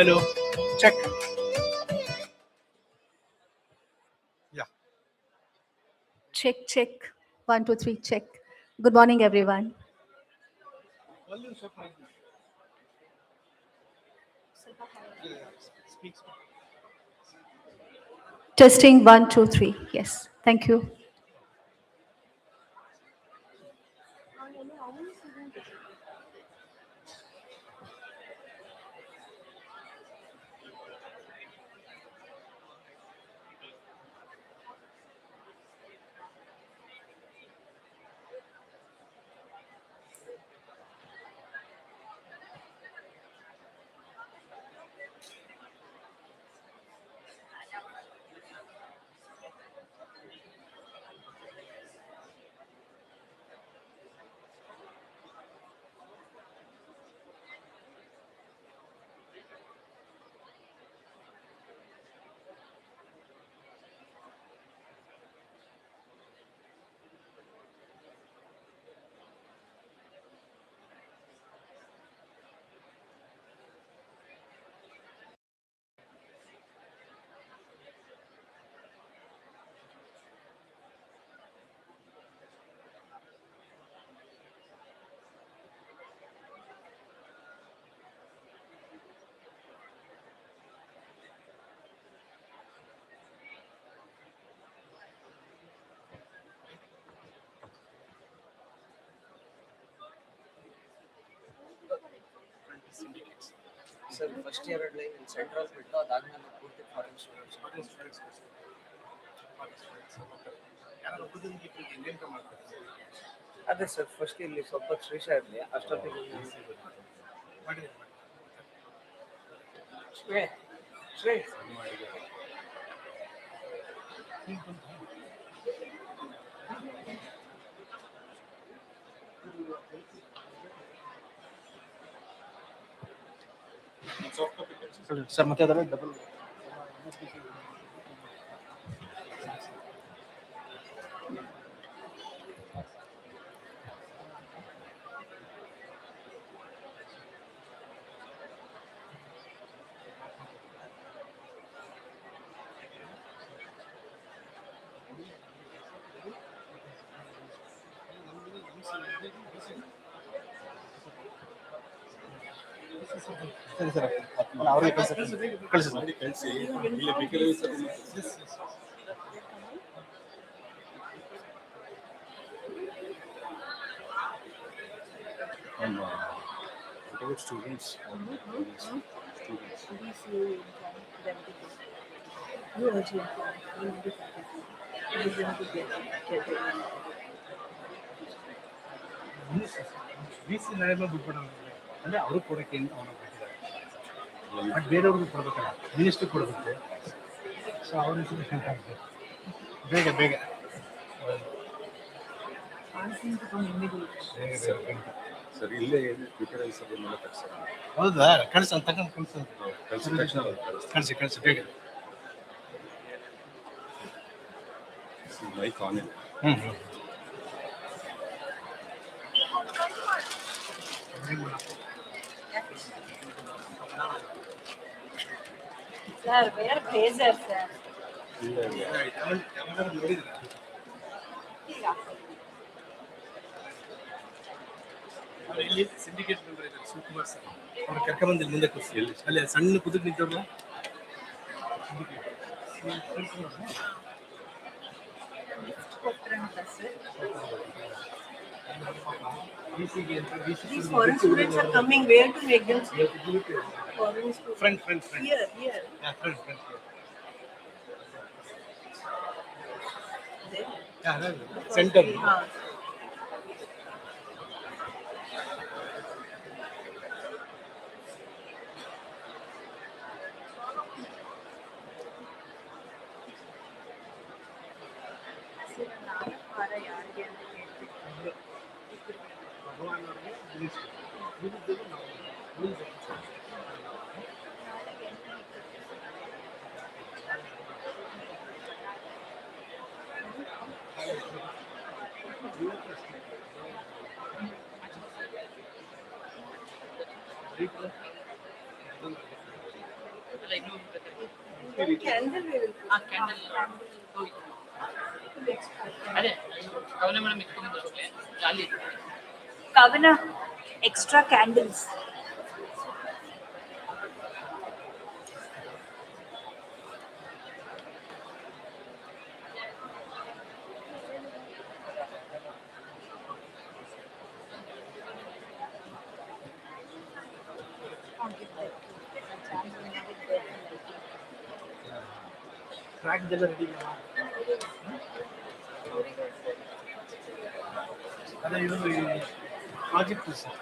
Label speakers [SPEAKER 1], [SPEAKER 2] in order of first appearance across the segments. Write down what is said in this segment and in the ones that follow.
[SPEAKER 1] Hello. Check. Yeah.
[SPEAKER 2] Check, check. 1, 2, 3, check. Good morning, everyone.
[SPEAKER 1] Speak.
[SPEAKER 2] Testing 1, 2, 3. Yes, thank you.
[SPEAKER 3] Sir, first year at in Central Pitla, Dagman, Purti foreign students. ಅದೇ sir first ಇಲ್ಲಿ ಸ್ವಲ್ಪ ಶ್ರೀಶ ಇರಲಿ ಅಷ್ಟೊತ್ತಿಗೆ ಶ್ರೇ
[SPEAKER 1] sir ಮತ್ತೆ ಅದರ double ಸರಿ sir ಅವ್ರಿಗೆ ಕಳಿಸಿ ಇಲ್ಲಿ ಬೇಕಾದ್ರೆ students. BC ನ್ಯಾಯವಾಗಿ ಬಿಟ್ಬಿಡೋಣ ಅಂದರೆ ಅವರು ಕೊಡೋಕ್ಕೆ ಅಂತ ಅವನು ಕೊಟ್ಟಿದ್ದಾರೆ ಬಟ್ ಬೇರೆಯವ್ರಿಗೆ ಕೊಡಬೇಕಲ್ಲ ಮಿನಿಸ್ಟ್ರಿಗೆ ಕೊಡಬೇಕು ಸೊ ಅವ್ರಿಗೆ ಬೇಗ ಬೇಗ
[SPEAKER 4] ಸರ್ ಇಲ್ಲೇ ಸರ್
[SPEAKER 1] ಹೌದಾ ಕಳಿಸ ತಗೊಂಡು ಕಳಿಸಿ ಕಳಿಸಿ ಬೇಗ
[SPEAKER 4] ಮೈಕ್ ಆನ್ ಇದೆ
[SPEAKER 5] Sir, where Fraser, sir?
[SPEAKER 1] ಇಲ್ಲಿ ಸಿಂಡಿಕೇಟ್ ಮೆಂಬರ್ ಇದ್ದಾರೆ ಶಿವಕುಮಾರ್ ಸರ್ ಅವ್ರು ಕರ್ಕೊಂಡ್ಬಂದಿಲ್ಲ ಮುಂದೆ ಕೂರಿಸಿ ಅಲ್ಲಿ ಸಣ್ಣ ಕುದುರೆ ನಿಂತವ್ರಲ್ಲ
[SPEAKER 5] These foreign students are coming. Where to make them stay? Foreign students.
[SPEAKER 1] Front.
[SPEAKER 5] Here.
[SPEAKER 1] Yeah, front.
[SPEAKER 5] There.
[SPEAKER 1] Yeah, center.
[SPEAKER 5] Candle we will.
[SPEAKER 6] ಆ ಕ್ಯಾಂಡಲ್ ಹೋಗಿ ಅದೇ ಕವನ ಮೇಡಮ್ ಇಟ್ಕೊಂಡ್ಬರ್ಬೇಕೆ ಅಲ್ಲಿ
[SPEAKER 7] Kavana, extra candles.
[SPEAKER 1] ಟ್ರ್ಯಾಕ್ ಎಲ್ಲ ರೆಡಿ ಅದೇ ಇದು project sir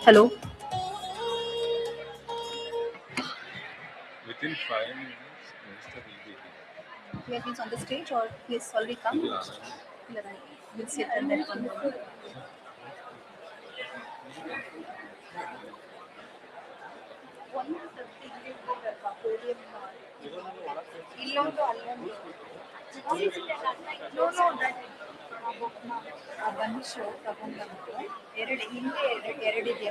[SPEAKER 2] Hello.
[SPEAKER 4] Within 5 minutes, Minister will be here.
[SPEAKER 2] He has been on the stage or he has already come?
[SPEAKER 4] He will arrive.
[SPEAKER 2] He'll arrive. We'll sit and then come. ಇಲ್ಲೊಂದು ಅಲ್ಲೊಂದು no no that ಆ ಬನ್ನಿ show ತಗೊಂಡ್ಬಂದು ಎರಡು ಹಿಂದೆ ಎರಡಿದೆ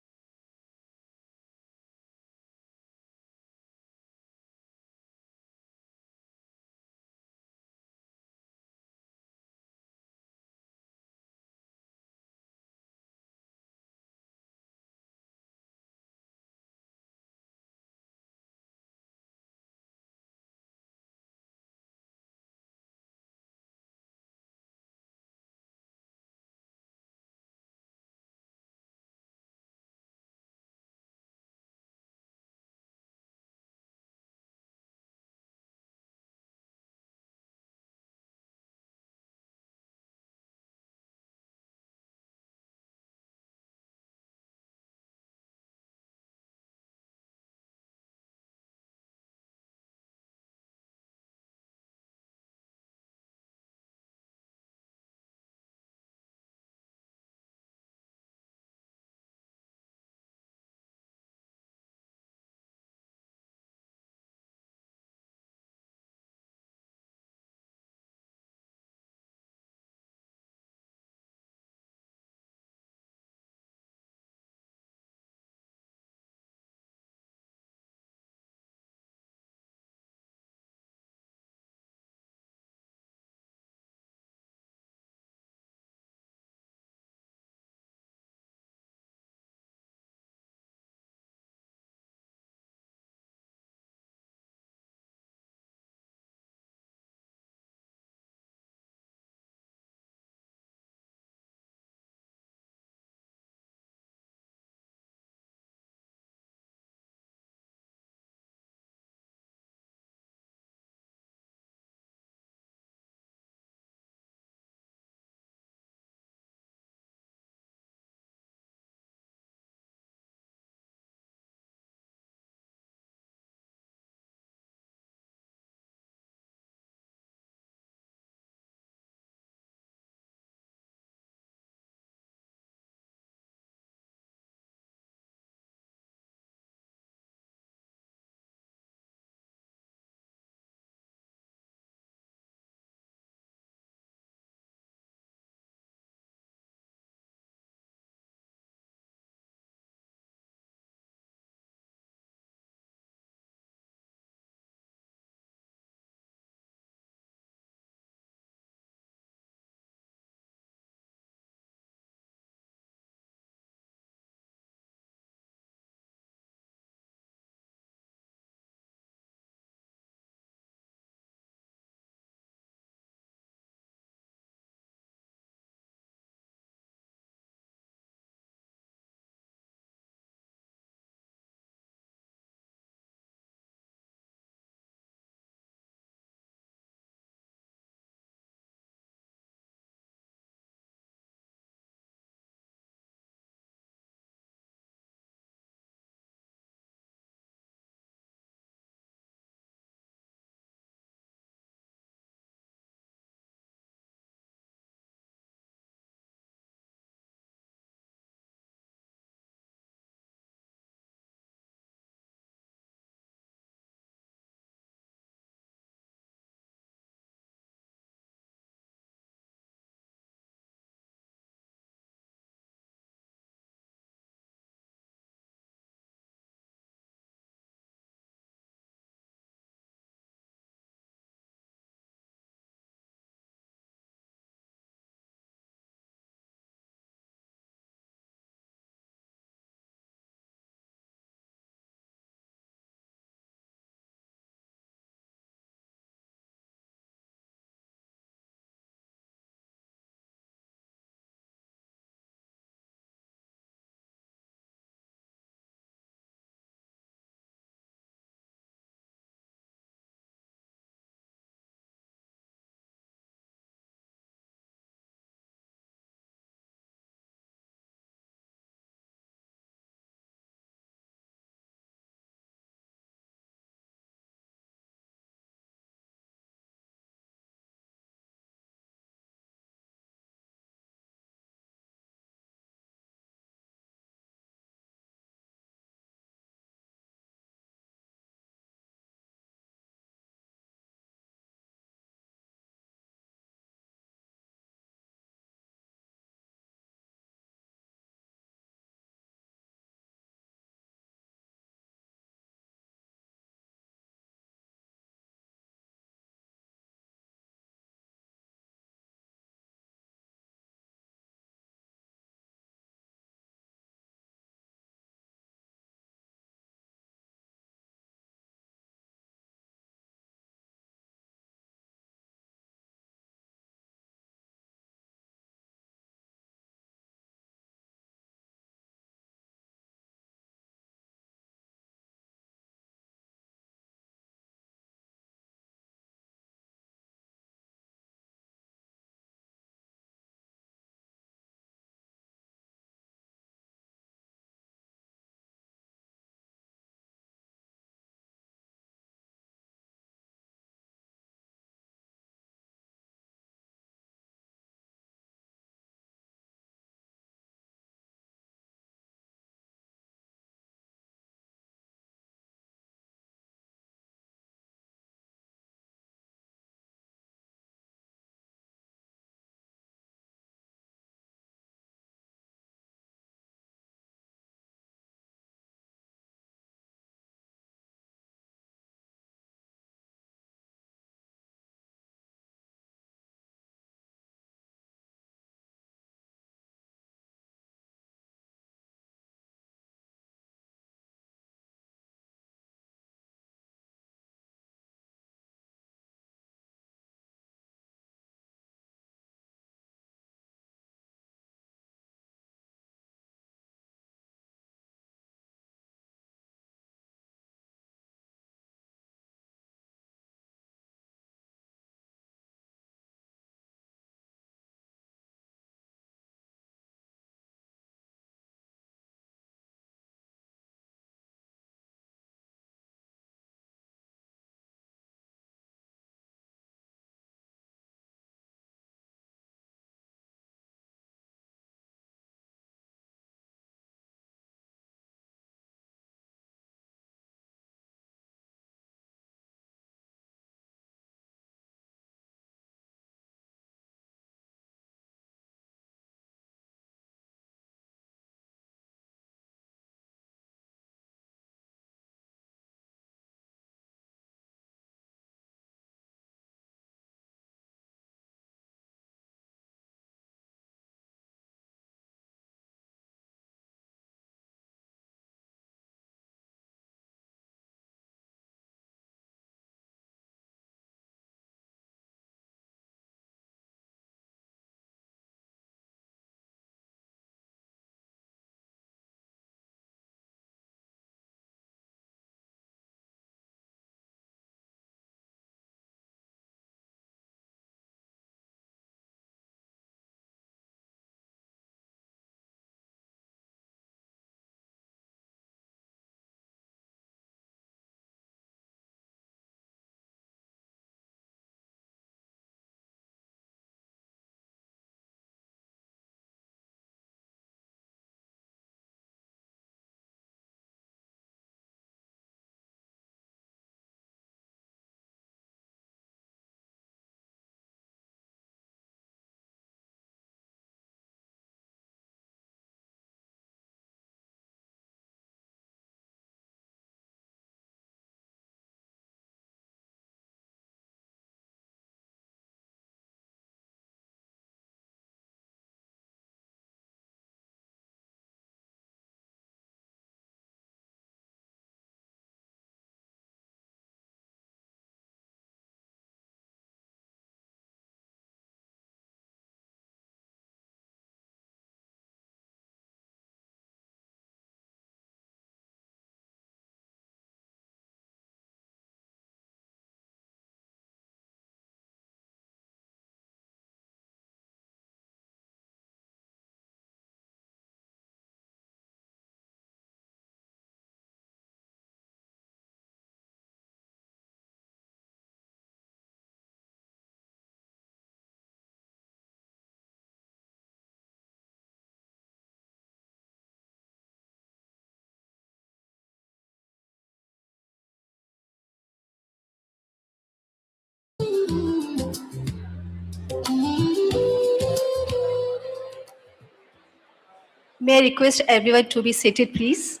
[SPEAKER 2] May I request everyone to be seated, please?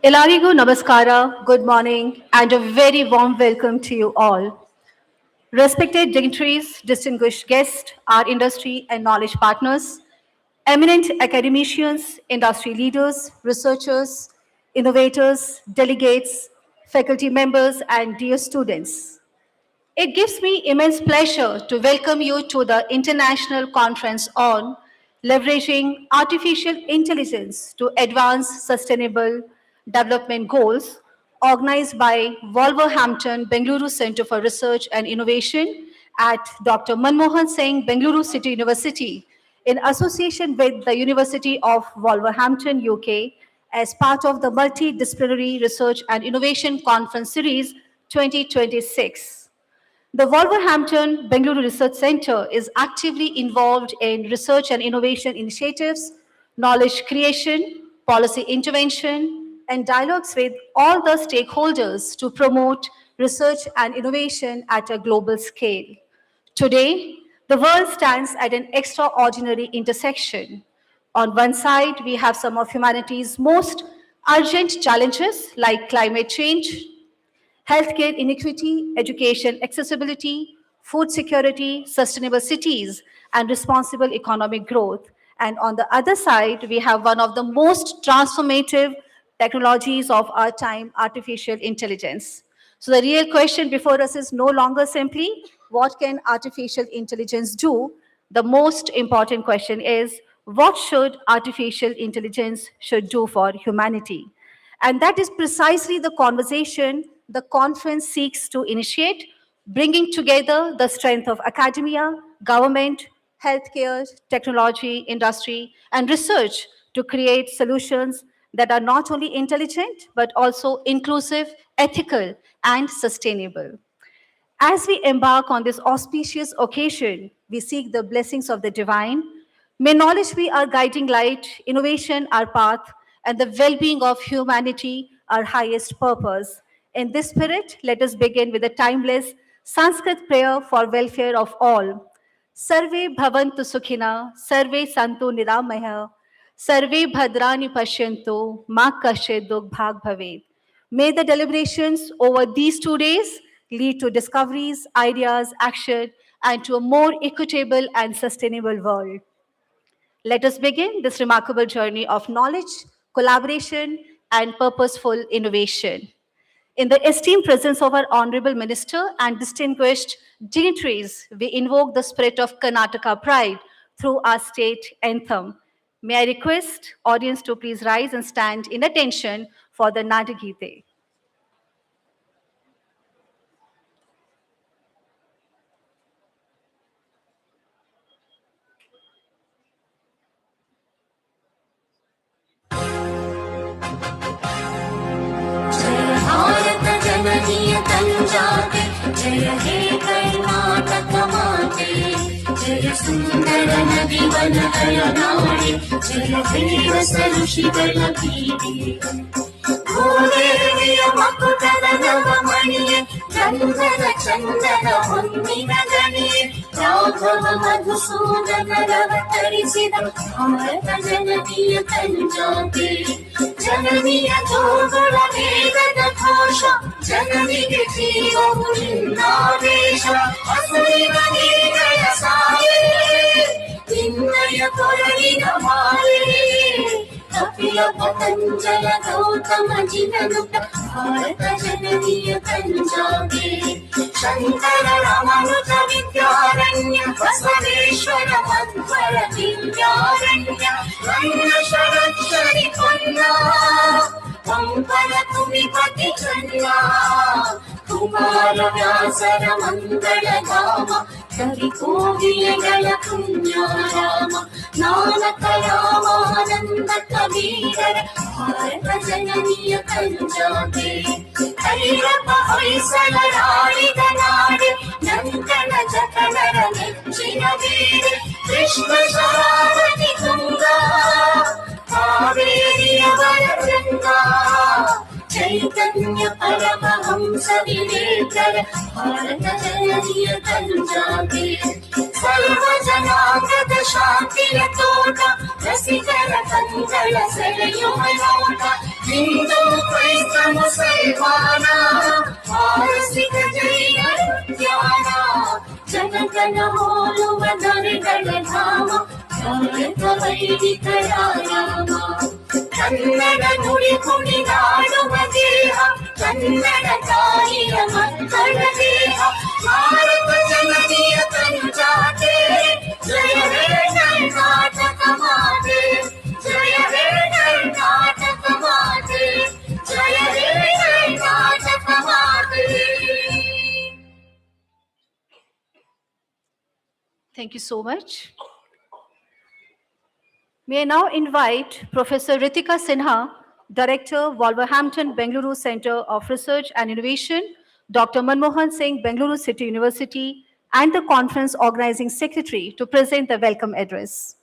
[SPEAKER 2] Elarigo Namaskara, good morning, and a very warm welcome to you all. Respected dignitaries, distinguished guests, our industry and knowledge partners, eminent academicians, industry leaders, researchers, innovators, delegates, faculty members, and dear students. It gives me immense pleasure to welcome you to the International Conference on Leveraging Artificial Intelligence to Advance Sustainable Development Goals, organized by Wolverhampton-Bengaluru Center for Research and Innovation at Dr. Manmohan Singh, Bengaluru City University, in association with the University of Wolverhampton, UK, as part of the Multidisciplinary Research and Innovation Conference Series 2026. The Wolverhampton-Bengaluru Research Center is actively involved in research and innovation initiatives, knowledge creation, policy intervention, and dialogues with all the stakeholders to promote research and innovation at a global scale. Today, the world stands at an extraordinary intersection. On one side, we have some of humanity's most urgent challenges like climate change, healthcare inequity, education accessibility, food security, sustainable cities, and responsible economic growth. And on the other side, we have one of the most transformative technologies of our time, artificial intelligence. So the real question before us is no longer simply, what can artificial intelligence do? The most important question is, what should artificial intelligence should do for humanity? And that is precisely the conversation the conference seeks to initiate, bringing together the strength of academia, government, healthcare, technology, industry, and research to create solutions that are not only intelligent, but also inclusive, ethical, and sustainable. As we embark on this auspicious occasion, we seek the blessings of the divine. May knowledge be our guiding light, innovation our path, and the well-being of humanity our highest purpose. In this spirit, let us begin with a timeless Sanskrit prayer for welfare of all. Sarve bhavantu sukhina, sarve santu niramaya, sarve bhadrani pashyantu, ma kashyet dukh bhag bhavet. May the deliberations over these 2 days lead to discoveries, ideas, action, and to a more equitable and sustainable world. Let us begin this remarkable journey of knowledge, collaboration, and purposeful innovation. In the esteemed presence of our Honorable Minister and distinguished dignitaries, we invoke the spirit of Karnataka pride through our state anthem. May I request audience to please rise and stand in attention for the Nadagite.
[SPEAKER 8] जय हे कर्नाटक माते जय सुंदर नदी one Nade जय वीर ऋषि बल भूदेविय मकुटದ ನವಮಣಿಯೇ ಚಂದನ ಚಂದನ ಹೊನ್ನಿನ ಗಣಿಯೇ ರಾಘವ ಮಧುಸೂದನರವತರಿಸಿದ ಭಾರತ ಜನನಿಯ ತಂಜಾತೆ ಜನನಿಯ ಜೋಗುಳ ವೇದದ ಘೋಷ ಜನನಿಗೆ ಜೀವವು ನಿನ್ನಾದೇಶ ಹಸುವಿನ ನೀಗಳ ಸಾಯೇ ನಿನ್ನಯ ಕೊರಳಿನ ಮಾಯೇ ಕಪಿಲ ಪತಂಜಲ ಗೌತಮ ಜಿನನುತ ಭಾರತ ಜನನಿಯ ತಂಜಾಗೆ ಶಂಕರ ರಮನುಜ ವಿದ್ಯಾರಣ್ಯ ಬಸವೇಶ್ವರ ಮಧ್ವರ ದಿವ್ಯಾರಣ್ಯ ನನ್ನ ಶರಕ್ಷರಿ ಪೊನ್ನ ಪಂಪನ ಕುಮಿಪತಿ ಚನ್ನ ಕುಮಾರ ವ್ಯಾಸರ ಮಂಗಳ ಧಾಮ ಕವಿ ಕೋಗಿಲೆಗಳ ಪುಣ್ಯಾರಾಮ ನಾನಕ ರಾಮಾನಂದ ಕಬೀರರ ಭಾರತ ಜನನಿಯ ತಂಜಾಗೆ ಕೈರಪ್ಪ ಹೊಯ್ಸಳರಾಡಿದ ನಾಡೆ ನಂದನ ಜತನರ ನೆಚ್ಚಿನ ಬೀರೆ ಕೃಷ್ಣ ಶರಾವತಿ ತುಂಗಾ ಕಾವೇರಿಯವರ ಗಂಗಾ ಚೈತನ್ಯ ಪರಮಹಂಸ ವಿವೇಕರ ಭಾರತ ಜನನಿಯ ತಂಜಾಗೆ ಸರ್ವ ಜನಾಂಗದ ಶಾಂತಿಯ ತೋಟ ರಸಿಕರ ಕಂಗಳ ಸೆಳೆಯುವ ನೋಟ ಹಿಂದೂ ಕ್ರೈಸ್ತ ಮುಸಲ್ಮಾನ ಪಾರಸಿಕ ಜೈನ ಧ್ಯಾನ ಜನಗಣ ಹೋಲುವ ದೊರೆಗಳ ಧಾಮ ಭಾರತ ವೈದಿಕರ ನಾಮ ಕನ್ನಡ ನುಡಿ ಕುಣಿದಾಡುವ ದೇಹ ಕನ್ನಡ ತಾಯಿಯ ಮಕ್ಕಳ ದೇಹ ಭಾರತ ಜನತೆಯ ತಂಜಾತೆ ಜಯ ಹೇ ಕರ್ನಾಟಕ ಮಾತೆ ಜಯ ಹೇ ಕರ್ನಾಟಕ ಮಾತೆ ಜಯ ಹೇ ಕರ್ನಾಟಕ ಮಾತೆ.
[SPEAKER 2] Thank you so much. May I now invite Professor Ritika Sinha, Director, Wolverhampton-Bengaluru Center of Research and Innovation, Dr. Manmohan Singh, Bengaluru City University, and the conference organizing secretary to present the welcome address.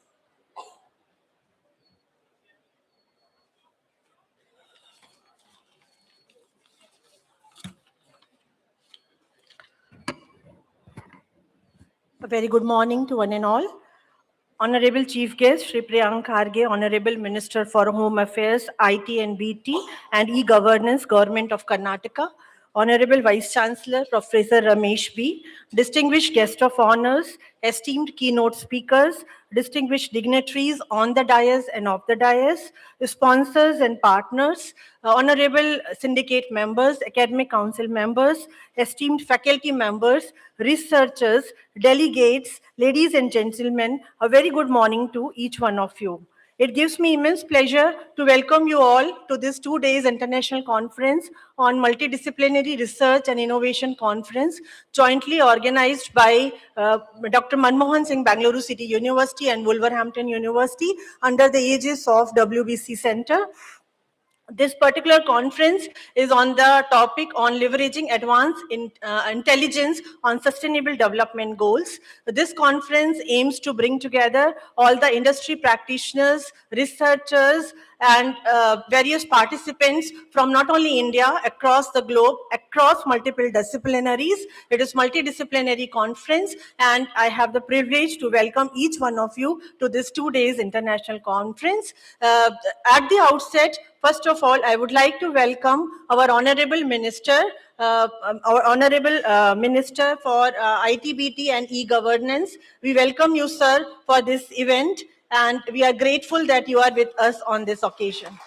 [SPEAKER 5] A very good morning to one and all. Honorable Chief Guest, Shri Priyank Kharge, Honorable Minister for Home Affairs, IT and BT and E-Governance, Government of Karnataka. Honorable Vice Chancellor, Professor Ramesh B. Distinguished guest of honors, esteemed keynote speakers, distinguished dignitaries on the dais and off the dais, sponsors and partners, honorable syndicate members, academic council members, esteemed faculty members, researchers, delegates, ladies and gentlemen, a very good morning to each one of you. It gives me immense pleasure to welcome you all to this 2 days international conference on multidisciplinary research and innovation conference jointly organized by Dr. Manmohan Singh, Bengaluru City University and Wolverhampton University under the aegis of WBC Center. This particular conference is on the topic on leveraging advanced intelligence on sustainable development goals. This conference aims to bring together all the industry practitioners, researchers, and various participants from not only India, across the globe, across multiple disciplinaries. It is multidisciplinary conference, and I have the privilege to welcome each one of you to this 2 days international conference. At the outset, first of all, I would like to welcome our Honorable Minister, Minister for ITBT and E-Governance. We welcome you, sir, for this event, and we are grateful that you are with us on this occasion.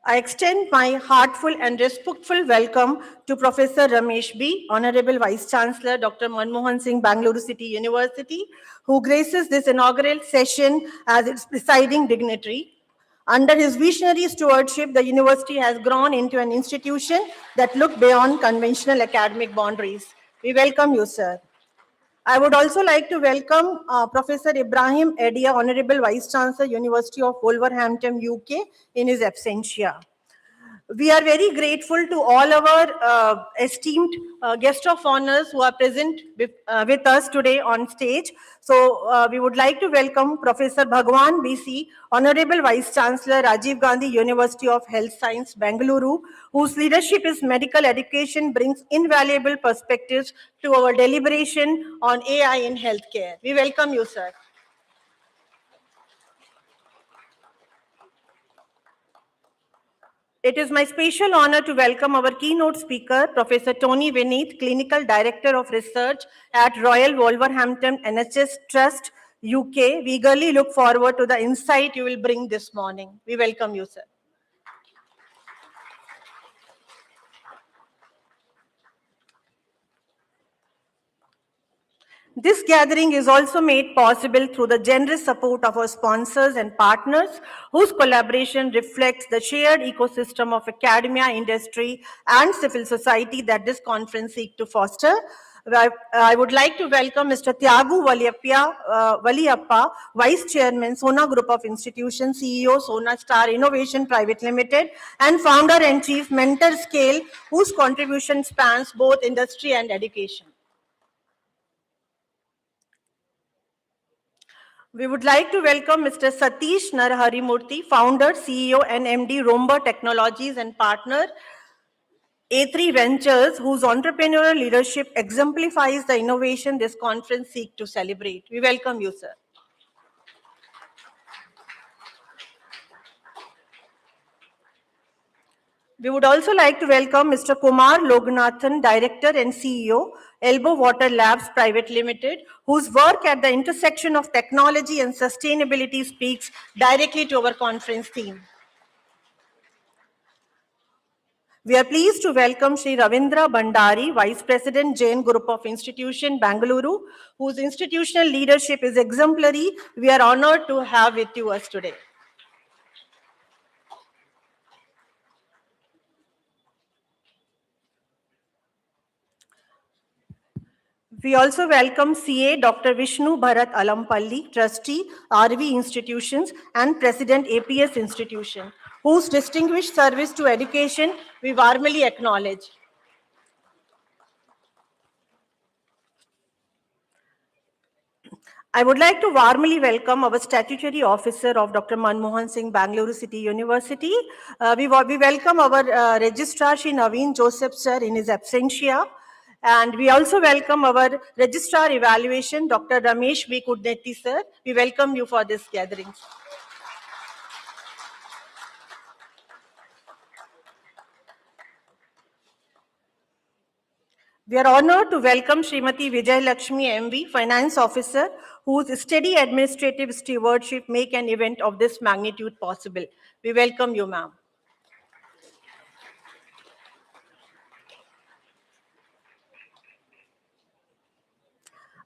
[SPEAKER 5] I extend my heartful and respectful welcome to Professor Ramesh B., Honorable Vice Chancellor, Dr. Manmohan Singh, Bengaluru City University, who graces this inaugural session as its presiding dignitary. Under his visionary stewardship, the university has grown into an institution that looked beyond conventional academic boundaries. We welcome you, sir. I would also like to welcome Professor Ibrahim Edia, Honorable Vice Chancellor, University of Wolverhampton, UK, in his absentia. We are very grateful to all our esteemed guests of honors who are present with us today on stage. So we would like to welcome Professor Bhagwan BC, Honorable Vice Chancellor, Rajiv Gandhi University of Health Science, Bengaluru, whose leadership in medical education brings invaluable perspectives to our deliberation on AI in healthcare. We welcome you, sir. It is my special honor to welcome our keynote speaker, Professor Tony Vineet, Clinical Director of Research at Royal Wolverhampton NHS Trust, UK. We eagerly look forward to the insight you will bring this morning. We welcome you, sir. This gathering is also made possible through the generous support of our sponsors and partners, whose collaboration reflects the shared ecosystem of academia, industry, and civil society that this conference seeks to foster. I would like to welcome Mr. Tyagu Valiyappa, Vice Chairman, Sona Group of Institutions, CEO, Sona Star Innovation Private Limited, and Founder and Chief Mentor Scale, whose contribution spans both industry and education. We would like to welcome Mr. Satish Naraharimurthy, founder, CEO, and MD, Romba Technologies and partner, A3 Ventures, whose entrepreneurial leadership exemplifies the innovation this conference seeks to celebrate. We welcome you, sir. We would also like to welcome Mr. Kumar Loganathan, Director and CEO, Elbow Water Labs Private Limited, whose work at the intersection of technology and sustainability speaks directly to our conference theme. We are pleased to welcome Sri Ravindra Bandari, Vice President, Jain Group of Institution, Bengaluru, whose institutional leadership is exemplary. We are honored to have with us today. We also welcome CA Dr. Vishnu Bharat Alampalli, Trustee, RV Institutions and President, APS Institution, whose distinguished service to education we warmly acknowledge. I would like to warmly welcome our statutory officer of Dr. Manmohan Singh, Bangalore City University. We welcome our registrar, Shri Naveen Joseph, sir, in his absentia. And we also welcome our registrar evaluation, Dr. Ramesh B. Kudnetti, sir. We welcome you for this gathering. We are honored to welcome Srimati Vijay Lakshmi MV, Finance Officer, whose steady administrative stewardship make an event of this magnitude possible. We welcome you, ma'am.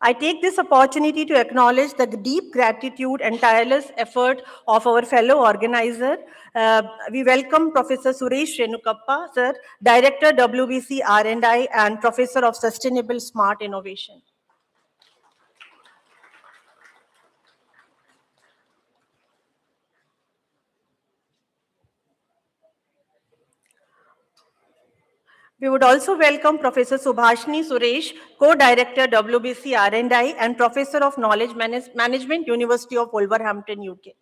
[SPEAKER 5] I take this opportunity to acknowledge the deep gratitude and tireless effort of our fellow organizer. We welcome Professor Suresh Renukappa, sir, Director WBC R I and Professor of Sustainable Smart Innovation. We would also welcome Professor Subhashini Suresh, Co-Director WBC R I and Professor of Knowledge Management, University of Wolverhampton, UK.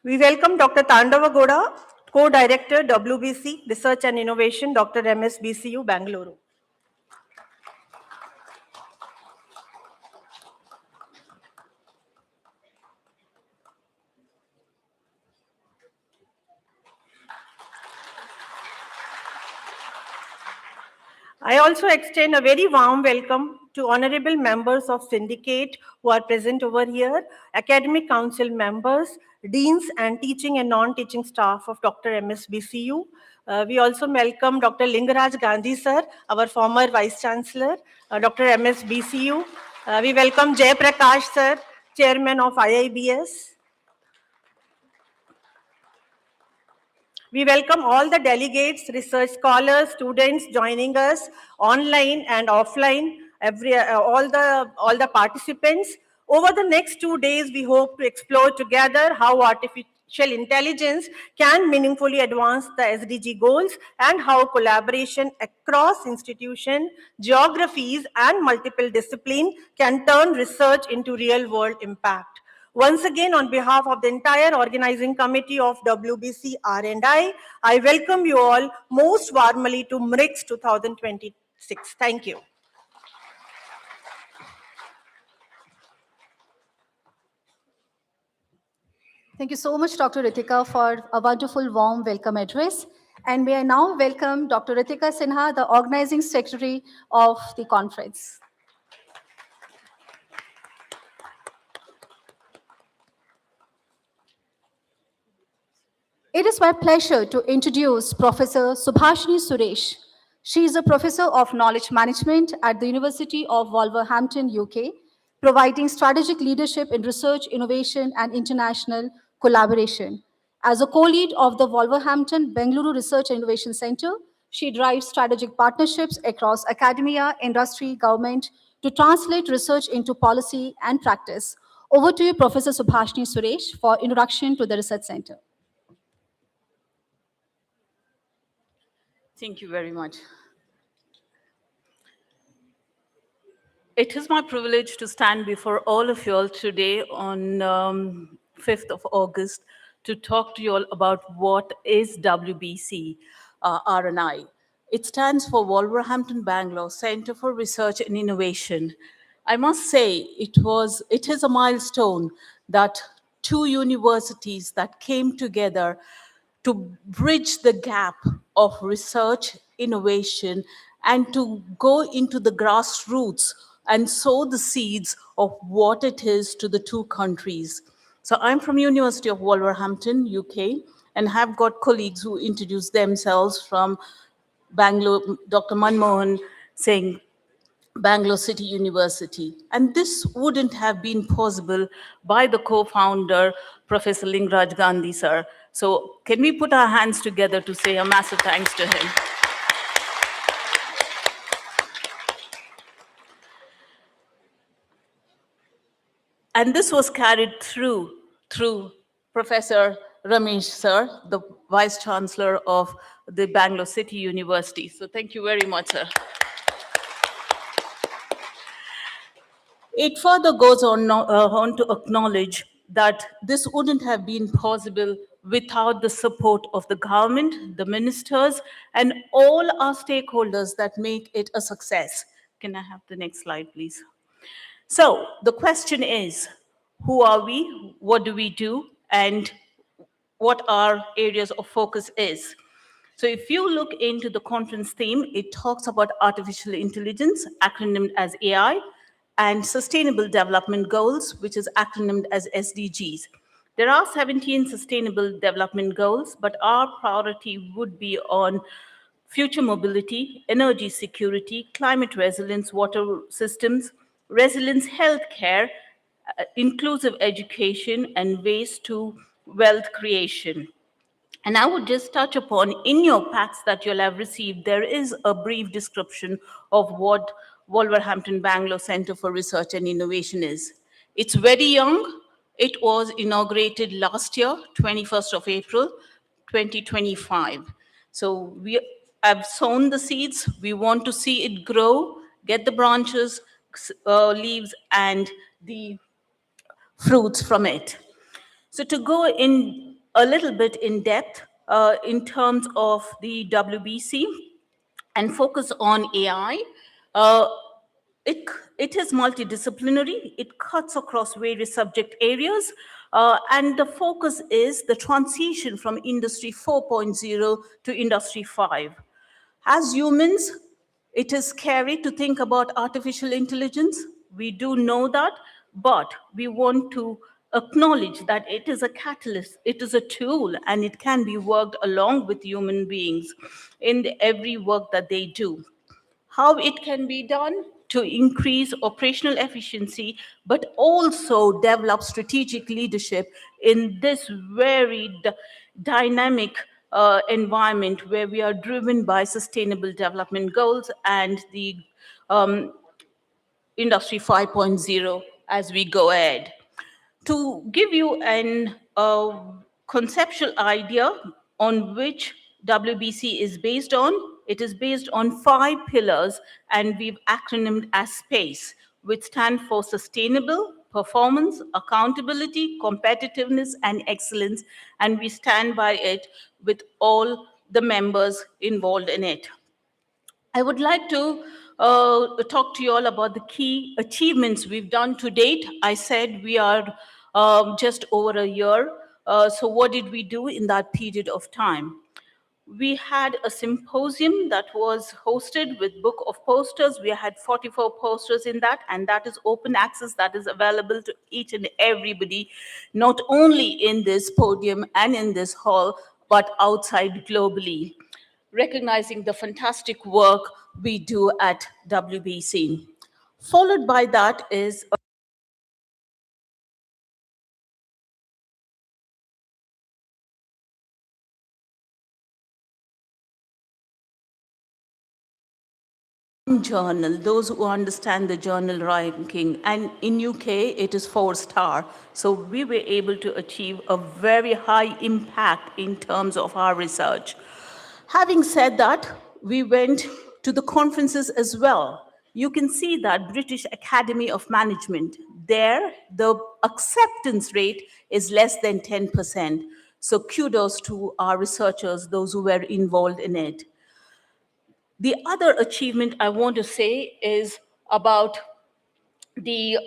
[SPEAKER 5] We welcome Dr. Tandava Goda, Co-Director WBC Research and Innovation, Dr. MSBCU, Bengaluru. I also extend a very warm welcome to honorable members of syndicate who are present over here, academic council members, deans and teaching and non-teaching staff of Dr. MSBCU. We also welcome Dr. Lingaraj Gandhi sir, our former Vice Chancellor, Dr. MSBCU. We welcome Jay Prakash sir, Chairman of IIBS. We welcome all the delegates, research scholars, students joining us online and offline, all the participants. Over the next 2 days, we hope to explore together how artificial intelligence can meaningfully advance the SDG goals and how collaboration across institutions, geographies, and multiple disciplines can turn research into real-world impact. Once again, on behalf of the entire organizing committee of WBC R I welcome you all most warmly to MRICS 2026. Thank you.
[SPEAKER 2] Thank you so much, Dr. Ritika, for a wonderful, warm welcome address. And may I now welcome Dr. Ritika Sinha, the organizing secretary of the conference. It is my pleasure to introduce Professor Subhashini Suresh. She is a professor of knowledge management at the University of Wolverhampton, UK, providing strategic leadership in research, innovation, and international collaboration. As a co-lead of the Wolverhampton-Bengaluru Research and Innovation Center, she drives strategic partnerships across academia, industry, government to translate research into policy and practice. Over to you, Professor Subhashini Suresh, for introduction to the Research Center.
[SPEAKER 9] Thank you very much. It is my privilege to stand before all of you all today on 5th of August to talk to you all about what is WBC R I. It stands for Wolverhampton-Bengaluru Center for Research and Innovation. I must say it is a milestone that two universities that came together to bridge the gap of research, innovation, and to go into the grassroots and sow the seeds of what it is to the two countries. So I'm from University of Wolverhampton, UK, and have got colleagues who introduce themselves from Bangalore, Dr. Manmohan Singh, Bangalore City University. And this wouldn't have been possible by the co-founder, Professor Lingraj Gandhi, sir. So can we put our hands together to say a massive thanks to him? And this was carried through Professor Ramesh, sir, the Vice Chancellor of the Bangalore City University. So thank you very much, sir. It further goes on to acknowledge that this wouldn't have been possible without the support of the government, the ministers, and all our stakeholders that make it a success. Can I have the next slide, please? So the question is, who are we? What do we do? And what our areas of focus is? So if you look into the conference theme, it talks about artificial intelligence, acronymed as AI, and sustainable development goals, which is acronymed as SDGs. There are 17 sustainable development goals, but our priority would be on future mobility, energy security, climate resilience, water systems, resilience healthcare, inclusive education, and ways to wealth creation. And I would just touch upon, in your packs that you'll have received, there is a brief description of what Wolverhampton-Bengaluru Center for Research and Innovation is. It's very young. It was inaugurated last year, 21st of April, 2025. So we have sown the seeds. We want to see it grow, get the branches, leaves, and the fruits from it. So to go in a little bit in depth in terms of the WBC and focus on AI, it is multidisciplinary. It cuts across various subject areas, and the focus is the transition from Industry 4.0 to Industry 5. As humans, it is scary to think about artificial intelligence. We do know that, but we want to acknowledge that it is a catalyst, it is a tool, and it can be worked along with human beings in every work that they do. How it can be done? To increase operational efficiency, but also develop strategic leadership in this very dynamic environment where we are driven by sustainable development goals and the Industry 5.0 as we go ahead. To give you an conceptual idea on which WBC is based on, it is based on 5 pillars, and we've acronymed as SPACE, which stand for sustainable, performance, accountability, competitiveness, and excellence, and we stand by it with all the members involved in it. I would like to talk to you all about the key achievements we've done to date. I said we are just over a year. So what did we do in that period of time? We had a symposium that was hosted with book of posters. We had 44 posters in that, and that is open access, that is available to each and everybody, not only in this podium and in this hall, but outside globally, recognizing the fantastic work we do at WBC. Followed by that is journal, those who understand the journal ranking, and in UK it is 4-star. So we were able to achieve a very high impact in terms of our research. Having said that, we went to the conferences as well. You can see that British Academy of Management, there the acceptance rate is less than 10%. So kudos to our researchers, those who were involved in it. The other achievement I want to say is about the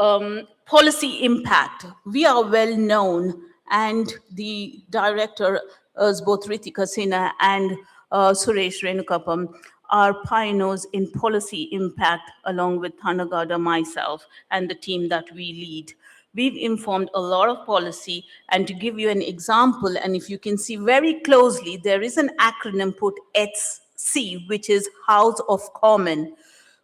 [SPEAKER 9] policy impact. We are well known, and the director, both Ritika Sinha and Suresh Renukapam, are pioneers in policy impact, along with Thanagada, myself, and the team that we lead. We've informed a lot of policy, and to give you an example, and if you can see very closely, there is an acronym put HC, which is House of Common.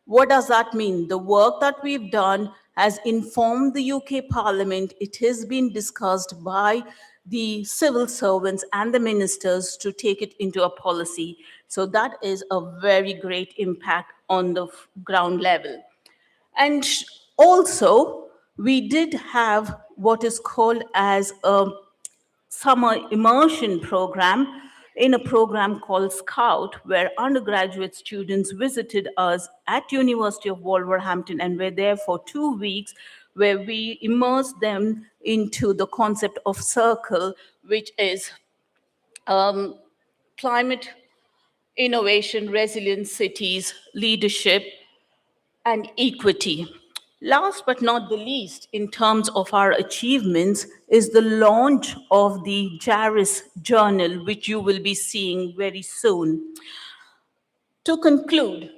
[SPEAKER 9] What does that mean? The work that we've done has informed the UK Parliament. It has been discussed by the civil servants and the ministers to take it into a policy. So that is a very great impact on the ground level. And also, we did have what is called as a summer immersion program in a program called Scout, where undergraduate students visited us at University of Wolverhampton and were there for 2 weeks, where we immersed them into the concept of Circle, which is climate innovation, resilient cities, leadership, and equity. Last but not the least, in terms of our achievements, is the launch of the JARIS journal, which you will be seeing very soon. To conclude,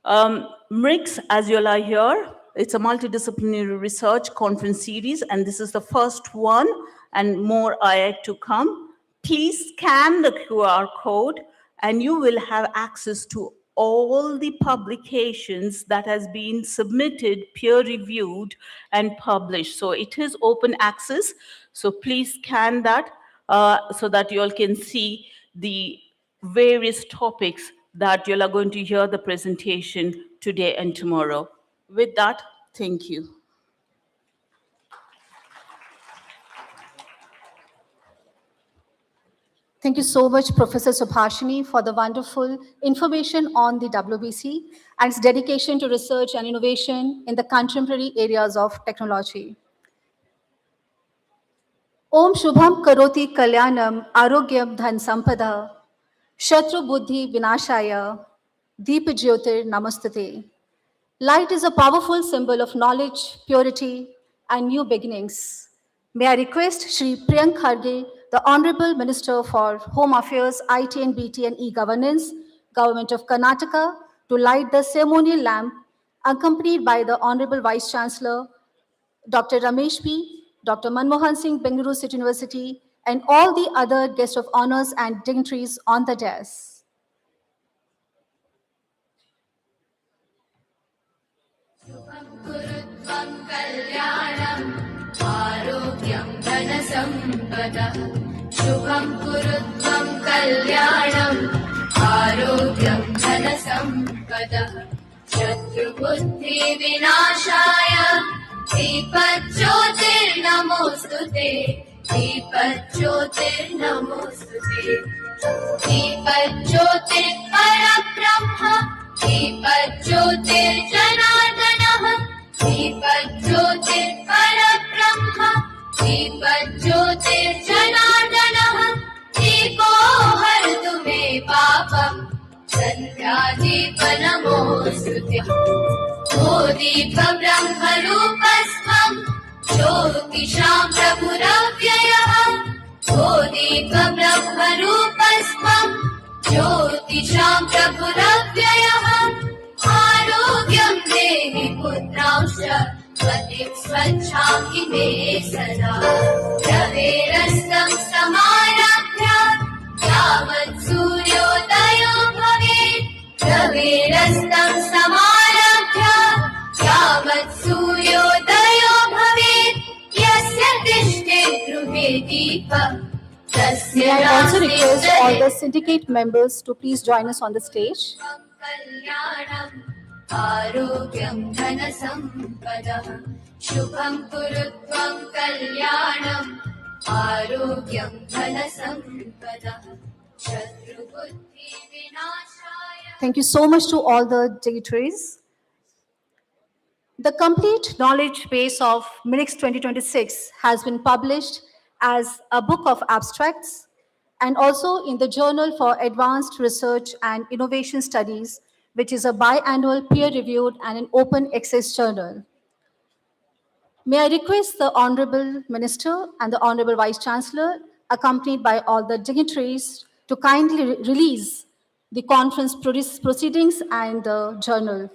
[SPEAKER 9] MRICS, as you all are here, it's a multidisciplinary research conference series, and this is the first one, and more are yet to come. Please scan the QR code, and you will have access to all the publications that has been submitted, peer-reviewed, and published. So it is open access. So please scan that so that you all can see the various topics that you all are going to hear the presentation today and tomorrow. With that, thank you.
[SPEAKER 2] Thank you so much, Professor Subhashini, for the wonderful information on the WBC and its dedication to research and innovation in the contemporary areas of technology. Om Shubham Karoti Kalyanam Arogyam Dhan Sampada Shatru Buddhi Vinashaya Deep Jyotir Namastate. Light is a powerful symbol of knowledge, purity, and new beginnings. May I request Shri Priyank Kharge, the Honorable Minister for Home Affairs, IT and BT and E-Governance, Government of Karnataka, to light the ceremonial lamp, accompanied by the Honorable Vice Chancellor, Dr. Ramesh P., Dr. Manmohan Singh, Bengaluru City University, and all the other guests of honors and dignitaries on the dais.
[SPEAKER 8] कुरुत्वं कल्याणं आरोग्यं धनसम्पदः शुभं कुरुत्वं कल्याणं आरोग्यं धनसम्पदः शत्रुबुद्धिविनाशाय दीपज्योतिर्नमोऽस्तुते दीपज्योतिर्नमोऽस्तुते दीपज्योतिर्परब्रह्म दीपज्योतिर्जनार्दनः दीपज्योतिर्परब्रह्म दीपज्योतिर्जनार्दनः दीपो हरतु मे पापम् सन्ध्यादीपनमोऽस्तुते ओ दीपब्रह्मरूपस्त्वं ज्योतिषां प्रभुरव्ययः ओ दीपब्रह्मरूपस्त्वं ज्योतिषां प्रभुरव्ययः आरोग्यं देहि पुत्रांश्च पतिं स्वच्छामि मे सदा रवेरस्तं समारभ्य यावत् सूर्योदयो भवेत् रवेरस्तं समारभ्य यावत् सूर्योदयो भवेत् यस्य तिष्ठेत् गृहे दीपः
[SPEAKER 2] May I also request all the syndicate members to please join us on the stage.
[SPEAKER 8] आरोग्यं धनसम्पदः शुभं कुरुत्वं कल्याणम् आरोग्यं धनसम्पदः शत्रुबुद्धिविनाशाय
[SPEAKER 2] Thank you so much to all the dignitaries. The complete knowledge base of MRICS 2026 has been published as a book of abstracts and also in the Journal for Advanced Research and Innovation Studies, which is a biannual peer-reviewed and an open access journal. May I request the Honorable Minister and the Honorable Vice Chancellor, accompanied by all the dignitaries, to kindly release the conference proceedings and the journal.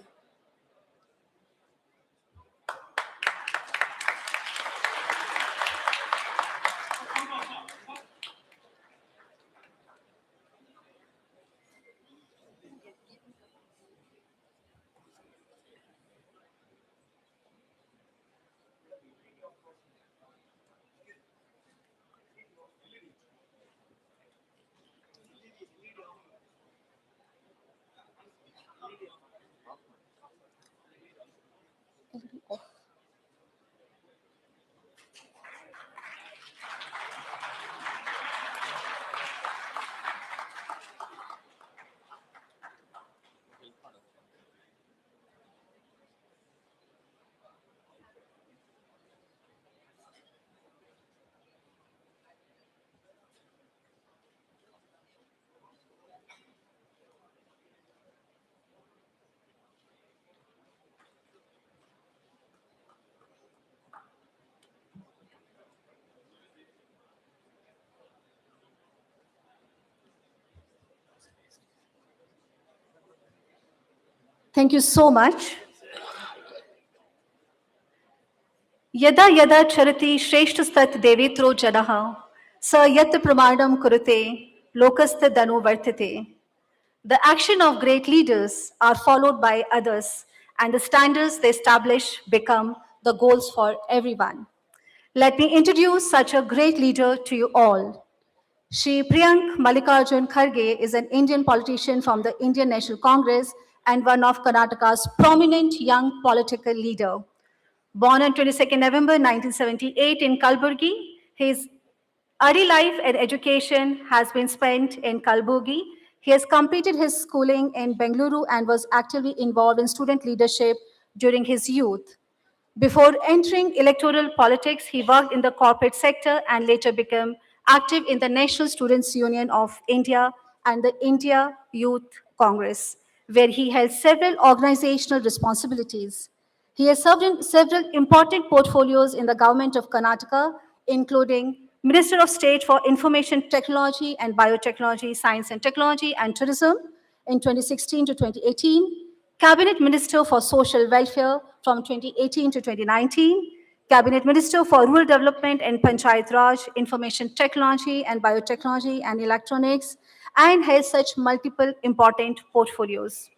[SPEAKER 2] Thank you so much. Yada yada charati shreshtastat devetro janaha sa yat pramadam kurute lokastha danu vartate. The action of great leaders are followed by others, and the standards they establish become the goals for everyone. Let me introduce such a great leader to you all. Shri Priyank Mallikarjun Kharge is an Indian politician from the Indian National Congress and one of Karnataka's prominent young political leader. Born on 22nd November 1978 in Kalburgi, his early life and education has been spent in Kalburgi. He has completed his schooling in Bengaluru and was actively involved in student leadership during his youth. Before entering electoral politics, he worked in the corporate sector and later became active in the National Students' Union of India and the India Youth Congress, where he held several organizational responsibilities. He has served in several important portfolios in the government of Karnataka, including Minister of State for Information Technology and Biotechnology, Science and Technology and Tourism in 2016 to 2018, Cabinet Minister for Social Welfare from 2018 to 2019, Cabinet Minister for Rural Development and Panchayat Raj, Information Technology and Biotechnology and Electronics, and has such multiple important portfolios.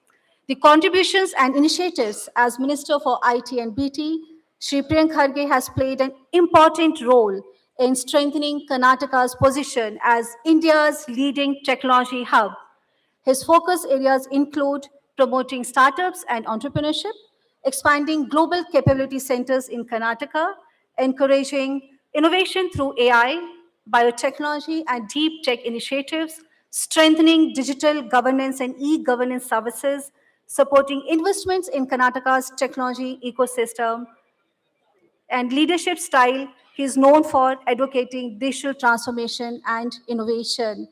[SPEAKER 2] The contributions and initiatives as Minister for IT and BT, Shri Priyank Kharge has played an important role in strengthening Karnataka's position as India's leading technology hub. His focus areas include promoting startups and entrepreneurship, expanding global capability centers in Karnataka, encouraging innovation through AI, biotechnology, and deep tech initiatives, strengthening digital governance and e-governance services, supporting investments in Karnataka's technology ecosystem, and leadership style. He is known for advocating digital transformation and innovation.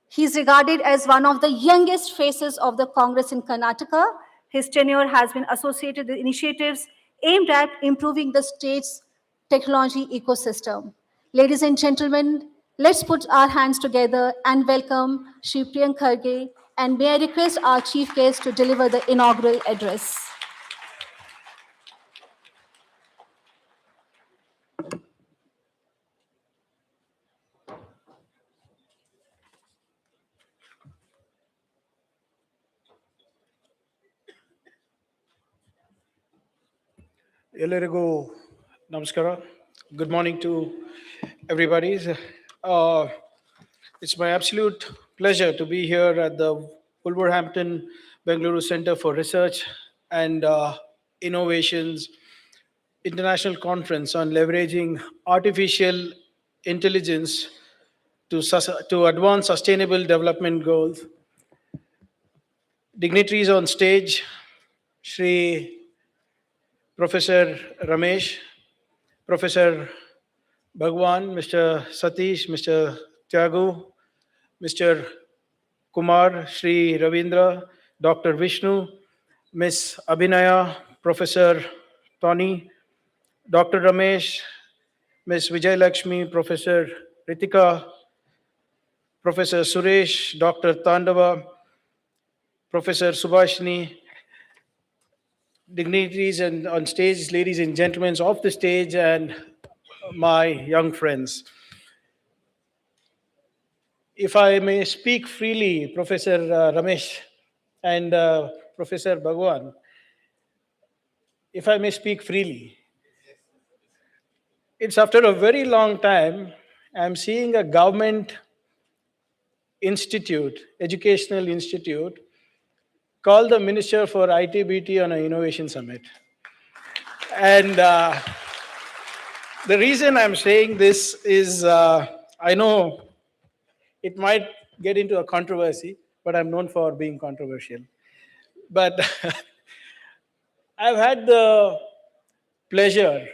[SPEAKER 2] He is regarded as one of the youngest faces of the Congress in Karnataka. His tenure has been associated with initiatives aimed at improving the state's technology ecosystem. Ladies and gentlemen, let's put our hands together and welcome Shri Priyank Kharge, and may I request our chief guest to deliver the inaugural address.
[SPEAKER 10] ಎಲ್ಲರಿಗೂ ನಮಸ್ಕಾರ. Good morning to everybody. It's my absolute pleasure to be here at the Wolverhampton-Bengaluru Center for Research and Innovations International Conference on leveraging artificial intelligence to advance sustainable development goals. dignitaries on stage, Shri Professor Ramesh, Professor Bhagwan, Mr. Satish, Mr. Tyagu, Mr. Kumar, Shri Ravindra, Dr. Vishnu, Miss Abhinaya, Professor Tony, Dr. Ramesh, Miss Vijay Lakshmi, Professor Ritika, Professor Suresh, Dr. Tandava, Professor Subhashini, dignitaries and on stage, ladies and gentlemen off the stage, and my young friends. If I may speak freely, Professor Ramesh and Professor Bhagwan, if I may speak freely, it's after a very long time I'm seeing a government institute, educational institute, call the Minister for IT/BT on an innovation summit. And the reason I'm saying this is I know it might get into a controversy, but I'm known for being controversial. But I've had the pleasure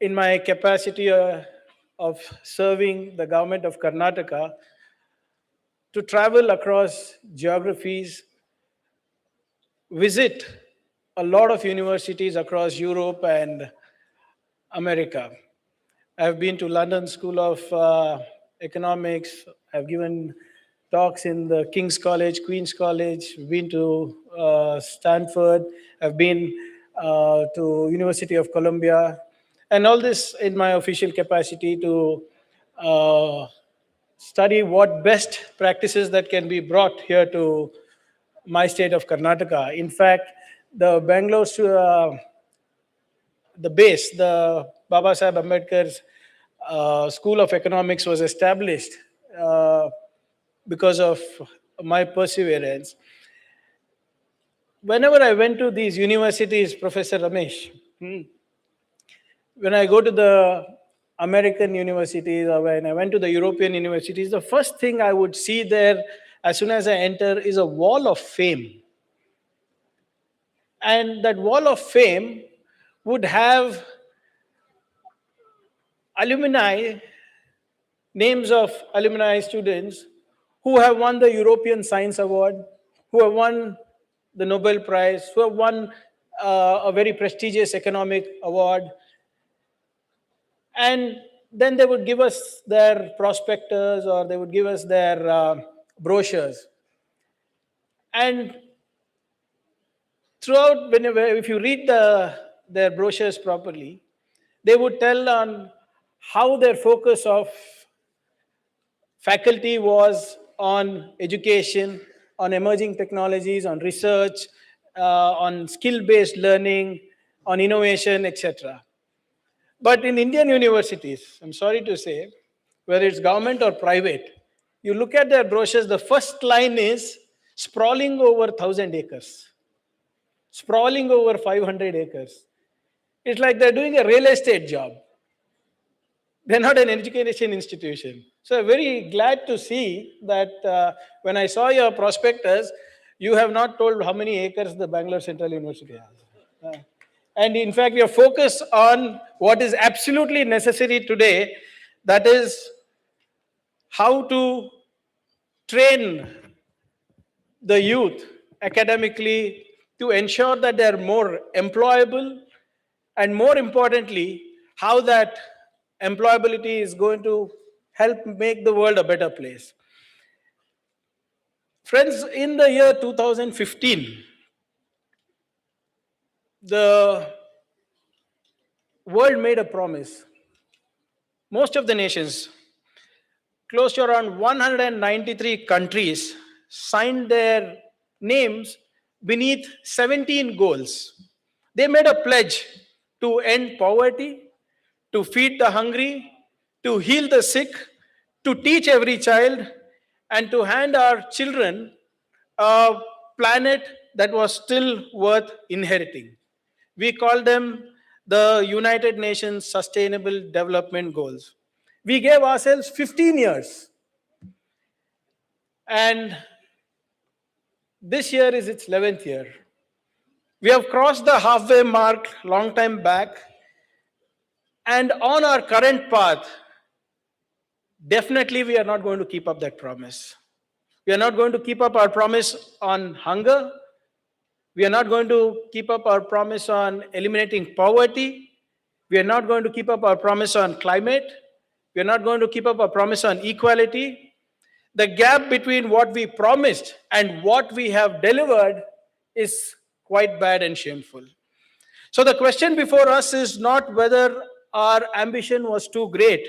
[SPEAKER 10] in my capacity of serving the government of Karnataka to travel across geographies, visit a lot of universities across Europe and America. I've been to London School of Economics. I've given talks in the King's College, Queen's College. I've been to Stanford. I've been to University of Columbia. And all this in my official capacity to study what best practices that can be brought here to my state of Karnataka. In fact, the Bangalore, the base, the Baba Saheb Ambedkar's School of Economics was established because of my perseverance. Whenever I went to these universities, Professor Ramesh, when I go to the American universities or when I went to the European universities, the first thing I would see there as soon as I enter is a wall of fame. And that wall of fame would have alumni, names of alumni students who have won the European Science Award, who have won the Nobel Prize, who have won a very prestigious economic award. And then they would give us their prospectus or they would give us their brochures. And throughout, whenever, if you read their brochures properly, they would tell on how their focus of faculty was on education, on emerging technologies, on research, on skill-based learning, on innovation, etc. But in Indian universities, I'm sorry to say, whether it's government or private, you look at their brochures, the first line is sprawling over 1,000 acres, sprawling over 500 acres. It's like they're doing a real estate job. They're not an education institution. So I'm very glad to see that when I saw your prospectus, you have not told how many acres the Bangalore Central University has. And in fact, you're focused on what is absolutely necessary today, that is how to train the youth academically to ensure that they're more employable, and more importantly, how that employability is going to help make the world a better place. Friends, in the year 2015, the world made a promise. Most of the nations, close to around 193 countries, signed their names beneath 17 goals. They made a pledge to end poverty, to feed the hungry, to heal the sick, to teach every child, and to hand our children a planet that was still worth inheriting. We call them the United Nations Sustainable Development Goals. We gave ourselves 15 years. And This year is its 11th year. We have crossed the halfway mark long time back, and on our current path, definitely we are not going to keep up that promise. We are not going to keep up our promise on hunger. We are not going to keep up our promise on eliminating poverty. We are not going to keep up our promise on climate. We are not going to keep up our promise on equality. The gap between what we promised and what we have delivered is quite bad and shameful. So the question before us is not whether our ambition was too great.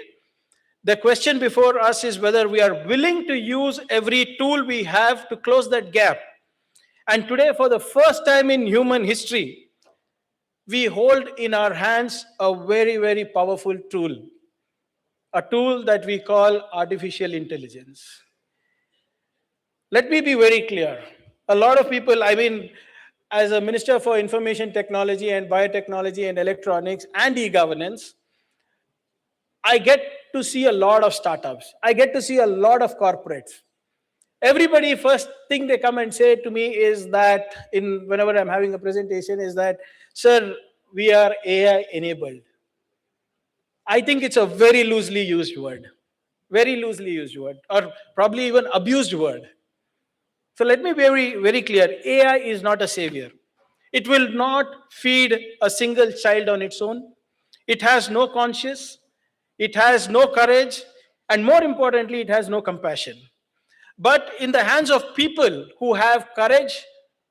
[SPEAKER 10] The question before us is whether we are willing to use every tool we have to close that gap. And today, for the first time in human history, we hold in our hands a very, very powerful tool, a tool that we call artificial intelligence. Let me be very clear. A lot of people, as a Minister for Information Technology and Biotechnology and Electronics and e-governance, I get to see a lot of startups. I get to see a lot of corporates. Everybody, first thing they come and say to me is that, whenever I'm having a presentation, is that, sir, we are AI enabled. I think it's a very loosely used word, or probably even abused word. So let me be very, very clear. AI is not a savior. It will not feed a single child on its own. It has no conscience. It has no courage. And more importantly, it has no compassion. But in the hands of people who have courage,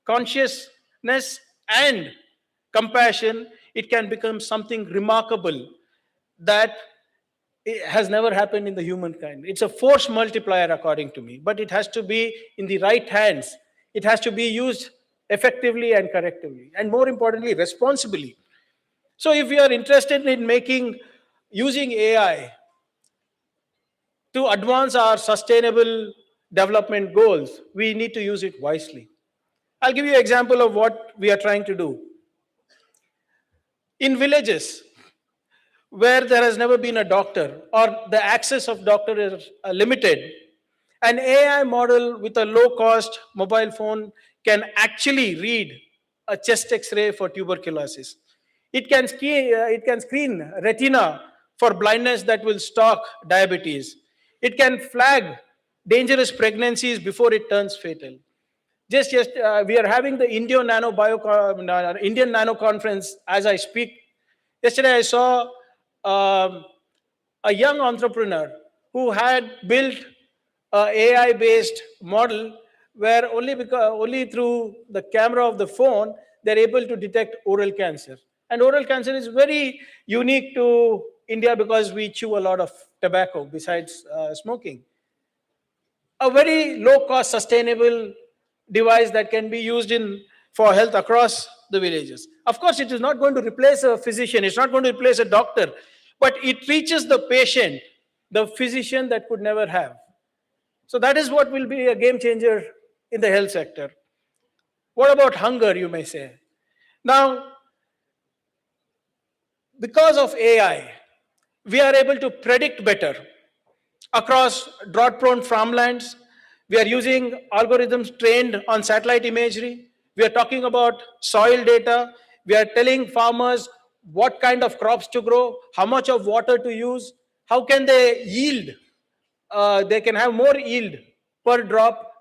[SPEAKER 10] consciousness, and compassion, it can become something remarkable that has never happened in the humankind. It's a force multiplier, according to me, but it has to be in the right hands. It has to be used effectively and correctively, and more importantly, responsibly. So if we are interested in using AI to advance our sustainable development goals, we need to use it wisely. I'll give you an example of what we are trying to do. In villages where there has never been a doctor, or the access of doctor is limited, an AI model with a low-cost mobile phone can actually read a chest X-ray for tuberculosis. It can screen retina for blindness that will stalk diabetes. It can flag dangerous pregnancies before it turns fatal. We are having the Indian Nano Conference as I speak. Yesterday, I saw a young entrepreneur who had built an AI-based model where only through the camera of the phone they're able to detect oral cancer. And oral cancer is very unique to India because we chew a lot of tobacco besides smoking. A very low-cost, sustainable device that can be used for health across the villages. Of course, it is not going to replace a physician. It's not going to replace a doctor. But it reaches the patient, the physician that could never have. So that is what will be a game changer in the health sector. What about hunger, you may say? Now, because of AI, we are able to predict better across drought-prone farmlands. We are using algorithms trained on satellite imagery. We are talking about soil data. We are telling farmers what kind of crops to grow, how much of water to use, how can they yield. They can have more yield per drop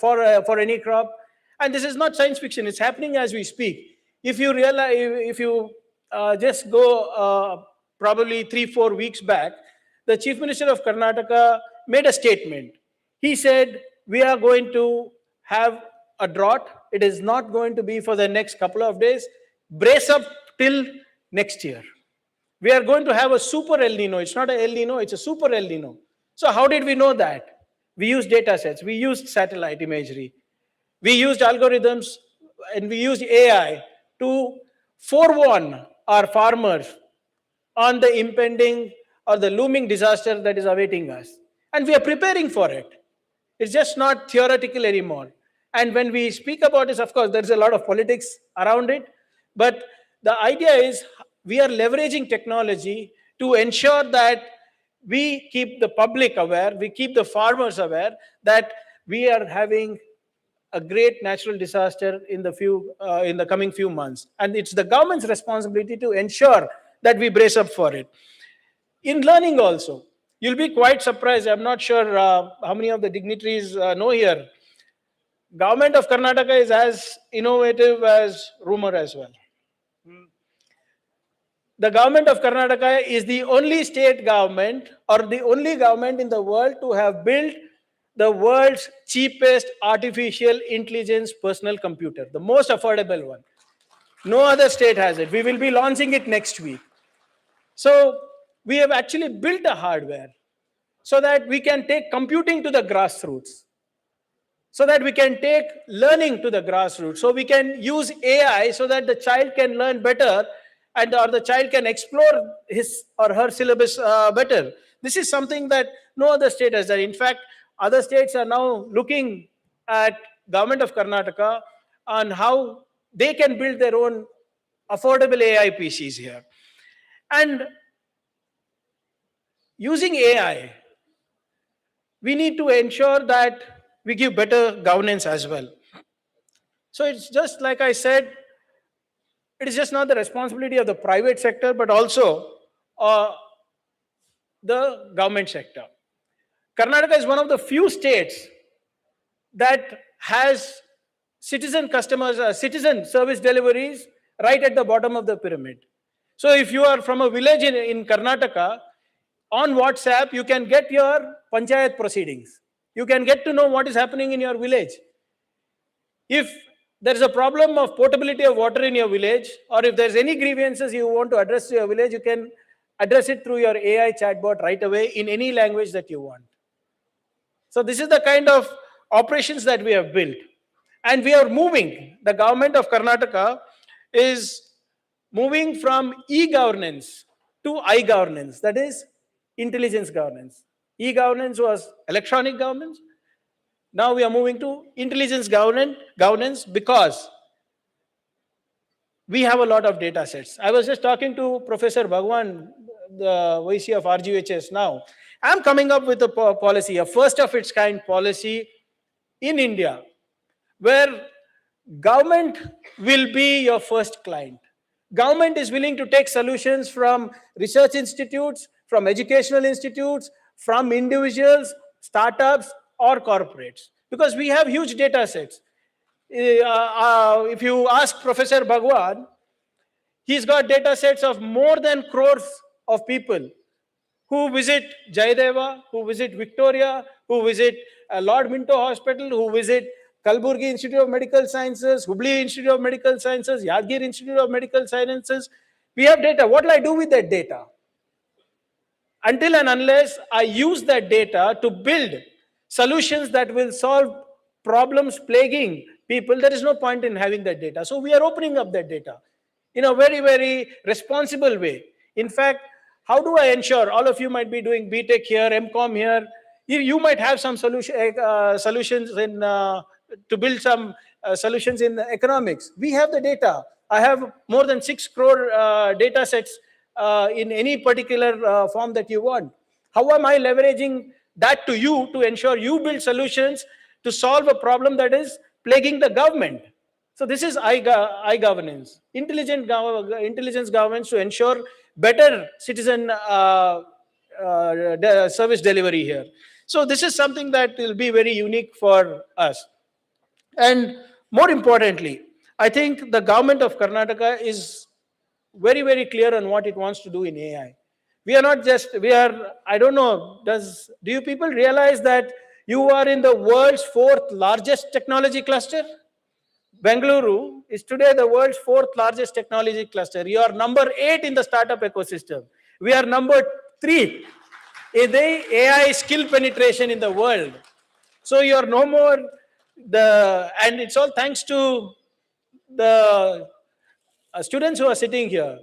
[SPEAKER 10] for any crop. And this is not science fiction. It's happening as we speak. If you just go probably 3-4 weeks back, the Chief Minister of Karnataka made a statement. He said, we are going to have a drought. It is not going to be for the next couple of days. Brace up till next year. We are going to have a super El Nino. It's not an El Nino, it's a super El Nino. So how did we know that? We used data sets. We used satellite imagery. We used algorithms and we used AI to forewarn our farmers on the impending or the looming disaster that is awaiting us. And we are preparing for it. It's just not theoretical anymore. And when we speak about this, of course, there's a lot of politics around it. But the idea is we are leveraging technology to ensure that we keep the public aware, we keep the farmers aware that we are having a great natural disaster in the coming few months. And it's the government's responsibility to ensure that we brace up for it. In learning also, you'll be quite surprised. I'm not sure how many of the dignitaries know here. Government of Karnataka is as innovative as rumor as well. The government of Karnataka is the only state government or the only government in the world to have built the world's cheapest artificial intelligence personal computer, the most affordable one. No other state has it. We will be launching it next week. So we have actually built a hardware so that we can take computing to the grassroots, so that we can take learning to the grassroots, so we can use AI so that the child can learn better or the child can explore his or her syllabus better. This is something that no other state has done. In fact, other states are now looking at government of Karnataka on how they can build their own affordable AI PCs here. And using AI, we need to ensure that we give better governance as well. So it's just like I said, it is just not the responsibility of the private sector, but also the government sector. Karnataka is one of the few states that has citizen service deliveries right at the bottom of the pyramid. So if you are from a village in Karnataka, on WhatsApp, you can get your panchayat proceedings. You can get to know what is happening in your village. If there is a problem of portability of water in your village, or if there's any grievances you want to address to your village, you can address it through your AI chatbot right away in any language that you want. So this is the kind of operations that we have built. And we are moving, the government of Karnataka is moving from e-governance to I-governance, that is intelligence governance. E-governance was electronic governance. Now we are moving to intelligence governance because we have a lot of data sets. I was just talking to Professor Bhagwan, the VC of RGHS now. I'm coming up with a policy, a first of its kind policy in India, where government will be your first client. Government is willing to take solutions from research institutes, from educational institutes, from individuals, startups, or corporates, because we have huge data sets. If you ask Professor Bhagwan, he's got data sets of more than crores of people who visit Jayadeva, who visit Victoria, who visit Lord Minto Hospital, who visit Kalburgi Institute of Medical Sciences, Hubli Institute of Medical Sciences, Yadgir Institute of Medical Sciences. We have data. What will I do with that data? Until and unless I use that data to build solutions that will solve problems plaguing people, there is no point in having that data. So we are opening up that data in a very, very responsible way. In fact, how do I ensure, all of you might be doing BTech here, MCOM here, you might have some solutions in, to build some solutions in economics. We have the data. I have more than 6 crore data sets in any particular form that you want. How am I leveraging that to you to ensure you build solutions to solve a problem that is plaguing the government? So this is I-governance, intelligence governance to ensure better citizen service delivery here. So this is something that will be very unique for us. And more importantly, I think the government of Karnataka is very, very clear on what it wants to do in AI. We are not just, I don't know, do you people realize that you are in the world's 4th largest technology cluster? Bengaluru is today the world's 4th largest technology cluster. You are number 8 in the startup ecosystem. We are number 3 in the AI skill penetration in the world. So you are no more and it's all thanks to the students who are sitting here.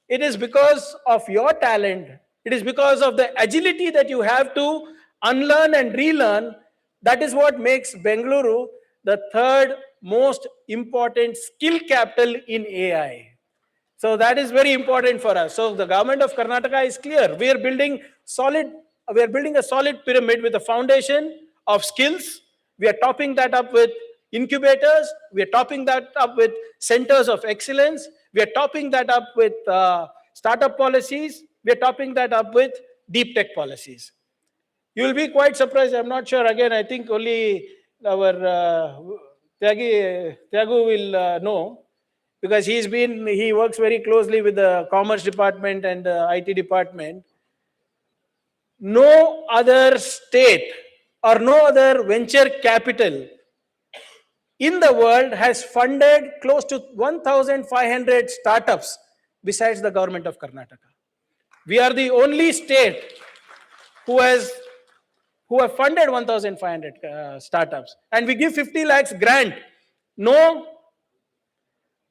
[SPEAKER 10] It is because of your talent. It is because of the agility that you have to unlearn and relearn. That is what makes Bengaluru the 3rd most important skill capital in AI. So that is very important for us. So the government of Karnataka is clear. We are building a solid pyramid with a foundation of skills. We are topping that up with incubators. We are topping that up with centers of excellence. We are topping that up with startup policies. We are topping that up with deep tech policies. You will be quite surprised. I'm not sure. Again, I think only our Tyagu will know, because he works very closely with the Commerce Department and the IT Department. No other state or no other venture capital in the world has funded close to 1,500 startups besides the government of Karnataka. We are the only state who have funded 1,500 startups, and we give 50 lakhs grant. No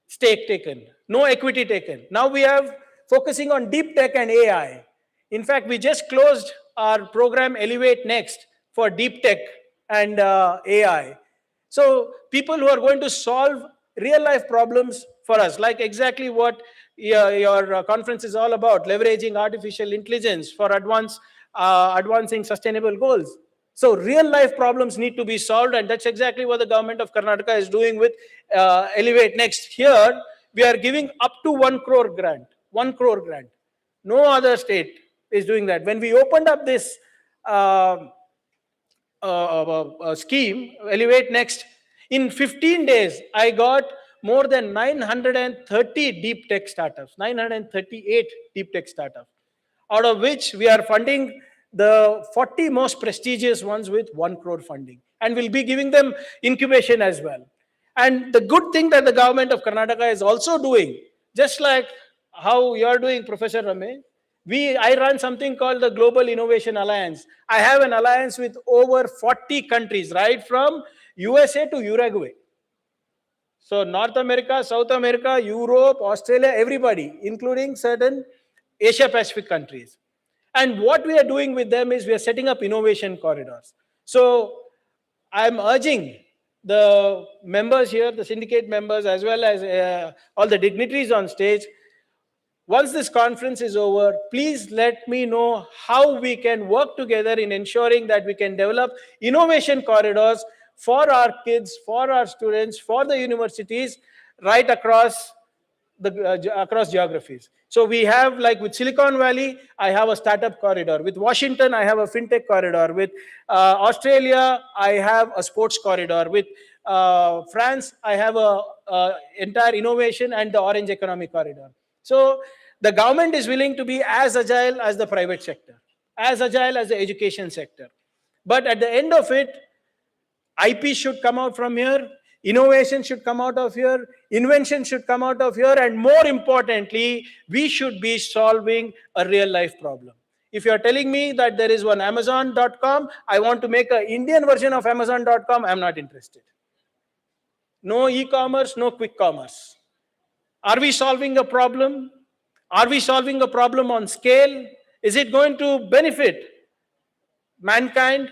[SPEAKER 10] stake taken, no equity taken. Now we are focusing on deep tech and AI. In fact, we just closed our program Elevate Next for deep tech and AI. So people who are going to solve real life problems for us, like exactly what your conference is all about, leveraging artificial intelligence for advancing sustainable goals. So real life problems need to be solved, and that's exactly what the government of Karnataka is doing with Elevate Next. Here, we are giving up to 1 crore grant. 1 crore grant. No other state is doing that. When we opened up this scheme, Elevate Next, in 15 days, I got more than 930 deep tech startups, 938 deep tech startups, out of which we are funding the 40 most prestigious ones with 1 crore funding. And we'll be giving them incubation as well. And the good thing that the government of Karnataka is also doing, just like how you're doing, Professor Rame, I run something called the Global Innovation Alliance. I have an alliance with over 40 countries, right from USA to Uruguay. So North America, South America, Europe, Australia, everybody, including certain Asia Pacific countries. And what we are doing with them is we are setting up innovation corridors. So I'm urging the members here, the syndicate members, as well as all the dignitaries on stage, once this conference is over, please let me know how we can work together in ensuring that we can develop innovation corridors for our kids, for our students, for the universities, right across across geographies. So we have, like with Silicon Valley, I have a startup corridor. With Washington, I have a fintech corridor. With Australia, I have a sports corridor. With France, I have a entire innovation and the orange economic corridor. So the government is willing to be as agile as the private sector, as agile as the education sector. But at the end of it, IP should come out from here, innovation should come out of here, invention should come out of here, and more importantly, we should be solving a real life problem. If you're telling me that there is one Amazon.com, I want to make an Indian version of Amazon.com, I'm not interested. No e-commerce, no quick commerce. Are we solving a problem? Are we solving a problem on scale? Is it going to benefit mankind?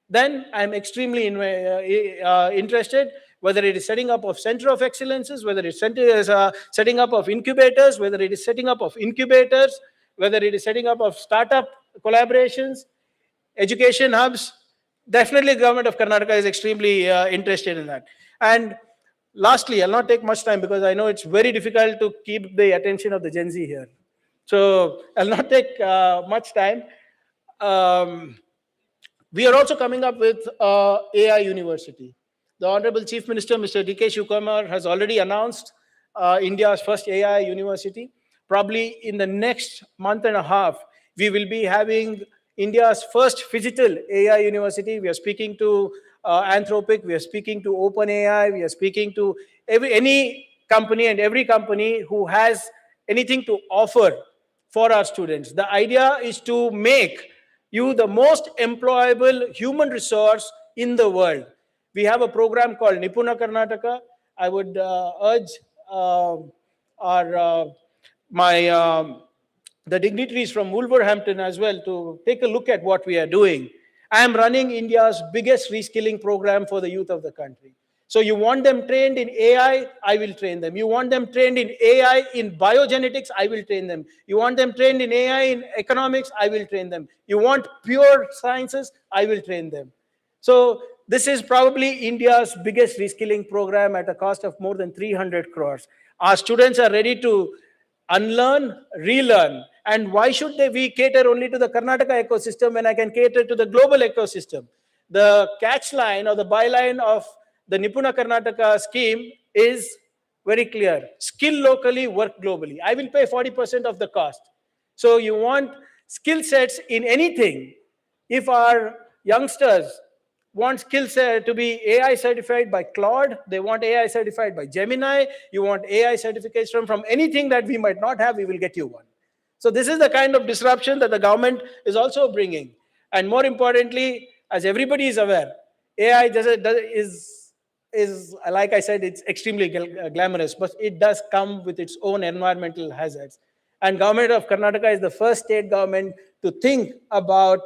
[SPEAKER 10] Then I'm extremely interested, whether it is setting up of center of excellences, whether it's setting up of incubators, whether it is setting up of incubators, whether it is setting up of startup collaborations, education hubs. Definitely the government of Karnataka is extremely interested in that. And lastly, I'll not take much time because I know it's very difficult to keep the attention of the Gen Z here. So I'll not take much time. We are also coming up with AI University. The Honorable Chief Minister, Mr. D.K. Shivkumar, has already announced India's first AI University. Probably in the next month and a half, we will be having India's first phygital AI University. We are speaking to Anthropic, we are speaking to OpenAI, we are speaking to any company and every company who has anything to offer for our students. The idea is to make you the most employable human resource in the world. We have a program called Nipuna Karnataka. I would urge the dignitaries from Wolverhampton as well to take a look at what we are doing. I am running India's biggest reskilling program for the youth of the country. So you want them trained in AI, I will train them. You want them trained in AI in biogenetics, I will train them. You want them trained in AI in economics, I will train them. You want pure sciences, I will train them. So This is probably India's biggest reskilling program at a cost of more than 300 crores. Our students are ready to unlearn, relearn. And why should we cater only to the Karnataka ecosystem when I can cater to the global ecosystem? The catch line or the byline of the Nipuna Karnataka scheme is very clear. Skill locally, work globally. I will pay 40% of the cost. So you want skill sets in anything. If our youngsters want skills to be AI certified by Claude, they want AI certified by Gemini, you want AI certification from anything that we might not have, we will get you one. So this is the kind of disruption that the government is also bringing. And more importantly, as everybody is aware, AI is like I said, it's extremely glamorous, but it does come with its own environmental hazards. And government of Karnataka is the first state government to think about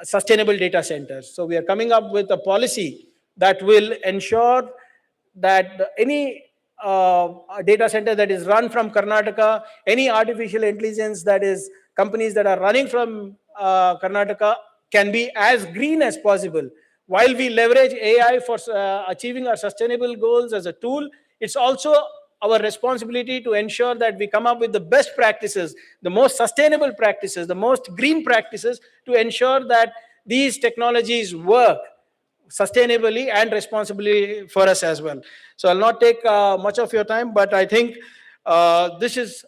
[SPEAKER 10] sustainable data centers. So we are coming up with a policy that will ensure that any data center that is run from Karnataka, any artificial intelligence that is companies that are running from Karnataka can be as green as possible. While we leverage AI for achieving our sustainable goals as a tool, it's also our responsibility to ensure that we come up with the best practices, the most sustainable practices, the most green practices to ensure that these technologies work sustainably and responsibly for us as well. So I'll not take much of your time, but I think this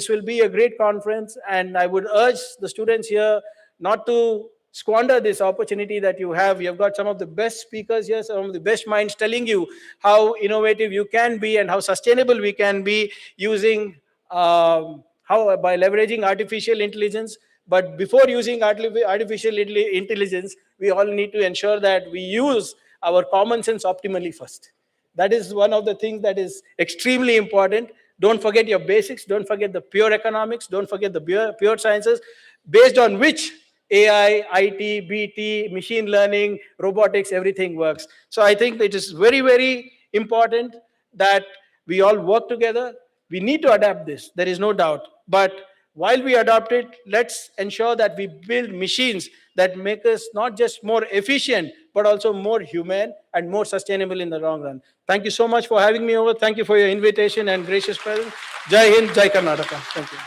[SPEAKER 10] will be a great conference, and I would urge the students here not to squander this opportunity that you have. You've got some of the best speakers here, some of the best minds telling you how innovative you can be and how sustainable we can be using, by leveraging artificial intelligence. But before using artificial intelligence, we all need to ensure that we use our common sense optimally first. That is one of the things that is extremely important. Don't forget your basics. Don't forget the pure economics. Don't forget the pure sciences, based on which AI, IT, BT, machine learning, robotics, everything works. So I think it is very, very important that we all work together. We need to adapt this. There is no doubt. But while we adopt it, let's ensure that we build machines that make us not just more efficient, but also more human and more sustainable in the long run. Thank you so much for having me over. Thank you for your invitation and gracious presence. Jai Hind, Jai Karnataka. Thank you.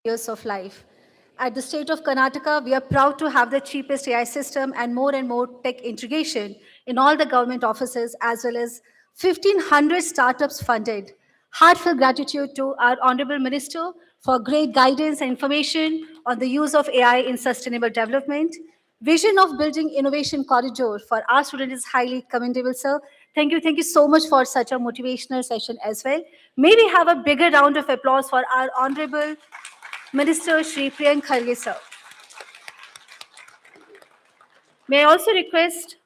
[SPEAKER 2] Years of life. At the state of Karnataka, we are proud to have the cheapest AI system and more tech integration in all the government offices, as well as 1,500 startups funded. Heartfelt gratitude to our Honorable Minister for great guidance and information on the use of AI in sustainable development. Vision of building innovation corridor for our students is highly commendable, sir. Thank you so much for such a motivational session as well. May we have a bigger round of applause for our Honorable Minister Shri Priyank Kharge sir. May I also request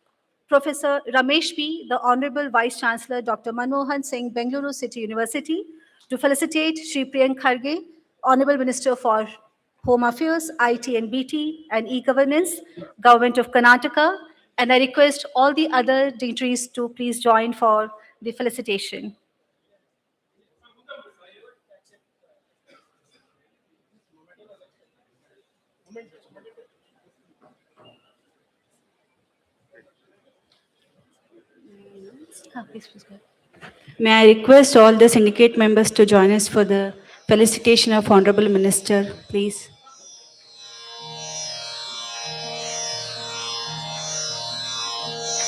[SPEAKER 2] Professor Ramesh P., the Honorable Vice Chancellor Dr. Manmohan Singh, Bengaluru City University, to felicitate Shri Priyank Kharge, Honorable Minister for Home Affairs, IT and BT, and E-Governance, Government of Karnataka, and I request all the other dignitaries to please join for the felicitation.
[SPEAKER 11] May I request all the syndicate members to join us for the felicitation of Honorable Minister, please.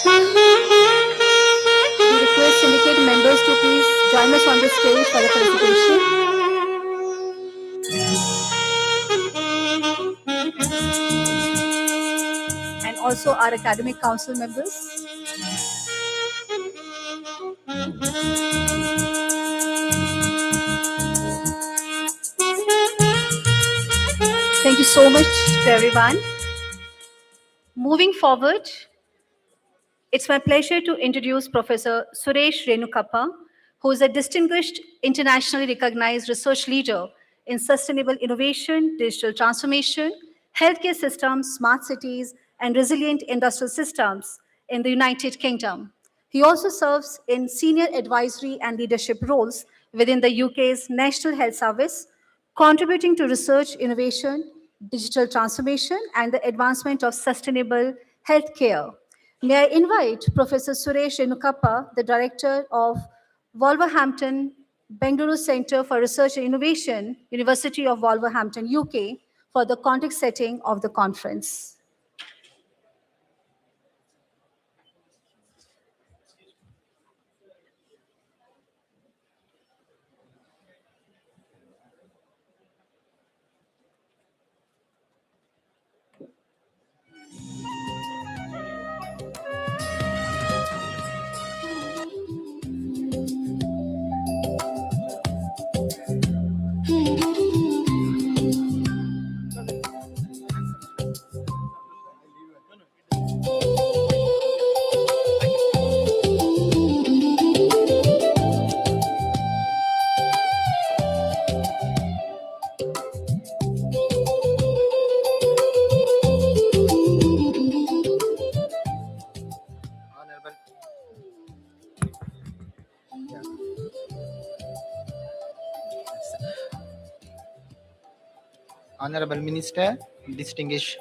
[SPEAKER 2] We request syndicate members to please join us on the stage for the felicitation. And also our academic council members. Thank you so much to everyone. Moving forward, it's my pleasure to introduce Professor Suresh Renukappa, who is a distinguished internationally recognized research leader in sustainable innovation, digital transformation, healthcare systems, smart cities, and resilient industrial systems, in the United Kingdom. He also serves in senior advisory and leadership roles within the UK's National Health Service, contributing to research, innovation, digital transformation, and the advancement of sustainable healthcare. May I invite Professor Suresh Renukappa, the Director of Wolverhampton-Bengaluru Centre for Research and Innovation, University of Wolverhampton, UK, for the context setting of the conference.
[SPEAKER 3] Honorable, Honorable Minister, distinguished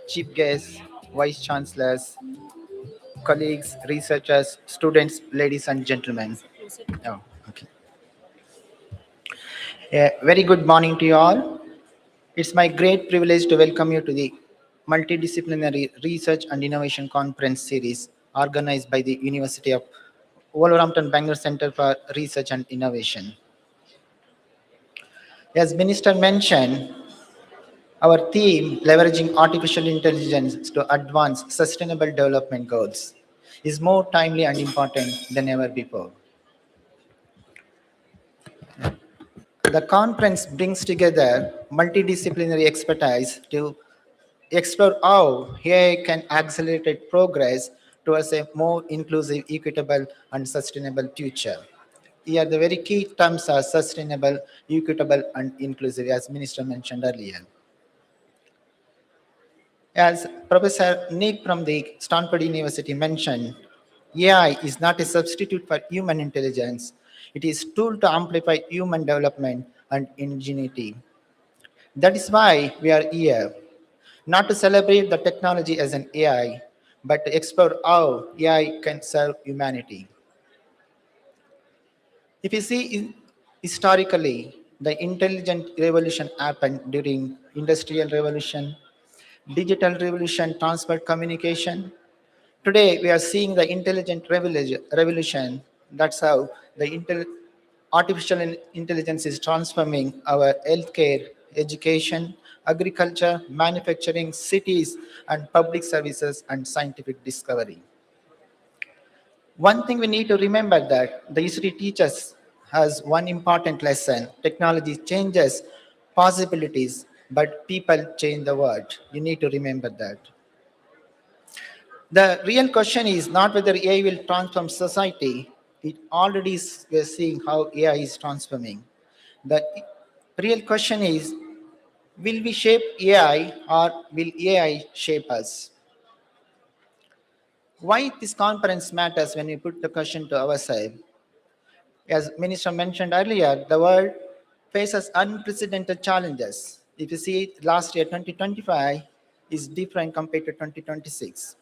[SPEAKER 3] Chief Guests, Vice Chancellors, colleagues, researchers, students, ladies and gentlemen. Oh, okay. Very good morning to you all. It's my great privilege to welcome you to the Multidisciplinary Research and Innovation Conference series organized by the University of Wolverhampton-Bengaluru Center for Research and Innovation. As Minister mentioned, our theme, leveraging artificial intelligence to advance sustainable development goals, is more timely and important than ever before. The conference brings together multidisciplinary expertise to explore how AI can accelerate progress towards a more inclusive, equitable, and sustainable future. Here, the very key terms are sustainable, equitable, and inclusive, as Minister mentioned earlier. As Professor Nick from the Stanford University mentioned, AI is not a substitute for human intelligence. It is a tool to amplify human development and ingenuity. That is why we are here, not to celebrate the technology as an AI, but to explore how AI can serve humanity. If you see historically, the intelligent revolution happened during industrial revolution, digital revolution, transport communication. Today, we are seeing the intelligent revolution. That's how the artificial intelligence is transforming our healthcare, education, agriculture, manufacturing, cities, and public services and scientific discovery. One thing we need to remember that the history teaches has one important lesson. Technology changes possibilities, but people change the world. You need to remember that. The real question is not whether AI will transform society. It already is, we're seeing how AI is transforming. The real question is, will we shape AI or will AI shape us? Why this conference matters when we put the question to ourselves? As Minister mentioned earlier, the world faces unprecedented challenges. If you see last year, 2025 is different compared to 2026.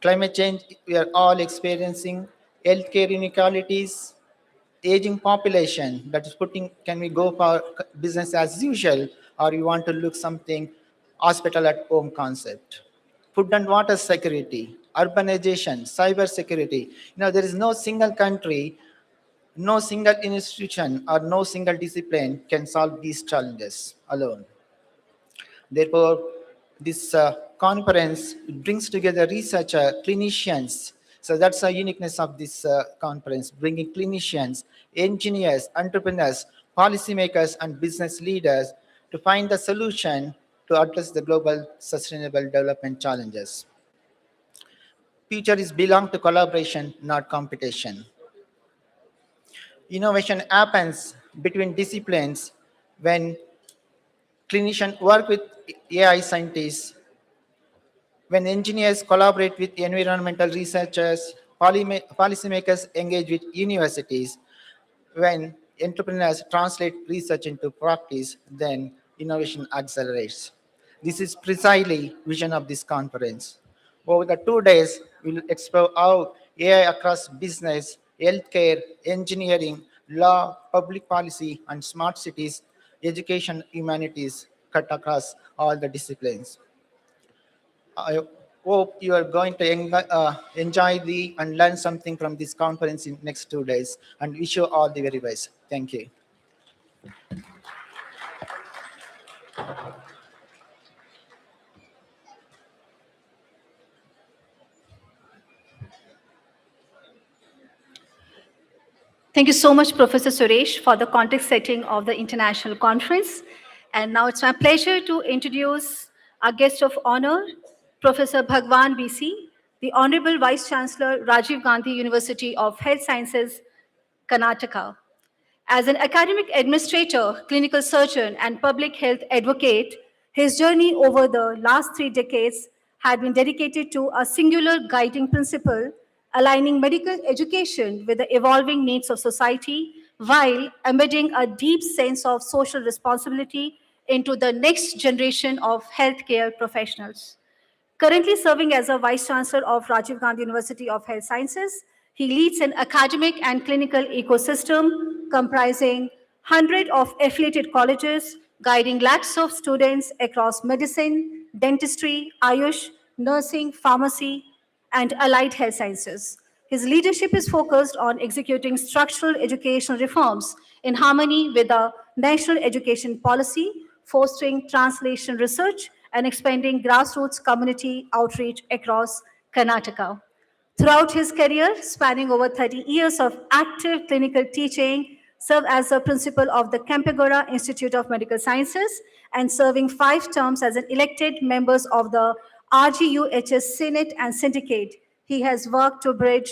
[SPEAKER 3] Climate change, we are all experiencing, healthcare inequalities, aging population, that is putting, can we go for business as usual, or you want to look something hospital at home concept? Food and water security, urbanization, cyber security. There is no single country, no single institution, or no single discipline can solve these challenges alone. Therefore, this conference brings together researchers, clinicians. So that's the uniqueness of this conference, bringing clinicians, engineers, entrepreneurs, policymakers, and business leaders to find the solution to address the global sustainable development challenges. Future is belong to collaboration, not competition. Innovation happens between disciplines when clinicians work with AI scientists, When engineers collaborate with environmental researchers, policymakers engage with universities, when entrepreneurs translate research into practice, then innovation accelerates. This is precisely vision of this conference. Over the 2 days, we'll explore how AI across business, healthcare, engineering, law, public policy, and smart cities, education, humanities cut across all the disciplines. I hope you are going to enjoy and learn something from this conference in next 2 days, and wish you all the very best. Thank you.
[SPEAKER 2] Thank you so much, Professor Suresh, for the context setting of the international conference. And now it's my pleasure to introduce our guest of honor, Professor Bhagwan BC, the Honorable Vice Chancellor, Rajiv Gandhi University of Health Sciences, Karnataka. As an academic administrator, clinical surgeon, and public health advocate, his journey over the last 3 decades had been dedicated to a singular guiding principle, aligning medical education with the evolving needs of society while embedding a deep sense of social responsibility into the next generation of healthcare professionals. Currently serving as a Vice Chancellor of Rajiv Gandhi University of Health Sciences, he leads an academic and clinical ecosystem comprising hundreds of affiliated colleges, guiding lakhs of students across medicine, dentistry, Ayush, nursing, pharmacy, and allied health sciences. His leadership is focused on executing structural educational reforms in harmony with the national education policy, fostering translation research, and expanding grassroots community outreach across Karnataka. Throughout his career, spanning over 30 years of active clinical teaching, served as the principal of the Kempegowda Institute of Medical Sciences and serving 5 terms as an elected members of the RGUHS Senate and Syndicate. He has worked to bridge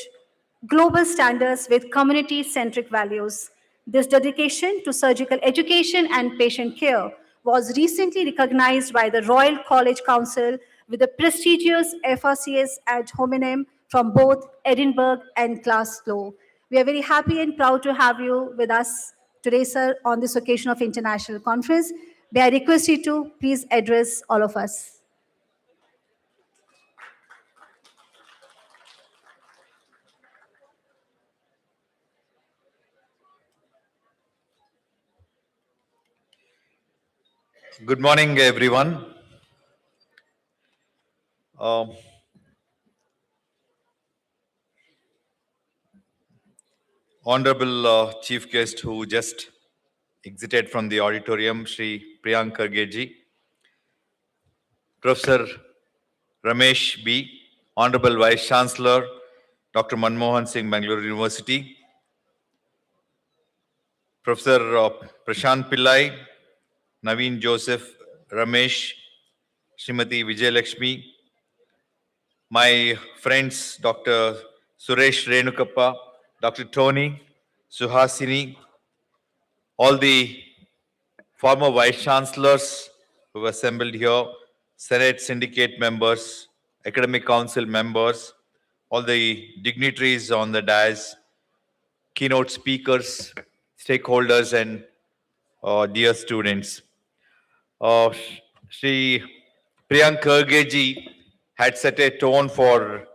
[SPEAKER 2] global standards with community-centric values. This dedication to surgical education and patient care was recently recognized by the Royal College Council with the prestigious FRCS ad hominem from both Edinburgh and Glasgow. We are very happy and proud to have you with us today, sir, on this occasion of international conference. May I request you to please address all of us.
[SPEAKER 12] Good morning, everyone. Honorable Chief Guest who just exited from the auditorium, Shri Priyank Kharge, Professor Ramesh B., Honorable Vice Chancellor, Dr. Manmohan Singh, Bengaluru University, Professor Prashant Pillai, Naveen Joseph, Ramesh, Srimati Vijayalakshmi, my friends Dr. Suresh Renukappa, Dr. Tony, Suhasini, all the former Vice Chancellors who assembled here, Senate Syndicate members, Academic Council members, all the dignitaries on the dais, keynote speakers, stakeholders, and dear students. Shri Priyank Kharge had set a tone for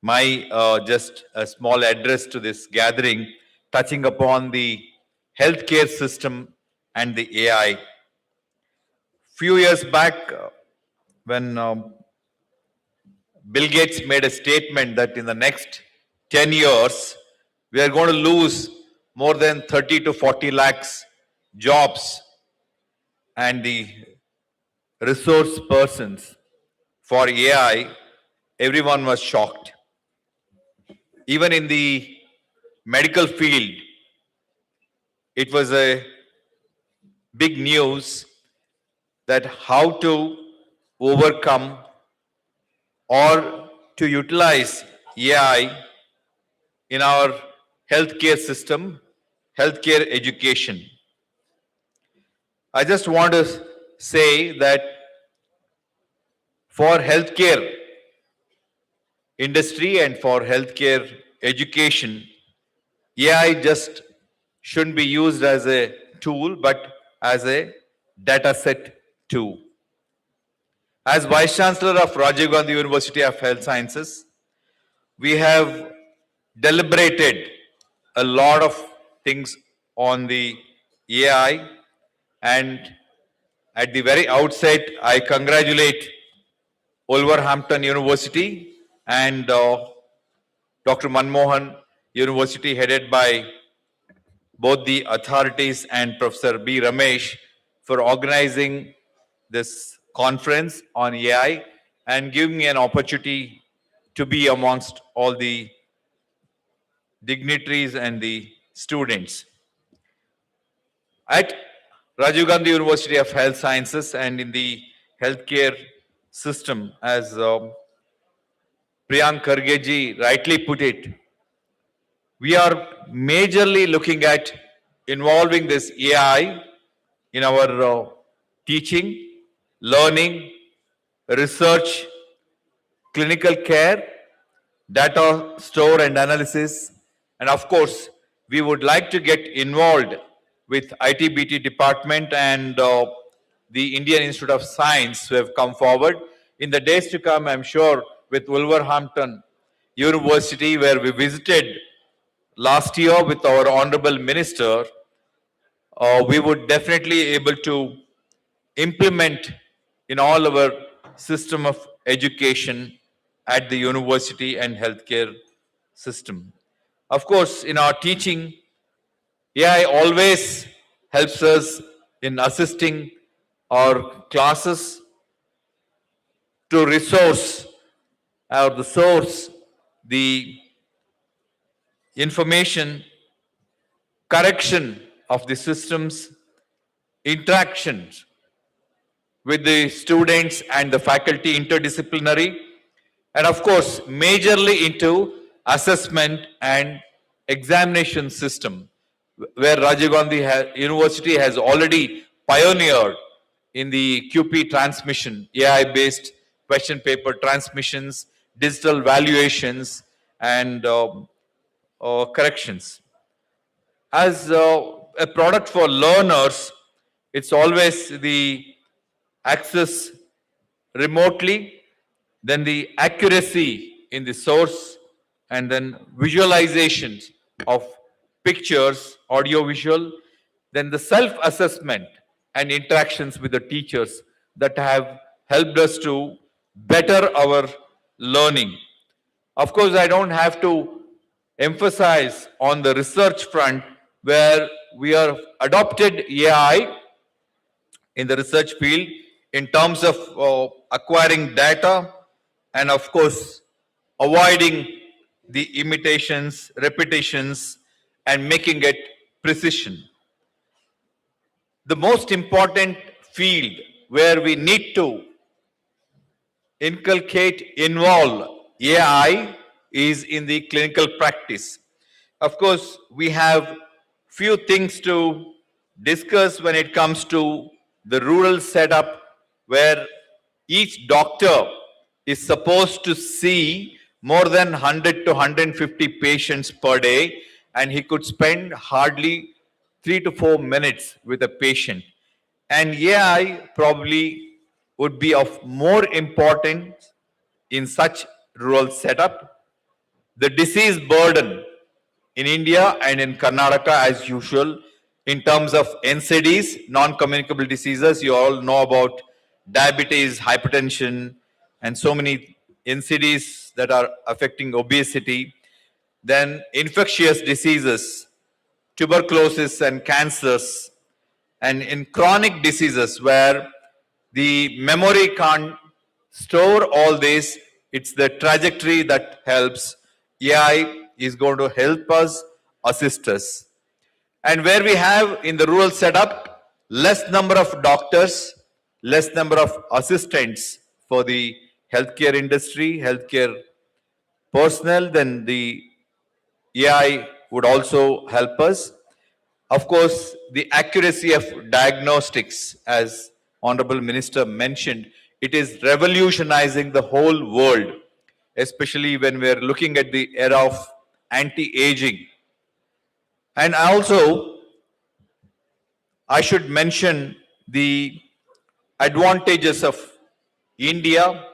[SPEAKER 12] my just a small address to this gathering, touching upon the healthcare system and the AI. Few years back, when Bill Gates made a statement that in the next 10 years, we are going to lose more than 30 to 40 lakhs jobs and the resource persons for AI, everyone was shocked. Even in the medical field, it was a big news that how to overcome or to utilize AI in our healthcare system, healthcare education. I just want to say that For healthcare industry and for healthcare education, AI just shouldn't be used as a tool, but as a data set too. As Vice Chancellor of Rajiv Gandhi University of Health Sciences, we have deliberated a lot of things on the AI, and at the very outset, I congratulate Wolverhampton University and Dr. Manmohan University, headed by both the authorities and Professor B. Ramesh, for organizing this conference on AI and giving me an opportunity to be amongst all the dignitaries and the students. At Rajiv Gandhi University of Health Sciences and in the healthcare system, as Priyank Khargeji rightly put it, we are majorly looking at involving this AI in our teaching, learning, research, clinical care, data store and analysis, and of course, we would like to get involved with IT/BT department and the Indian Institute of Science who have come forward. In the days to come, I'm sure with Wolverhampton University, where we visited last year with our Honorable Minister, we would definitely able to implement in all our system of education at the university and healthcare system. Of course, in our teaching, AI always helps us in assisting our classes to resource or the source the information, correction of the systems, interactions with the students and the faculty, interdisciplinary, and of course, majorly into assessment and examination system, where Rajiv Gandhi University has already pioneered in the QP transmission, AI-based question paper transmissions, digital valuations, and corrections. As a product for learners, it's always the access remotely, then the accuracy in the source, and then visualizations of pictures, audio visual, then the self-assessment and interactions with the teachers that have helped us to better our learning. Of course, I don't have to emphasize on the research front, where we have adopted AI in the research field in terms of acquiring data and of course avoiding the imitations, repetitions, and making it precision. The most important field where we need to involve AI is in the clinical practice. Of course, we have few things to discuss when it comes to the rural setup, where each doctor is supposed to see more than 100 to 150 patients per day, and he could spend hardly 3 to 4 minutes with a patient. And AI probably would be of more importance in such rural setup. The disease burden in India and in Karnataka, as usual, in terms of NCDs, non-communicable diseases, you all know about diabetes, hypertension, and so many NCDs that are affecting obesity. Then infectious diseases, tuberculosis and cancers, and in chronic diseases where the memory can't store all this, it's the trajectory that helps. AI is going to help us, assist us. And where we have in the rural setup, less number of doctors, less number of assistants for the healthcare industry, healthcare personnel, then the AI would also help us. Of course, the accuracy of diagnostics, as Honorable Minister mentioned, It is revolutionizing the whole world, especially when we are looking at the era of anti-aging. And also, I should mention the advantages of India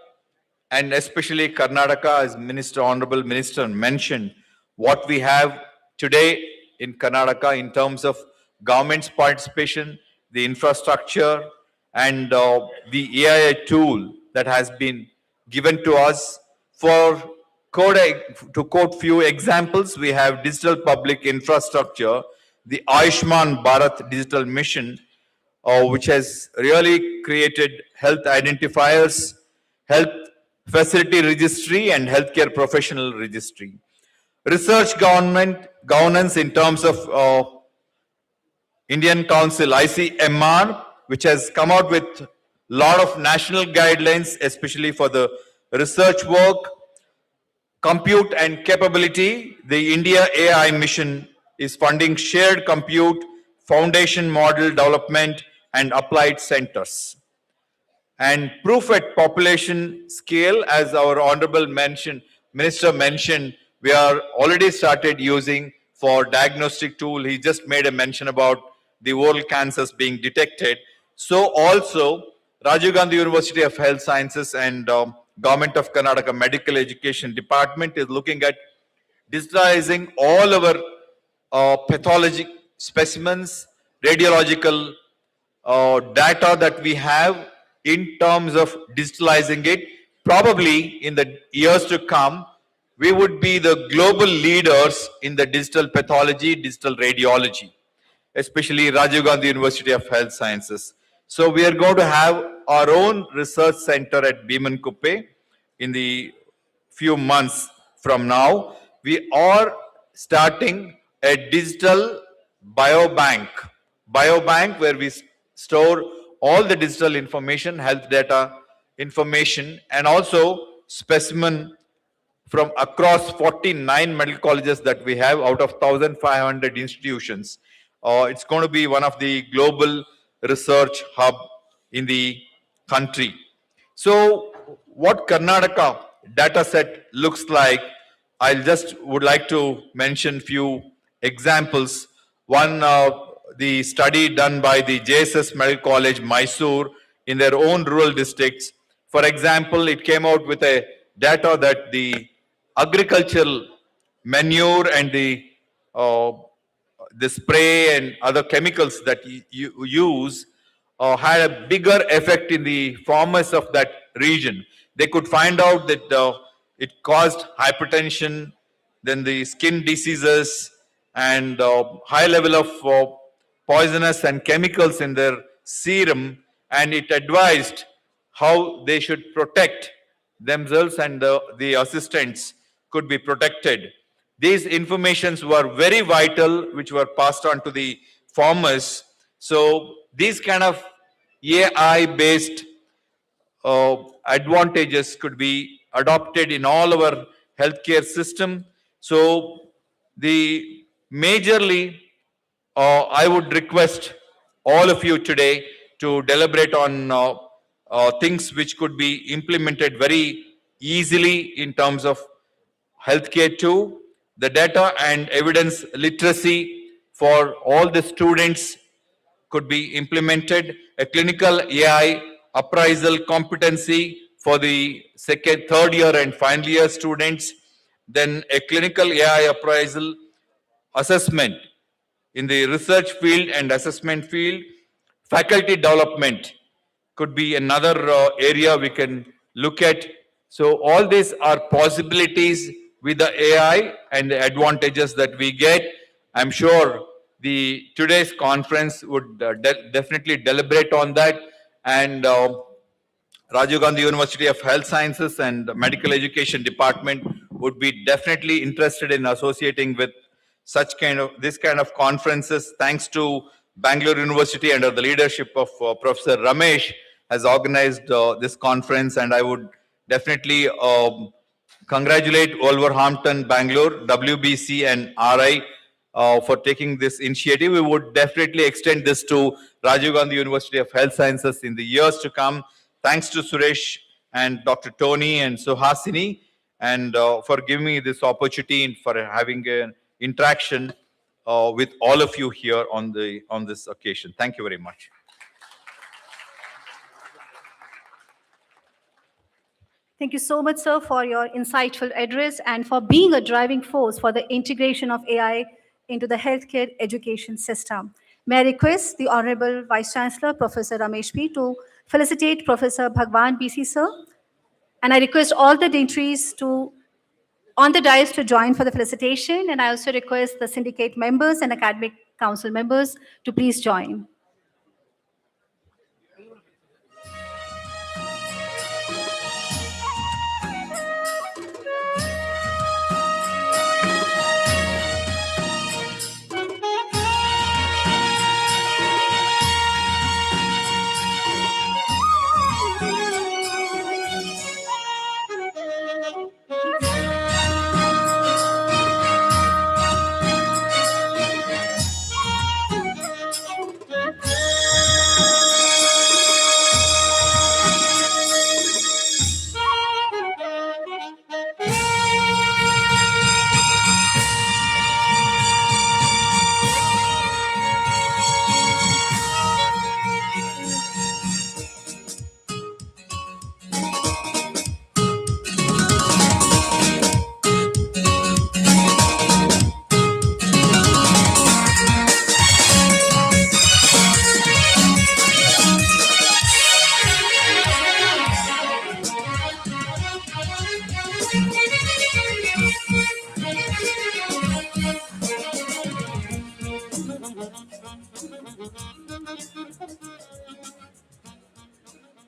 [SPEAKER 12] and especially Karnataka, as Honorable Minister mentioned, what we have today in Karnataka in terms of government's participation, the infrastructure, and the AI tool that has been given to us. To quote few examples, we have digital public infrastructure, the Ayushman Bharat Digital Mission, which has really created health identifiers, health facility registry, and healthcare professional registry. Research governance in terms of Indian Council, ICMR, which has come out with a lot of national guidelines, especially for the research work. Compute and capability, the India AI mission is funding shared compute, foundation model development, and applied centers. And proof at population scale, as our Honorable Minister mentioned, we are already started using for diagnostic tool. He just made a mention about the oral cancers being detected. So also, Rajiv Gandhi University of Health Sciences and Government of Karnataka Medical Education Department is looking at digitalizing all our pathology specimens, radiological data that we have in terms of digitalizing it. Probably in the years to come, we would be the global leaders in the digital pathology, digital radiology, especially Rajiv Gandhi University of Health Sciences. So we are going to have our own research center at Bhimankuppe in the few months from now. We are starting a digital biobank where we store all the digital information, health data information, and also specimen from across 49 medical colleges that we have out of 1,500 institutions. It's going to be one of the global research hub in the country. So what Karnataka data set looks like, I just would like to mention few examples. One, the study done by the JSS Medical College, Mysore, in their own rural districts. For example, it came out with a data that the agricultural manure and the spray and other chemicals that you use had a bigger effect in the farmers of that region. They could find out that it caused hypertension, then the skin diseases, and high level of poisonous and chemicals in their serum, and it advised how they should protect themselves and the assistants could be protected. These informations were very vital, which were passed on to the farmers. So these kind of AI-based advantages could be adopted in all our healthcare system. So the majorly, I would request all of you today to deliberate on things which could be implemented very easily in terms of healthcare too. The data and evidence literacy for all the students could be implemented. A clinical AI appraisal competency for the third year and final year students. Then a clinical AI appraisal assessment in the research field and assessment field. Faculty development could be another area we can look at. So all these are possibilities with the AI and the advantages that we get. I'm sure today's conference would definitely deliberate on that, and Rajiv Gandhi University of Health Sciences and Medical Education Department would be definitely interested in associating with this kind of conferences. Thanks to Bangalore University under the leadership of Professor Ramesh has organized this conference, and I would definitely congratulate Wolverhampton-Bengaluru, WBC and RI for taking this initiative. We would definitely extend this to Rajiv Gandhi University of Health Sciences in the years to come. Thanks to Suresh and Dr. Tony and Suhasini and for giving me this opportunity and for having an interaction with all of you here on this occasion. Thank you very much.
[SPEAKER 2] Thank you so much, sir, for your insightful address and for being a driving force for the integration of AI into the healthcare education system. May I request the Honorable Vice Chancellor, Professor Ramesh P., to felicitate Professor Bhagwan BC, sir. And I request all the dignitaries on the dais to join for the felicitation. And I also request the syndicate members and academic council members to please join.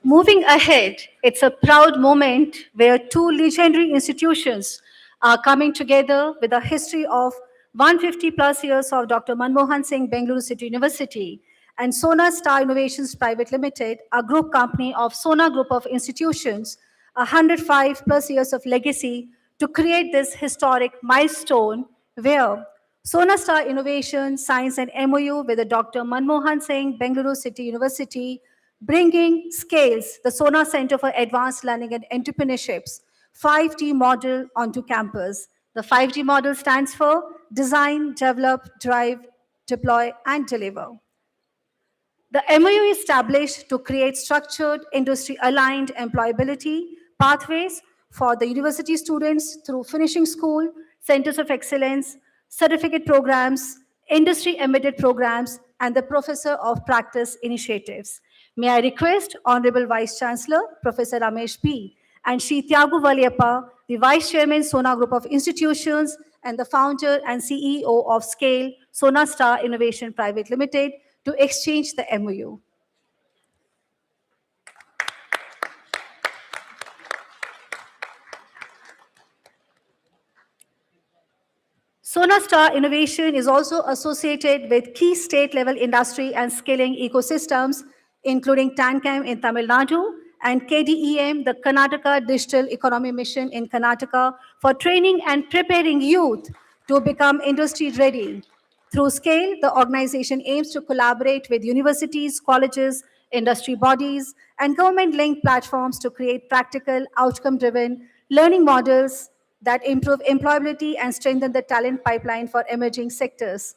[SPEAKER 2] Moving ahead, it's a proud moment where two legendary institutions are coming together with a history of 150 plus years of Dr. Manmohan Singh Bengaluru City University and Sona Star Innovations Private Limited, a group company of Sona Group of Institutions, 105 plus years of legacy to create this historic milestone where Sona Star Innovation signs an MOU with the Dr. Manmohan Singh Bengaluru City University, bringing scales the Sona Center for Advanced Learning and Entrepreneurships 5D model onto campus. The 5D model stands for Design, Develop, Drive, Deploy, and Deliver. The MOU is established to create structured, industry-aligned employability pathways for the university students through finishing school, centers of excellence, certificate programs, industry-embedded programs, and the Professor of Practice initiatives. May I request Honorable Vice Chancellor, Professor Ramesh P., and Shri Tyagu Valiappa, the Vice Chairman, Sona Group of Institutions, and the founder and CEO of SCALE, Sona Star Innovation Private Limited, to exchange the MOU. Sona Star Innovation is also associated with key state-level industry and skilling ecosystems, including TANCAM in Tamil Nadu and KDEM, the Karnataka Digital Economy Mission in Karnataka, for training and preparing youth to become industry-ready. Through SCALE, the organization aims to collaborate with universities, colleges, industry bodies, and government-linked platforms to create practical, outcome-driven learning models that improve employability and strengthen the talent pipeline for emerging sectors.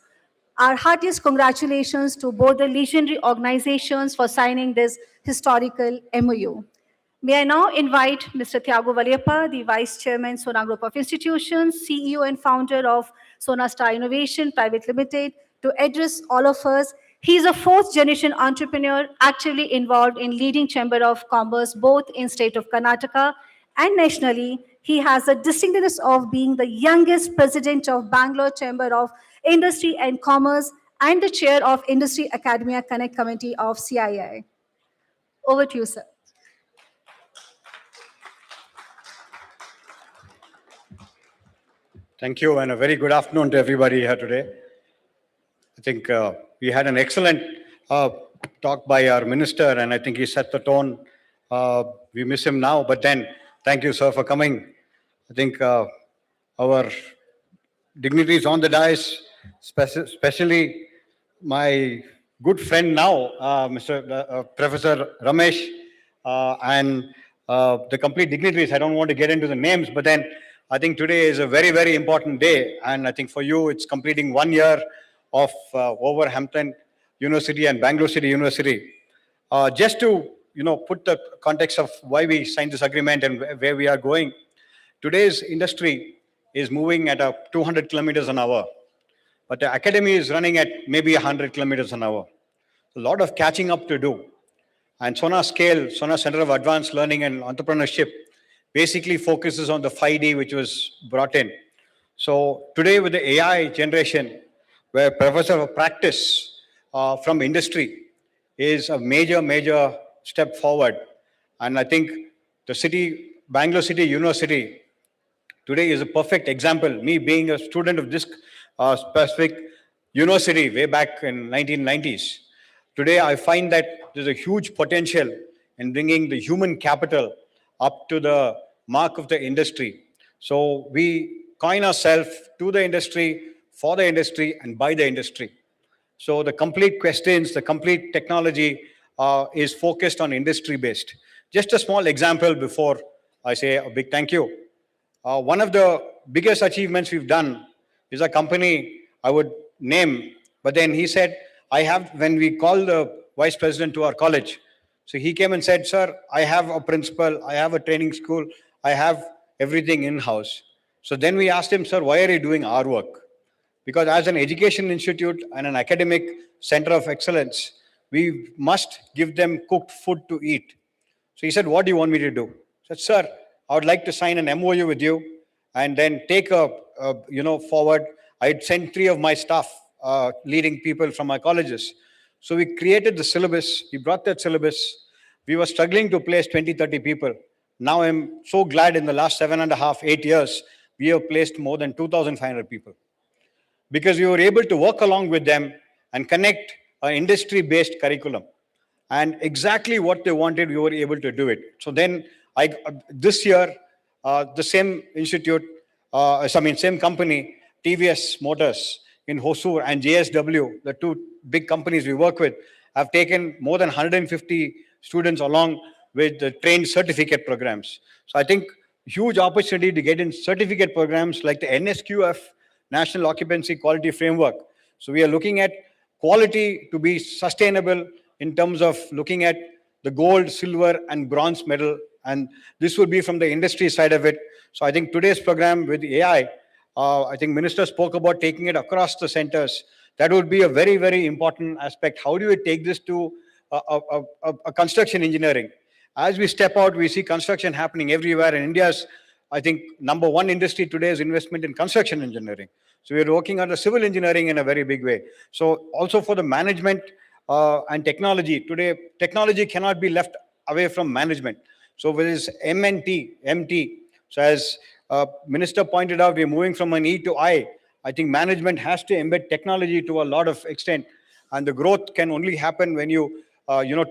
[SPEAKER 2] Our heartiest congratulations to both the legendary organizations for signing this historical MOU. May I now invite Mr. Tyagu Valiappa, the Vice Chairman, Sona Group of Institutions, CEO and founder of Sona Star Innovation Private Limited, to address all of us. He is a fourth-generation entrepreneur actively involved in leading Chamber of Commerce both in state of Karnataka and nationally. He has the distinctiveness of being the youngest president of Bangalore Chamber of Industry and Commerce and the chair of Industry Academia Connect Committee of CII. Over to you, sir.
[SPEAKER 13] Thank you, and a very good afternoon to everybody here today. I think we had an excellent talk by our minister, and I think he set the tone. We miss him now, but then thank you, sir, for coming. I think our dignitaries on the dais, especially my good friend now, Professor Ramesh, and the complete dignitaries. I don't want to get into the names, but then I think today is a very, very important day. And I think for you, it's completing 1 year of Wolverhampton University and Bangalore City University. Just to, put the context of why we signed this agreement and where we are going. Today's industry is moving at 200 kilometers an hour, but the academy is running at maybe 100 kilometers an hour. A lot of catching up to do. And Sona Center of Advanced Learning and Entrepreneurship, basically focuses on the 5D which was brought in. So today with the AI generation, where professor of practice from industry is a major step forward. And I think the Bangalore City University today is a perfect example. Me being a student of this specific university way back in 1990s. Today, I find that there's a huge potential in bringing the human capital up to the mark of the industry. So we coin ourselves to the industry, for the industry, and by the industry. So the complete questions, the complete technology is focused on industry-based. Just a small example before I say a big thank you. One of the biggest achievements we've done is a company I would name, but then he said, when we called the vice president to our college, so he came and said, sir, I have a principal, I have a training school, I have everything in-house. So then we asked him, sir, why are you doing our work? Because as an education institute and an academic center of excellence, we must give them cooked food to eat. So he said, what do you want me to do? I said, sir, I would like to sign an MOU with you and then take forward. I'd sent 3 of my staff, leading people from my colleges. So we created the syllabus. We brought that syllabus. We were struggling to place 20, 30 people. Now I'm so glad in the last 7.5, 8 years, we have placed more than 2,500 people. Because we were able to work along with them and connect an industry-based curriculum. And exactly what they wanted, we were able to do it. So then this year, the same institute, same company, TVS Motors in Hosur and JSW, the 2 big companies we work with, have taken more than 150 students along with the trained certificate programs. So I think huge opportunity to get in certificate programs like the NSQF, National Occupancy Quality Framework. So we are looking at quality to be sustainable in terms of looking at the gold, silver, and bronze medal. And this would be from the industry side of it. So I think today's program with AI, I think Minister spoke about taking it across the centers. That would be a very, very important aspect. How do we take this to a construction engineering? As we step out, we see construction happening everywhere. And India's, I think, #1 industry today is investment in construction engineering. So we're working on the civil engineering in a very big way. So also for the management and technology, today, technology cannot be left away from management. So with this MT, so as Minister pointed out, we're moving from an E to I. I think management has to embed technology to a lot of extent. And the growth can only happen when you,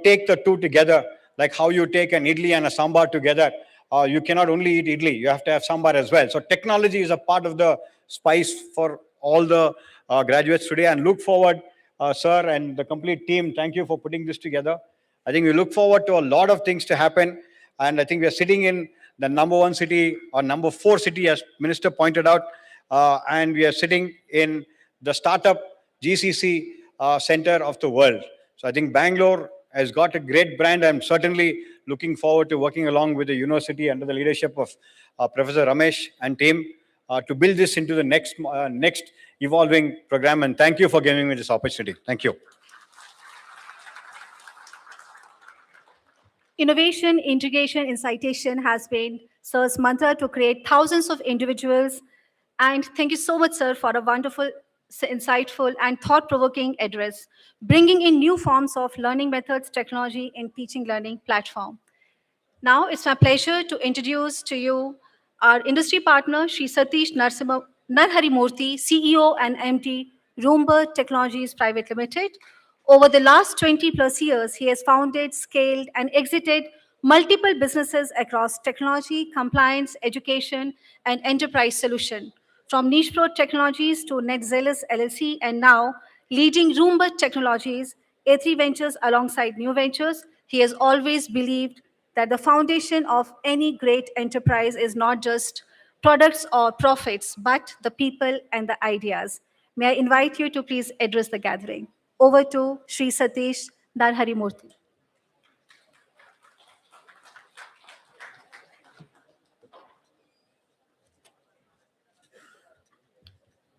[SPEAKER 13] take the 2 together, like how you take an idli and a sambar together. You cannot only eat idli, you have to have sambar as well. So technology is a part of the spice for all the graduates today, and look forward, sir, and the complete team, thank you for putting this together. I think we look forward to a lot of things to happen. And I think we are sitting in the #1 city or #4 city, as Minister pointed out, and we are sitting in the startup GCC center of the world. So I think Bangalore has got a great brand. I'm certainly looking forward to working along with the university under the leadership of Professor Ramesh and team to build this into the next evolving program. And thank you for giving me this opportunity. Thank you.
[SPEAKER 2] Innovation, integration, incitation has been Sir's mantra to create thousands of individuals. And thank you so much, sir, for a wonderful, insightful, and thought-provoking address, bringing in new forms of learning methods, technology, and teaching learning platform. Now, it's my pleasure to introduce to you our industry partner, Shri Satish Narharimurthy, CEO and MD, Roomba Technologies Private Limited. Over the last 20 plus years, he has founded, scaled, and exited multiple businesses across technology, compliance, education, and enterprise solution. From Niche Pro Technologies to NetZealous LLC, and now leading Roomba Technologies, A3 Ventures alongside New Ventures, he has always believed that the foundation of any great enterprise is not just products or profits, but the people and the ideas. May I invite you to please address the gathering. Over to Sri Satish Darharimurthy.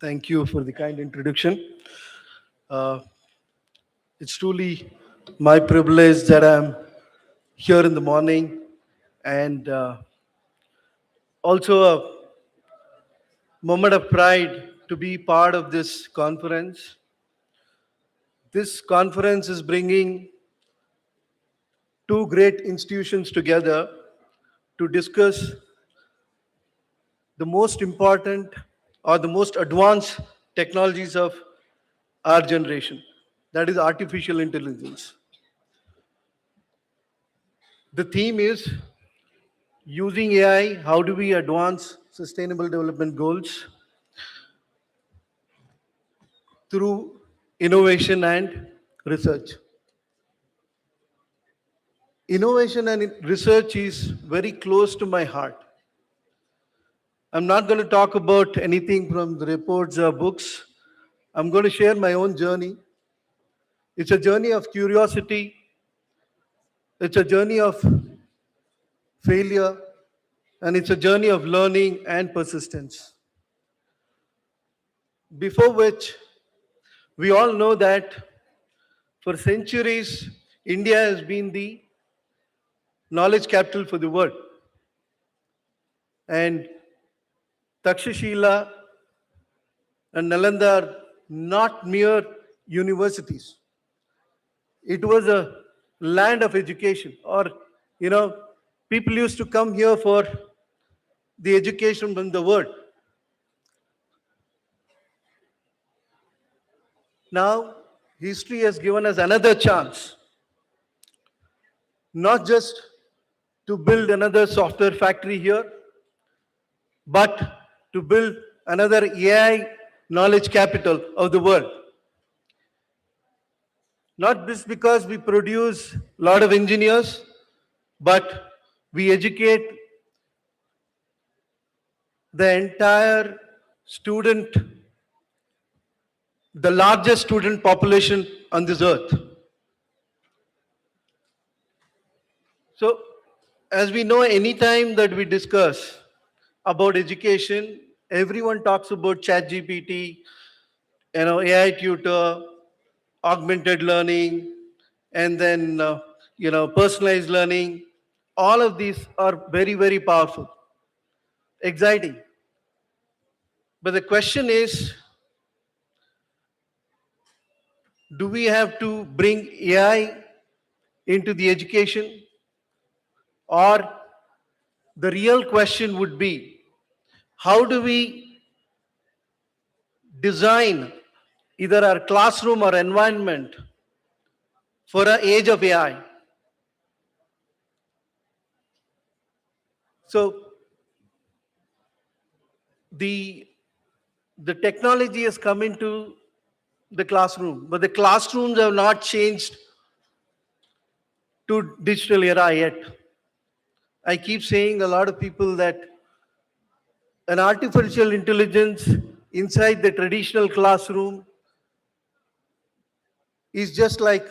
[SPEAKER 14] Thank you for the kind introduction. It's truly my privilege that I'm here in the morning, and also a moment of pride to be part of this conference. This conference is bringing two great institutions together to discuss the most important or the most advanced technologies of our generation, that is artificial intelligence. The theme is using AI, how do we advance sustainable development goals through innovation and research. Innovation and research is very close to my heart. I'm not going to talk about anything from the reports or books. I'm going to share my own journey. It's a journey of curiosity. It's a journey of failure. And it's a journey of learning and persistence. Before which, we all know that for centuries, India has been the knowledge capital for the world. And Takshashila and Nalanda are not mere universities. It was a land of education, or, people used to come here for the education from the world. Now, history has given us another chance, not just to build another software factory here, but to build another AI knowledge capital of the world. Not just because we produce a lot of engineers, but we educate the entire student, the largest student population on this earth. So, as we know, anytime that we discuss about education, everyone talks about ChatGPT, AI tutor, augmented learning, and then, personalized learning. All of these are very, very powerful, exciting. But the question is, do we have to bring AI into the education? Or the real question would be, how do we design either our classroom or environment for an age of AI? So the technology has come into the classroom, but the classrooms have not changed to digital era yet. I keep saying a lot of people that an artificial intelligence inside the traditional classroom is just like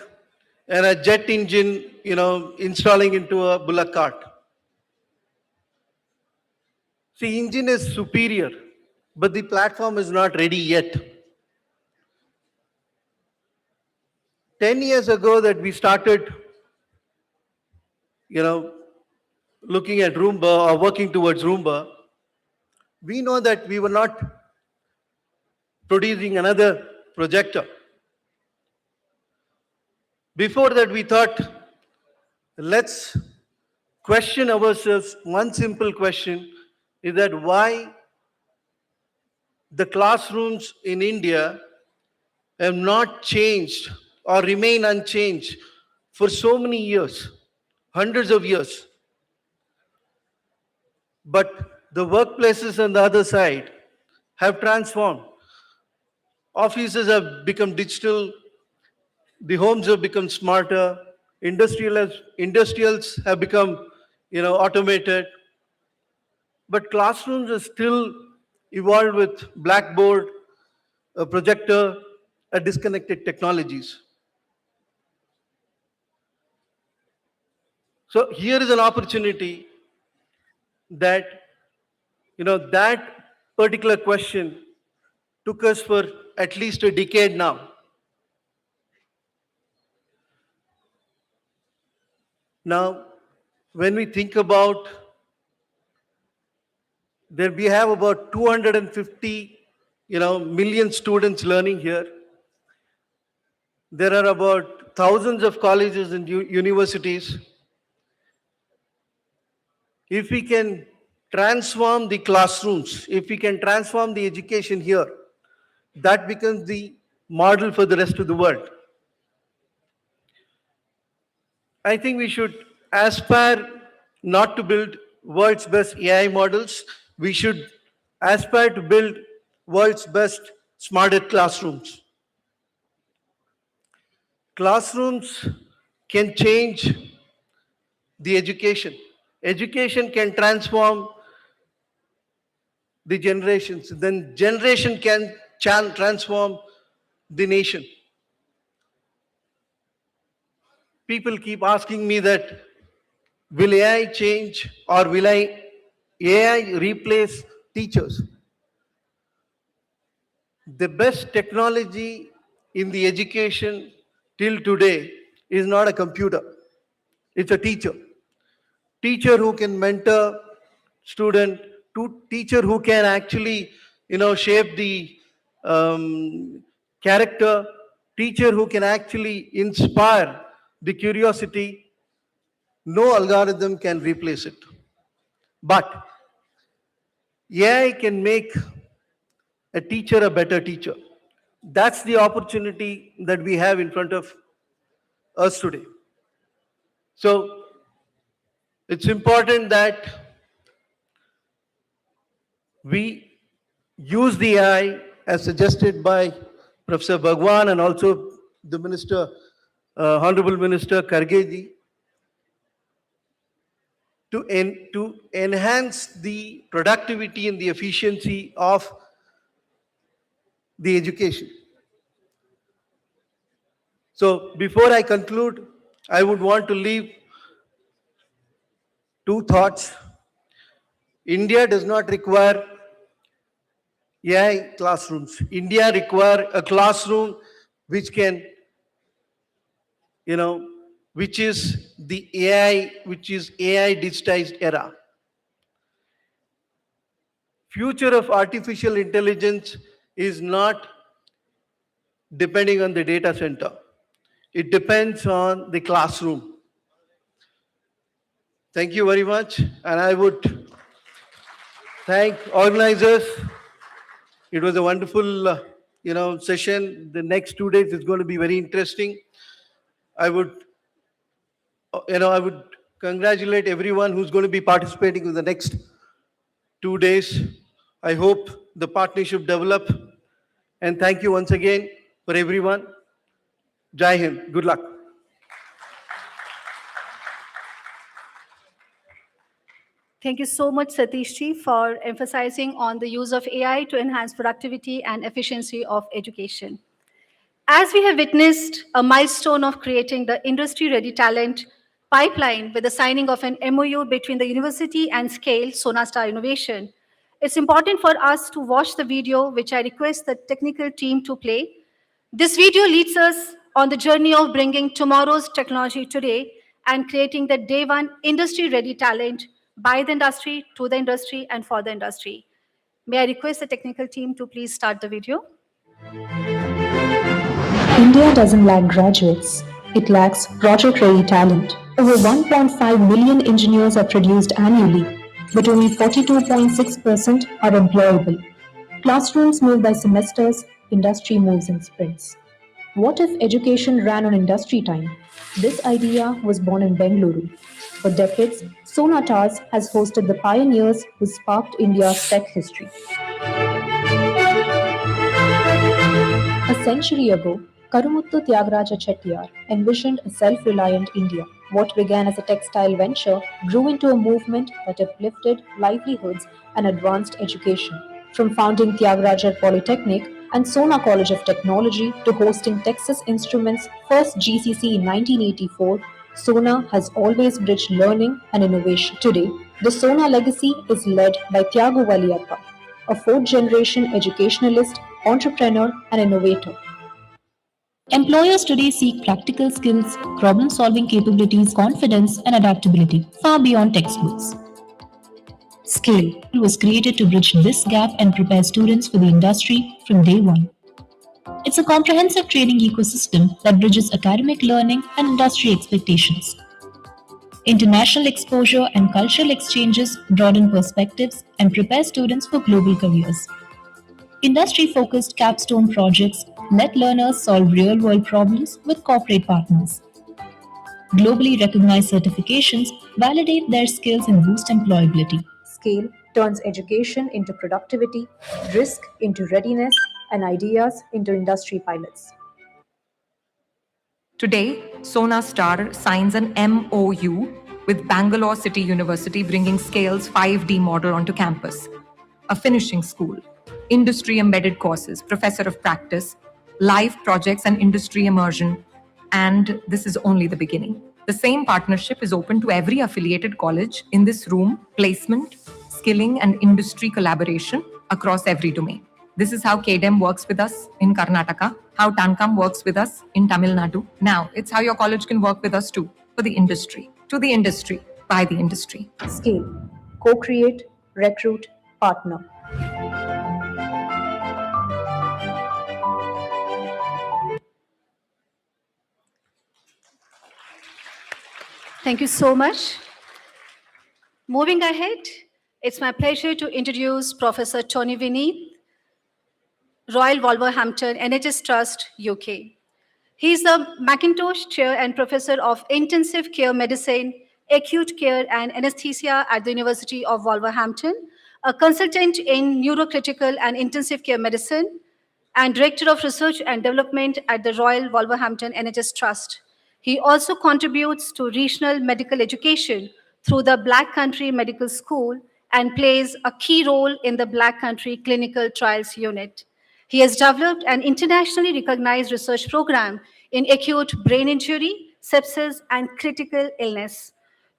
[SPEAKER 14] a jet engine, installing into a bullock cart. See, engine is superior, but the platform is not ready yet. 10 years ago that we started, looking at Roomba or working towards Roomba, we know that we were not producing another projector. Before that, we thought, let's question ourselves. One simple question is that why the classrooms in India have not changed or remain unchanged for so many years, hundreds of years. But the workplaces on the other side have transformed. Offices have become digital, the homes have become smarter, industrials have become automated. But classrooms are still evolved with blackboard, a projector, disconnected technologies. So here is an opportunity that, that particular question took us for at least a decade now. Now, when we think about that, we have about 250, million students learning here. There are about thousands of colleges and universities. If we can transform the classrooms, if we can transform the education here, that becomes the model for the rest of the world. I think we should aspire not to build world's best AI models. We should aspire to build world's best smarter classrooms. Classrooms can change the education. Education can transform the generations. Then generation can transform the nation. People keep asking me that, will AI change or will AI replace teachers? The best technology in the education till today is not a computer. It's a teacher. Teacher who can mentor student, teacher who can actually, shape the character, teacher who can actually inspire the curiosity. No algorithm can replace it. But AI can make a teacher a better teacher. That's the opportunity that we have in front of us today. So it's important that we use the AI as suggested by Professor Bhagwan and also the Minister, Honorable Minister Kargeji, to enhance the productivity and the efficiency of the education. So before I conclude, I would want to leave two thoughts. India does not require AI classrooms. India requires a classroom which can, which is the AI, which is AI digitized era. Future of artificial intelligence is not depending on the data center. It depends on the classroom. Thank you very much. And I would thank organizers. It was a wonderful, session. The next 2 days is going to be very interesting. I would congratulate everyone who's going to be participating in the next 2 days. I hope the partnership develop. And thank you once again for everyone. Jai Hind. Good luck.
[SPEAKER 2] Thank you so much, Satish Ji, for emphasizing on the use of AI to enhance productivity and efficiency of education. As we have witnessed a milestone of creating the industry-ready talent pipeline with the signing of an MOU between the university and Scale, Sonastar Innovation, it's important for us to watch the video, which I request the technical team to play. This video leads us on the journey of bringing tomorrow's technology today and creating the day one industry-ready talent by the industry, to the industry, and for the industry. May I request the technical team to please start the video?
[SPEAKER 15] India doesn't lack graduates, it lacks project-ready talent. Over 1.5 million engineers are produced annually, but only 42.6% are employable. Classrooms move by semesters, industry moves in sprints. What if education ran on industry time? This idea was born in Bengaluru. For decades, Sonatars has hosted the pioneers who sparked India's tech history. A century ago, Karumuttu Tyagaraja Chettiar envisioned a self-reliant India What began as a textile venture grew into a movement that uplifted livelihoods and advanced education. From founding Tyagarajar Polytechnic and Sona College of Technology to hosting Texas Instruments' first GCC in 1984, Sona has always bridged learning and innovation. Today, the Sona legacy is led by Tyagu Valiyappa, a fourth-generation educationalist, entrepreneur, and innovator. Employers today seek practical skills, problem-solving capabilities, confidence, and adaptability far beyond textbooks. Scale was created to bridge this gap and prepare students for the industry from day one. It's a comprehensive training ecosystem that bridges academic learning and industry expectations. International exposure and cultural exchanges broaden perspectives and prepare students for global careers. Industry-focused capstone projects let learners solve real-world problems with corporate partners. Globally recognized certifications validate their skills and boost employability. Scale turns education into productivity, risk into readiness, and ideas into industry pilots.
[SPEAKER 16] Today, Sona Star signs an MOU with Bangalore City University, bringing Scale's 5D model onto campus. A finishing school, industry-embedded courses, professor of practice, live projects and industry immersion. And this is only the beginning. The same partnership is open to every affiliated college in this room, placement, skilling, and industry collaboration across every domain. This is how KDEM works with us in Karnataka, how Tankam works with us in Tamil Nadu. Now, it's how your college can work with us too, for the industry, to the industry, by the industry.
[SPEAKER 15] Scale. Co-create, recruit, partner.
[SPEAKER 2] Thank you so much. Moving ahead, it's my pleasure to introduce Professor Tony Vineet, Royal Wolverhampton NHS Trust, UK. He is the Mackintosh Chair and Professor of Intensive Care Medicine, Acute Care and Anesthesia at the University of Wolverhampton, a consultant in neurocritical and intensive care medicine, and Director of Research and Development at the Royal Wolverhampton NHS Trust. He also contributes to regional medical education through the Black Country Medical School and plays a key role in the Black Country Clinical Trials Unit. He has developed an internationally recognized research program in acute brain injury, sepsis, and critical illness.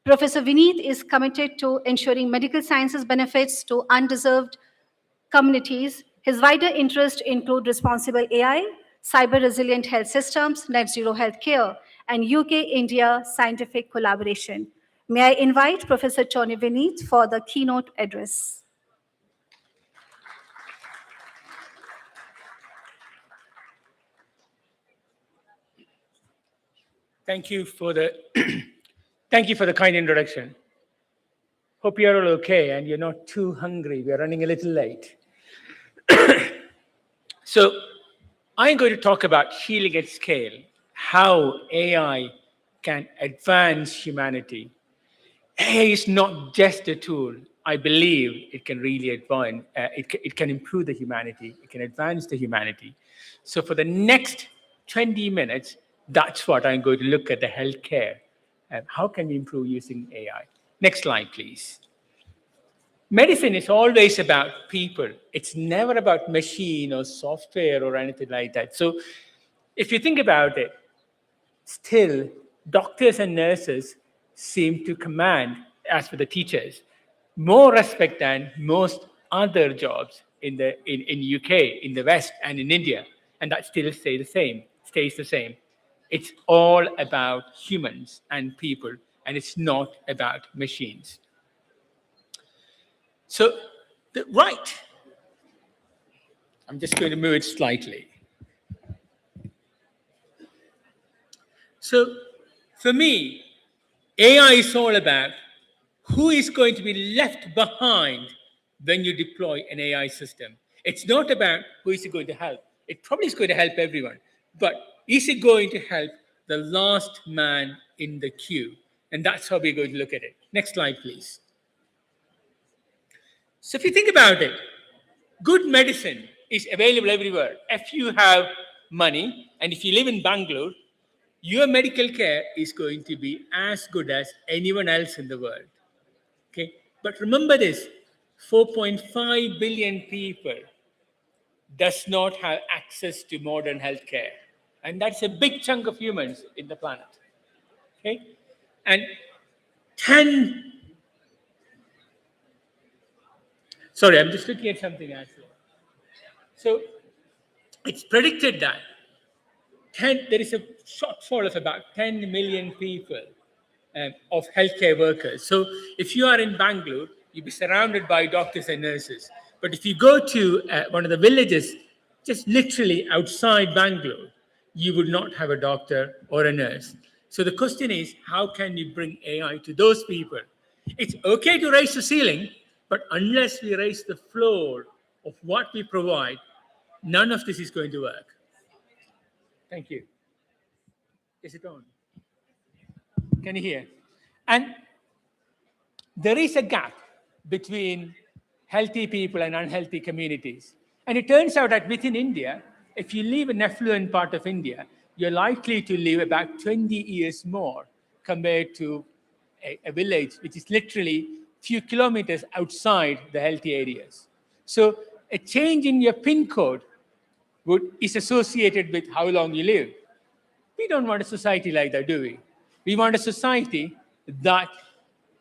[SPEAKER 2] Professor Vineet is committed to ensuring medical sciences benefits to undeserved communities. His wider interests include responsible AI, cyber-resilient health systems, net zero healthcare, and UK-India scientific collaboration. May I invite Professor Tony Vineet for the keynote address.
[SPEAKER 10] Thank you for the thank you for the kind introduction. Hope you're all okay and you're not too hungry. We're running a little late. So I'm going to talk about healing at scale, how AI can advance humanity. AI is not just a tool. I believe it can really advance, it can improve the humanity, it can advance the humanity. So for the next 20 minutes, that's what I'm going to look at the healthcare and how can we improve using AI. Next slide, please. Medicine is always about people. It's never about machine or software or anything like that. So if you think about it, still doctors and nurses seem to command, as for the teachers, more respect than most other jobs in UK, in the West, and in India. And that still stays the same. It's all about humans and people, and it's not about machines. So the right, I'm just going to move it slightly. So for me, AI is all about who is going to be left behind when you deploy an AI system. It's not about who is it going to help. It probably is going to help everyone, but is it going to help the last man in the queue? And that's how we're going to look at it. Next slide, please. So if you think about it, good medicine is available everywhere. If you have money, and if you live in Bangalore,
[SPEAKER 17] your medical care is going to be as good as anyone else in the world. Okay, but remember this: 4.5 billion people does not have access to modern healthcare, and that's a big chunk of humans in the planet. Okay, and 10. Sorry, I'm just looking at something actually. So it's predicted that there is a shortfall of about 10 million people of healthcare workers. So if you are in Bangalore, you'll be surrounded by doctors and nurses. But if you go to one of the villages, just literally outside Bangalore, you would not have a doctor or a nurse. So the question is, how can you bring AI to those people? It's okay to raise the ceiling, but unless we raise the floor of what we provide, none of this is going to work. Thank you. Is it on? Can you hear? And there is a gap between healthy people and unhealthy communities. And it turns out that within India, if you live in an affluent part of India, you're likely to live about 20 years more compared to a village, which is literally a few kilometers outside the healthy areas. So a change in your PIN code is associated with how long you live. We don't want a society like that, do we? We want a society that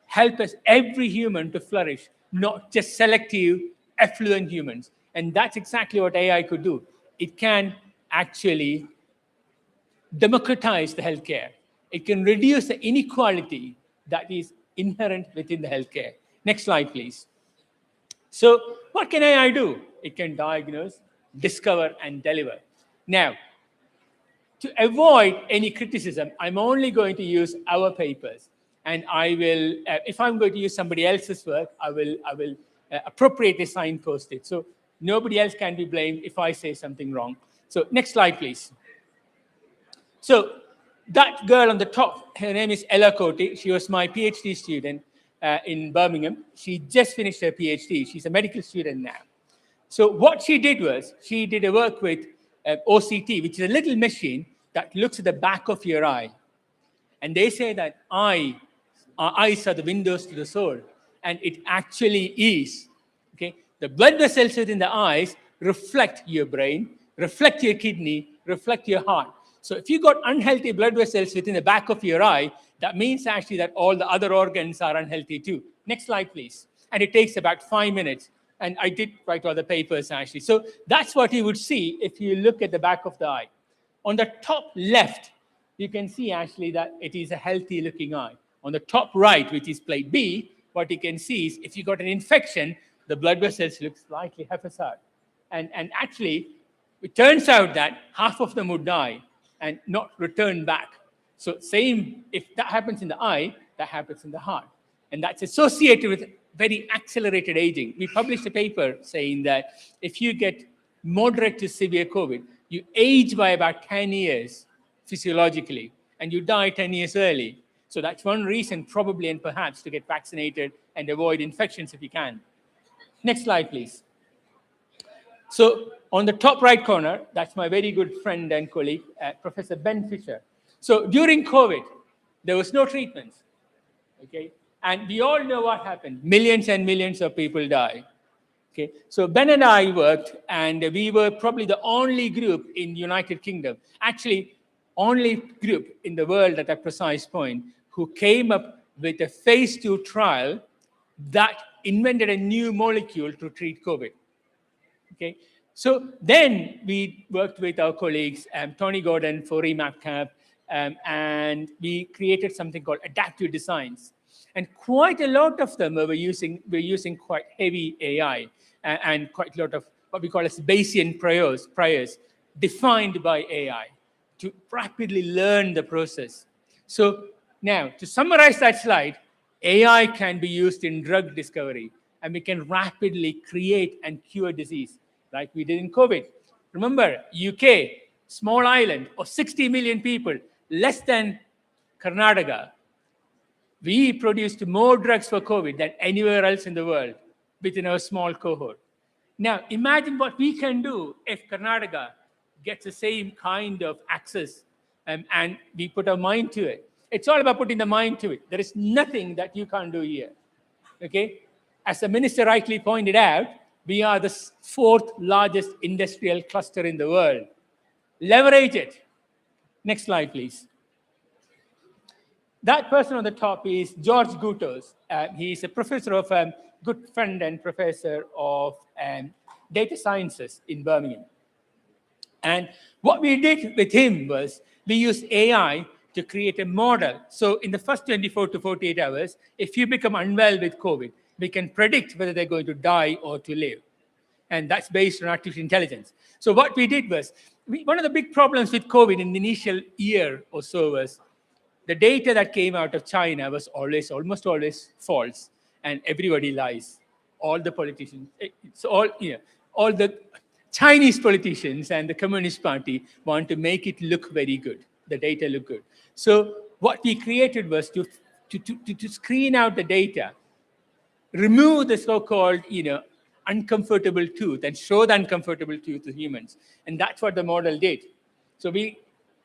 [SPEAKER 17] helps every human to flourish, not just selective, affluent humans. And that's exactly what AI could do. It can actually democratize the healthcare. It can reduce the inequality that is inherent within the healthcare. Next slide, please. So what can AI do? It can diagnose, discover, and deliver. Now, to avoid any criticism, I'm only going to use our papers. And I will, if I'm going to use somebody else's work, I will appropriately signpost it. So nobody else can be blamed if I say something wrong. So next slide, please. So that girl on the top, her name is Ella Koti. She was my PhD student in Birmingham. She just finished her PhD. She's a medical student now. So what she did was, she did a work with OCT, which is a little machine that looks at the back of your eye. And they say that our eyes are the windows to the soul. And it actually is. Okay? The blood vessels within the eyes reflect your brain, reflect your kidney, reflect your heart. So if you got unhealthy blood vessels within the back of your eye, that means actually that all the other organs are unhealthy too. Next slide, please. And it takes about 5 minutes. And I did write all the papers, actually. So that's what you would see if you look at the back of the eye. On the top left, you can see actually that it is a healthy-looking eye. On the top right, which is plate B, what you can see is if you got an infection, the blood vessels look slightly haphazard. And actually, it turns out that half of them would die and not return back. So same, if that happens in the eye, that happens in the heart. And that's associated with very accelerated aging. We published a paper saying that if you get moderate to severe COVID, you age by about 10 years physiologically, and you die 10 years early. So that's one reason probably and perhaps to get vaccinated and avoid infections if you can. Next slide, please. So on the top right corner, that's my very good friend and colleague, Professor Ben Fisher. So during COVID, there was no treatments, okay? And we all know what happened. Millions and millions of people die. Okay, so Ben and I worked, and we were probably the only group in the United Kingdom, actually only group in the world at a precise point, who came up with a phase 2 trial that invented a new molecule to treat COVID. Okay, so then we worked with our colleagues, Tony Gordon for REMAP-CAP, and we created something called adaptive designs. And quite a lot of them were using quite heavy AI and quite a lot of what we call as Bayesian priors defined by AI to rapidly learn the process. So now, to summarize that slide, AI can be used in drug discovery, and we can rapidly create and cure disease like we did in COVID. Remember, UK, small island of 60 million people, less than Karnataka. We produced more drugs for COVID than anywhere else in the world within our small cohort. Now, imagine what we can do if Karnataka gets the same kind of access and we put our mind to it. It's all about putting the mind to it. There is nothing that you can't do here. Okay? As the minister rightly pointed out, we are the fourth largest industrial cluster in the world. Leverage it. Next slide, please. That person on the top is George Gutos. He is a professor of good friend and professor of data sciences in Birmingham. And what we did with him was we used AI to create a model. So in the first 24 to 48 hours, if you become unwell with COVID, we can predict whether they're going to die or to live. And that's based on artificial intelligence. So what we did was, one of the big problems with COVID in the initial year or so was the data that came out of China was almost always false, and everybody lies. All the politicians, all the Chinese politicians and the Communist Party want to make it look very good, the data look good. So what we created was to screen out the data, remove the so-called, uncomfortable truth and show the uncomfortable truth to humans. And that's what the model did. So we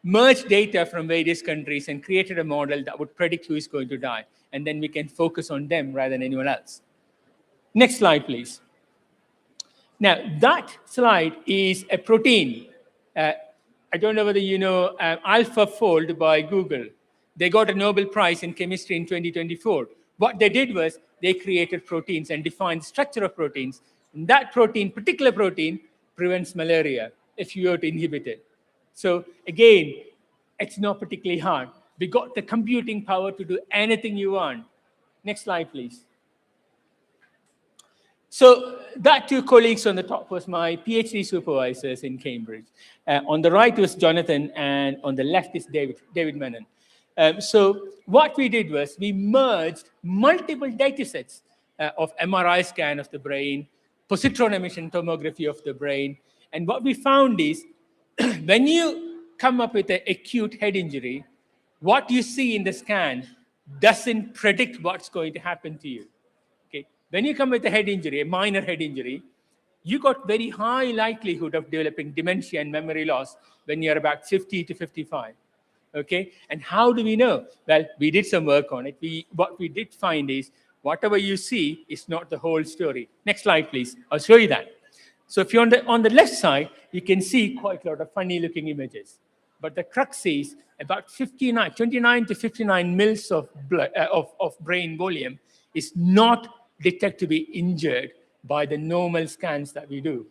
[SPEAKER 17] merged data from various countries and created a model that would predict who is going to die. And then we can focus on them rather than anyone else. Next slide, please. Now, that slide is a protein. I don't know whether you know AlphaFold by Google. They got a Nobel Prize in chemistry in 2024. What they did was they created proteins and defined the structure of proteins. And that protein, particular protein, prevents malaria if you were to inhibit it. So again, it's not particularly hard. We got the computing power to do anything you want. Next slide, please. So that two colleagues on the top was my PhD supervisors in Cambridge. On the right was Jonathan, and on the left is David Menon. So what we did was we merged multiple data sets of MRI scan of the brain, positron emission tomography of the brain. And what we found is when you come up with an acute head injury, what you see in the scan doesn't predict what's going to happen to you. Okay? When you come with a head injury, a minor head injury, you got very high likelihood of developing dementia and memory loss when you're about 50 to 55. Okay, and how do we know? Well, we did some work on it. What we did find is whatever you see is not the whole story. Next slide, please. I'll show you that. So if you're on the left side, you can see quite a lot of funny-looking images. But the crux is about 29 to 59 mils of blood, of brain volume is not detected to be injured by the normal scans that we do.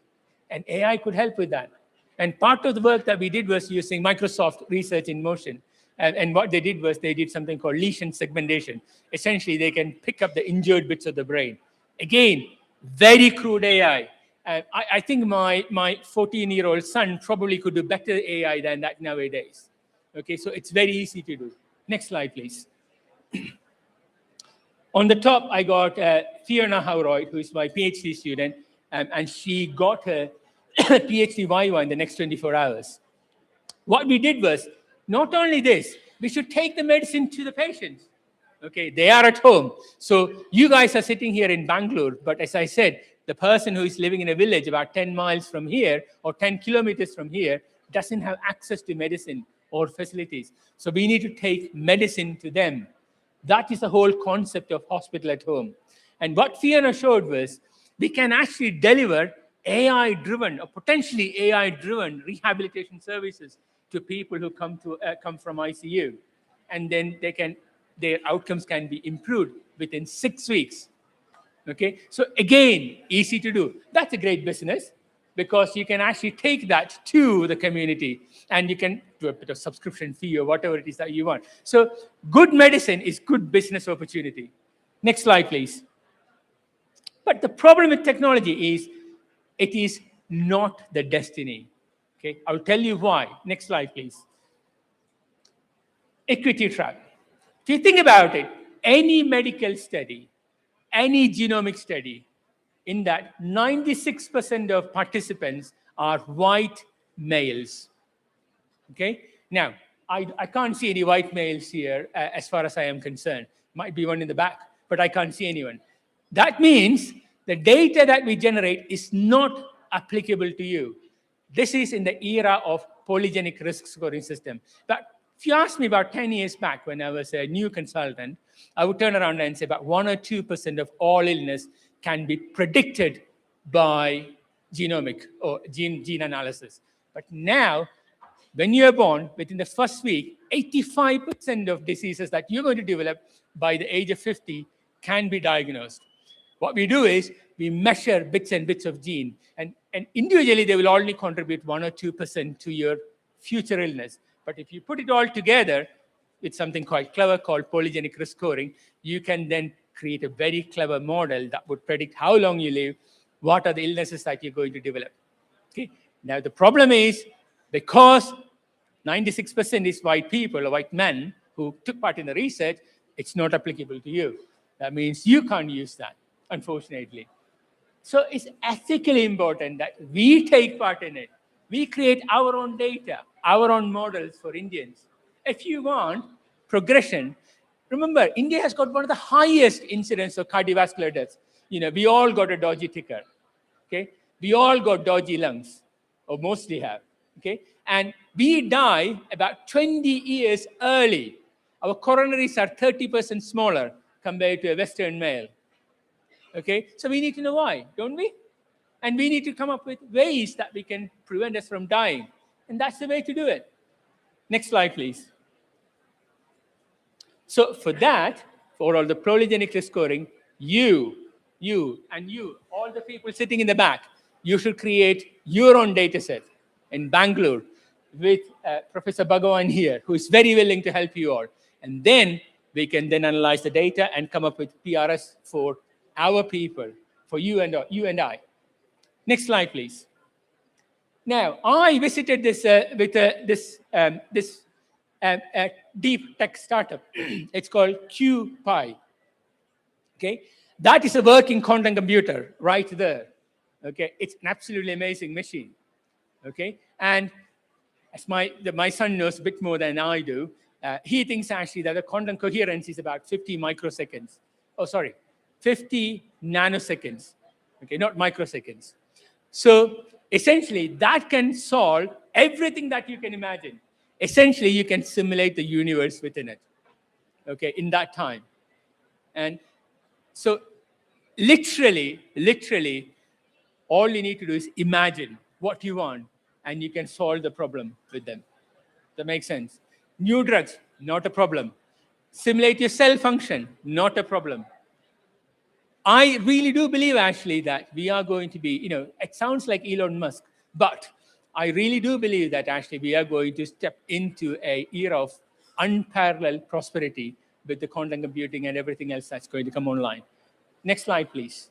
[SPEAKER 17] And AI could help with that. And part of the work that we did was using Microsoft Research in Motion. And what they did was they did something called lesion segmentation. Essentially, they can pick up the injured bits of the brain. Again, very crude AI. I think my 14-year-old son probably could do better AI than that nowadays. Okay, so it's very easy to do. Next slide, please. On the top, I got Fiona Howroyd, who is my PhD student, and she got her PhD Viva in the next 24 hours. What we did was, not only this, we should take the medicine to the patients. Okay, they are at home. So you guys are sitting here in Bangalore, but as I said, the person who is living in a village about 10 miles from here or 10 kilometers from here doesn't have access to medicine or facilities. So we need to take medicine to them. That is the whole concept of hospital at home. And what Fiona showed was we can actually deliver AI-driven or potentially AI-driven rehabilitation services to people who come from ICU. And then their outcomes can be improved within 6 weeks. Okay, so again, easy to do. That's a great business because you can actually take that to the community and you can do a bit of subscription fee or whatever it is that you want. So good medicine is good business opportunity. Next slide, please. But the problem with technology is it is not the destiny. Okay, I'll tell you why. Next slide, please. Equity trap. If you think about it, any medical study, any genomic study, in that 96% of participants are white males. Okay? Now, I can't see any white males here as far as I am concerned. Might be one in the back, but I can't see anyone. That means the data that we generate is not applicable to you. This is in the era of polygenic risk scoring system. But If you asked me about 10 years back when I was a new consultant, I would turn around and say about 1 or 2% of all illness can be predicted by genomic or gene analysis. But now, when you're born, within the first week, 85% of diseases that you're going to develop by the age of 50 can be diagnosed. What we do is we measure bits and bits of gene, and individually they will only contribute 1 or 2% to your future illness. But if you put it all together with something quite clever called polygenic risk scoring, you can then create a very clever model that would predict how long you live, what are the illnesses that you're going to develop. Okay. Now the problem is, because 96% is white people or white men who took part in the research, it's not applicable to you. That means you can't use that, unfortunately. So it's ethically important that we take part in it. We create our own data, our own models for Indians. If you want progression, remember, India has got one of the highest incidence of cardiovascular deaths. You know, we all got a dodgy ticker, okay? We all got dodgy lungs, or mostly have, okay? And we die about 20 years early. Our coronaries are 30% smaller compared to a Western male, okay? So we need to know why, don't we? And we need to come up with ways that we can prevent us from dying. And that's the way to do it. Next slide, please. So for that, for all the polygenic risk scoring, you, all the people sitting in the back, you should create your own data set in Bangalore with Professor Bhagawan here, who is very willing to help you all. And then we can then analyze the data and come up with PRS for our people, for you and I. Next slide, please. Now, I visited this deep tech startup. It's called QPi. Okay, that is a working quantum computer right there. Okay, it's an absolutely amazing machine. Okay, and as my son knows a bit more than I do, he thinks actually that the quantum coherence is about 50 microseconds. Oh, sorry, 50 nanoseconds. Okay, not microseconds. So essentially, that can solve everything that you can imagine. Essentially, you can simulate the universe within it, okay, in that time. And so literally, all you need to do is imagine what you want, and you can solve the problem with them. That makes sense. New drugs, not a problem. Simulate your cell function, not a problem. I really do believe, actually, that we are going to be, you know, it sounds like Elon Musk, but I really do believe that, actually, we are going to step into an era of unparalleled prosperity with the quantum computing and everything else that's going to come online. Next slide, please.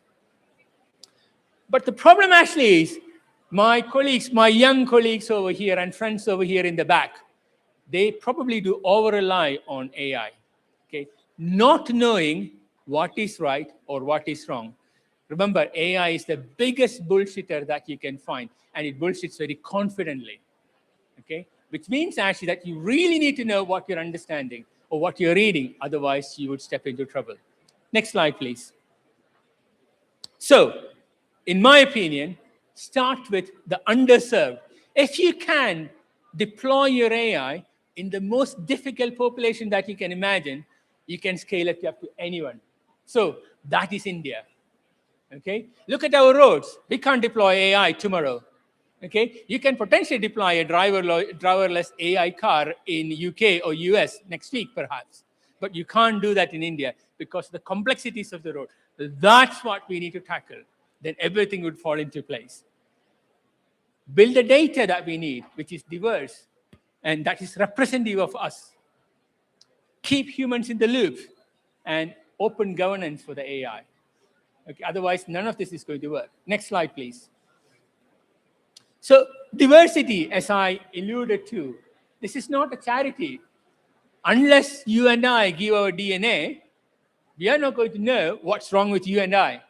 [SPEAKER 17] But the problem, actually, is my colleagues, my young colleagues over here and friends over here in the back, they probably do over-rely on AI, okay? Not knowing what is right or what is wrong. Remember, AI is the biggest bullshitter that you can find, and it bullshits very confidently, okay? Which means actually that you really need to know what you're understanding or what you're reading, otherwise you would step into trouble. Next slide, please. So, in my opinion, start with the underserved. If you can deploy your AI in the most difficult population that you can imagine, you can scale it up to anyone. So that is India. Okay, look at our roads. We can't deploy AI tomorrow. Okay, you can potentially deploy a driverless AI car in UK or US next week, perhaps, but you can't do that in India because of the complexities of the road. That's what we need to tackle. Then everything would fall into place. Build the data that we need, which is diverse and that is representative of us. Keep humans in the loop and open governance for the AI. Okay, otherwise, none of this is going to work. Next slide, please. So diversity, as I alluded to, this is not a charity. Unless you and I give our DNA, we are not going to know what's wrong with you and I.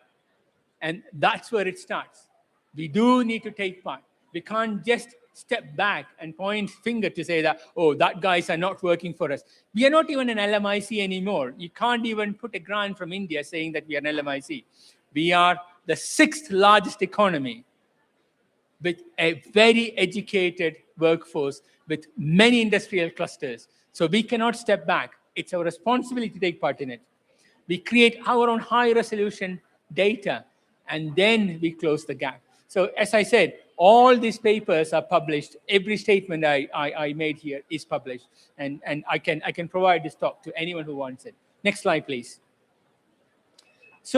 [SPEAKER 17] And that's where it starts. We do need to take part. We can't just step back and point finger to say that, oh, that guys are not working for us. We are not even an LMIC anymore. You can't even put a grant from India saying that we are an LMIC. We are the 6th largest economy with a very educated workforce with many industrial clusters. So we cannot step back. It's our responsibility to take part in it. We create our own high resolution data, and then we close the gap. So as I said, all these papers are published. Every statement I made here is published. And I can provide this talk to anyone who wants it. Next slide, please. So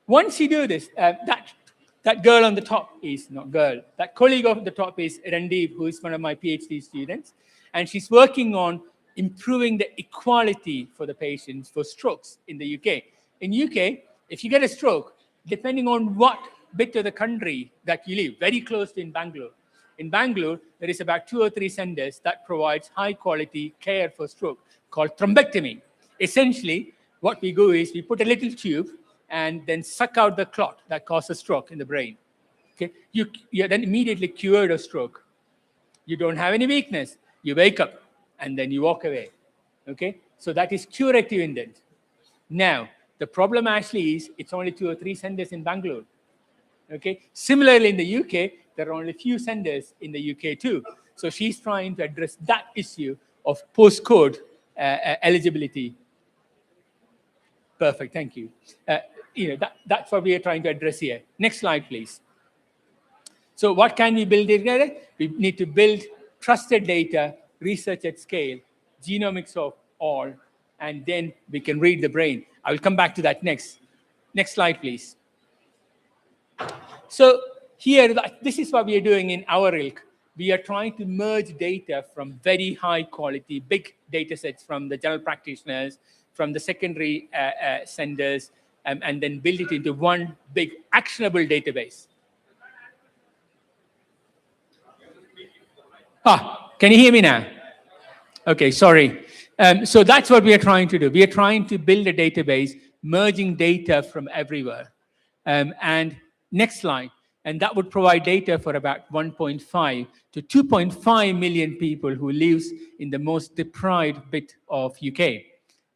[SPEAKER 17] once you do this, that girl on the top is not girl. That colleague on the top is Randeep, who is one of my PhD students. And she's working on improving the equality for the patients for strokes in the UK. In UK, if you get a stroke, depending on what bit of the country that you live, very close to in Bangalore, there is about 2 or 3 centers that provides high quality care for stroke called thrombectomy. Essentially, what we do is we put a little tube and then suck out the clot that causes stroke in the brain. Okay, you're then immediately cured of stroke. You don't have any weakness. You wake up and then you walk away. Okay, so that is curative intent. Now, the problem actually is it's only 2 or 3 centers in Bangalore. Okay, similarly in the UK, there are only few centers in the UK too. So she's trying to address that issue of postcode eligibility. Perfect, thank you. That's what we are trying to address here. Next slide, please. So what can we build together? We need to build trusted data, research at scale, genomics of all, and then we can read the brain. I will come back to that next. Next slide, please. So here, this is what we are doing in our ilk. We are trying to merge data from very high quality, big data sets from the general practitioners, from the secondary centers, and then build it into one big actionable database. Can you hear me now? Okay, sorry. So that's what we are trying to do. We are trying to build a database, merging data from everywhere. And next slide. And that would provide data for about 1.5 to 2.5 million people who live in the most deprived bit of UK.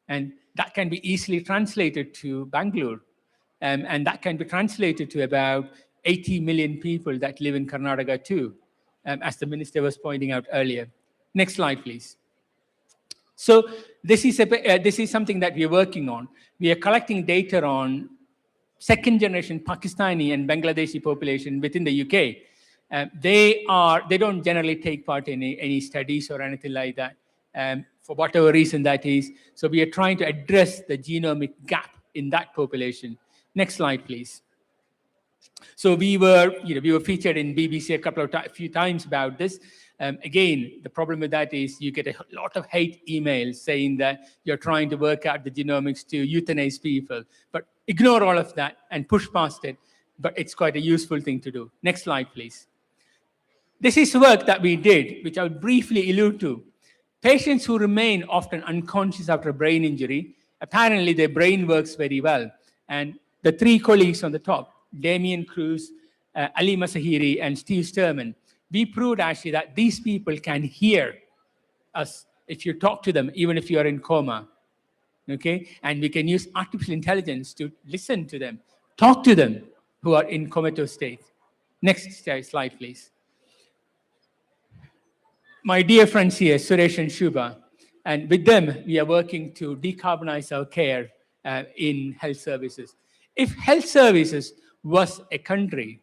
[SPEAKER 17] And that can be easily translated to Bangalore. And that can be translated to about 80 million people that live in Karnataka too, as the minister was pointing out earlier. Next slide, please. So this is something that we are working on. We are collecting data on second generation Pakistani and Bangladeshi population within the UK. They don't generally take part in any studies or anything like that, for whatever reason that is. So we are trying to address the genomic gap in that population. Next slide, please. So we were featured in BBC a few times about this. Again, the problem with that is you get a lot of hate emails saying that you're trying to work out the genomics to euthanize people. But ignore all of that and push past it. But it's quite a useful thing to do. Next slide, please. This is work that we did, which I would briefly allude to. Patients who remain often unconscious after a brain injury, apparently their brain works very well. And the 3 colleagues on the top, Damien Cruz, Ali Masahiri, and Steve Sturman, we proved actually that these people can hear us if you talk to them, even if you are in coma. Okay? And we can use artificial intelligence to listen to them, talk to them who are in comatose state. Next slide, please. My dear friends here, Suresh and Shubha, and with them, we are working to decarbonize our care in health services. If health services was a country,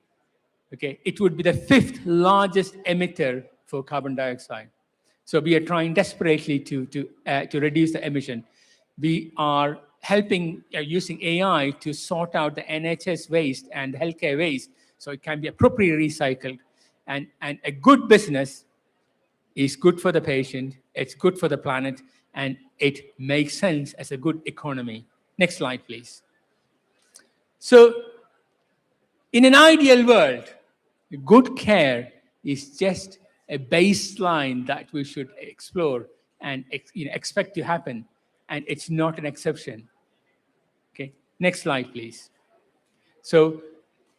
[SPEAKER 17] okay, it would be the 5th largest emitter for carbon dioxide. So we are trying desperately to reduce the emission. We are helping using AI to sort out the NHS waste and healthcare waste so it can be appropriately recycled. And a good business is good for the patient, it's good for the planet, and it makes sense as a good economy. Next slide, please. So in an ideal world, good care is just a baseline that we should explore and expect to happen, and it's not an exception. Okay, next slide, please. So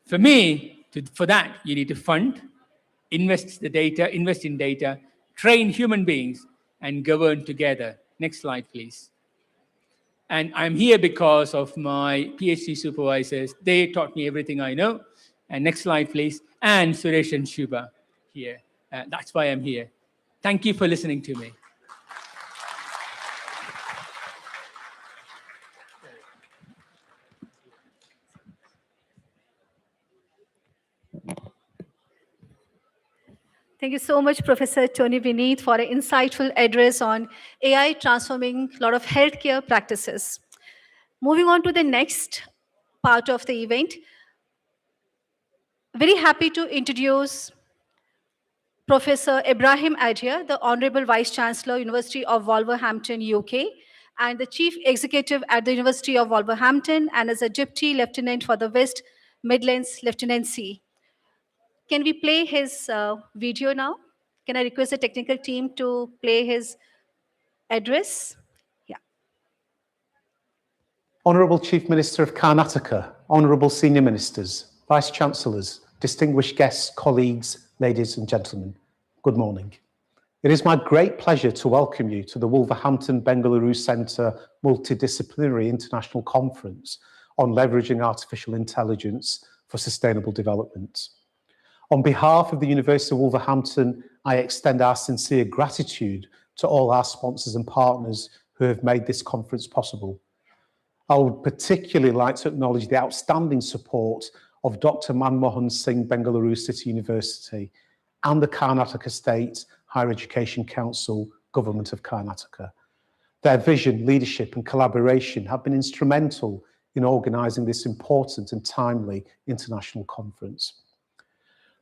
[SPEAKER 17] for me, for that, you need to fund, invest in data, train human beings, and govern together. Next slide, please. And I'm here because of my PhD supervisors. They taught me everything I know. And next slide, please. And Suresh and Shubha here. That's why I'm here. Thank you for listening to me.
[SPEAKER 2] Thank you so much, Professor Tony Vineet, for an insightful address on AI transforming a lot of healthcare practices. Moving on to the next part of the event, very happy to introduce Professor Ibrahim Adhia, the Honorable Vice Chancellor, University of Wolverhampton, UK, and the Chief Executive at the University of Wolverhampton, and as a Deputy Lieutenant for the West Midlands Lieutenancy. Can we play his video now? Can I request the technical team to play his address? Yeah.
[SPEAKER 18] Honourable Chief Minister of Karnataka, Honourable Senior Ministers, Vice Chancellors, distinguished guests, colleagues, ladies and gentlemen, good morning. It is my great pleasure to welcome you to the Wolverhampton-Bengaluru Centre Multidisciplinary International Conference on Leveraging Artificial Intelligence for Sustainable Development. On behalf of the University of Wolverhampton, I extend our sincere gratitude to all our sponsors and partners who have made this conference possible. I would particularly like to acknowledge the outstanding support of Dr. Manmohan Singh Bengaluru City University and the Karnataka State Higher Education Council, Government of Karnataka. Their vision, leadership and collaboration have been instrumental in organising this important and timely international conference.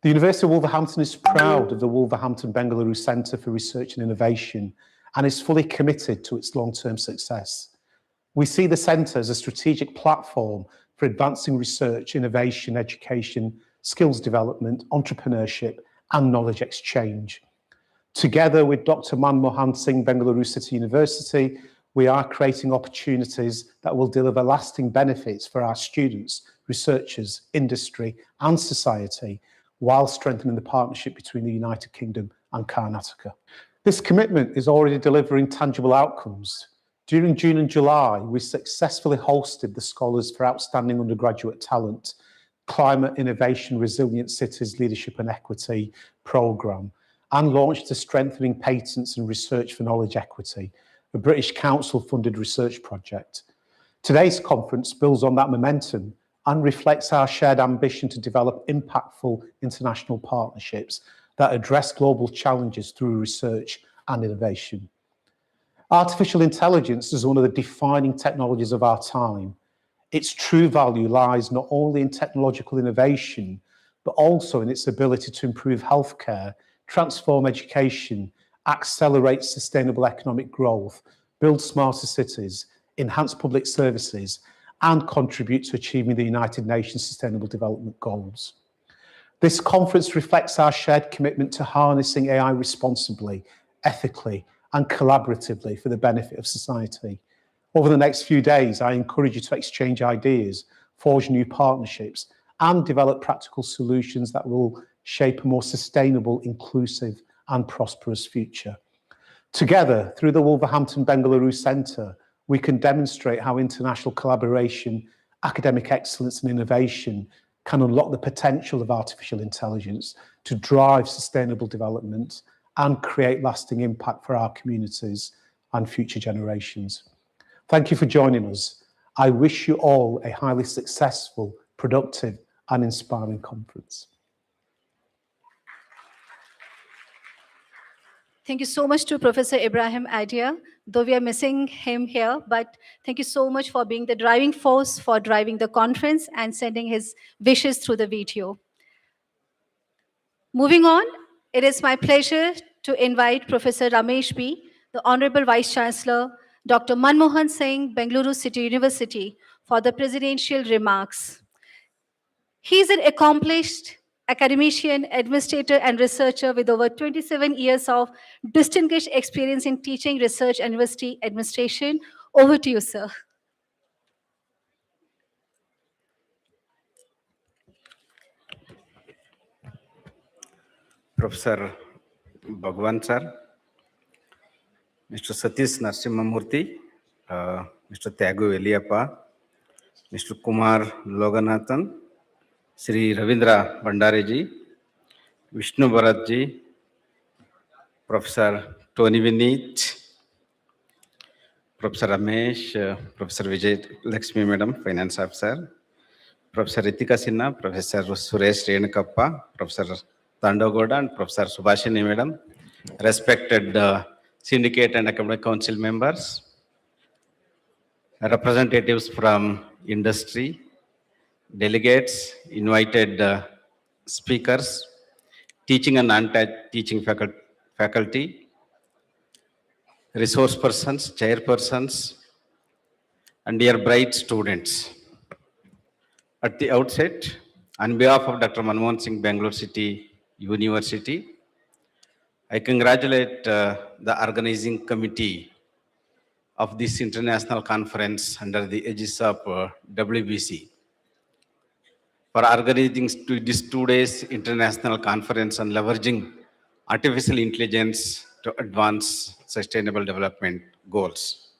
[SPEAKER 18] The University of Wolverhampton is proud of the Wolverhampton-Bengaluru Centre for Research and Innovation and is fully committed to its long-term success. We see the centre as a strategic platform for advancing research, innovation, education, skills development, entrepreneurship and knowledge exchange. Together with Dr. Manmohan Singh Bengaluru City University, we are creating opportunities that will deliver lasting benefits for our students, researchers, industry and society, while strengthening the partnership between the United Kingdom and Karnataka. This commitment is already delivering tangible outcomes. During June and July, we successfully hosted the Scholars for Outstanding Undergraduate Talent, Climate Innovation Resilient Cities Leadership and Equity programme, and launched the Strengthening Patents and Research for Knowledge Equity, a British Council-funded research project. Today's conference builds on that momentum and reflects our shared ambition to develop impactful international partnerships that address global challenges through research and innovation. Artificial intelligence is one of the defining technologies of our time. Its true value lies not only in technological innovation, but also in its ability to improve healthcare, transform education, accelerate sustainable economic growth, build smarter cities, enhance public services, and contribute to achieving the United Nations Sustainable Development Goals. This conference reflects our shared commitment to harnessing AI responsibly, ethically, and collaboratively for the benefit of society. Over the next few days, I encourage you to exchange ideas, forge new partnerships, and develop practical solutions that will shape a more sustainable, inclusive, and prosperous future. Together, through the Wolverhampton-Bengaluru Centre, we can demonstrate how international collaboration, academic excellence and innovation can unlock the potential of artificial intelligence to drive sustainable development and create lasting impact for our communities and future generations. Thank you for joining us. I wish you all a highly successful, productive and inspiring conference.
[SPEAKER 2] Thank you so much to Professor Ibrahim Adhia, though we are missing him here, but thank you so much for being the driving force for driving the conference and sending his wishes through the video. Moving on, it is my pleasure to invite Professor Ramesh B., the Honorable Vice Chancellor, Dr. Manmohan Singh, Bengaluru City University, for the presidential remarks. He is an accomplished academician, administrator, and researcher with over 27 years of distinguished experience in teaching, research, and university administration. Over to you, sir.
[SPEAKER 19] Professor Bhagwan sir, Mr. Satish Narasimhamurthy, Mr. Tyagu Eliappa, Mr. Kumar Loganathan, Sri Ravindra Bhandare ji, Vishnu Bharat ji, Professor Tony Vineet, Professor Ramesh, Professor Vijay Lakshmi Madam, Finance Officer, Professor Ritika Sinha, Professor Suresh Renukappa, Professor Tandagoda and Professor Subhashini Madam, respected syndicate and academic council members, representatives from industry, delegates, invited speakers, teaching and non-teaching faculty, resource persons, chairpersons, and dear bright students. At the outset, on behalf of Dr. Manmohan Singh, Bangalore City University, I congratulate the organizing committee of this international conference under the aegis of WBC for organizing this 2 days international conference on leveraging artificial intelligence to advance sustainable development goals.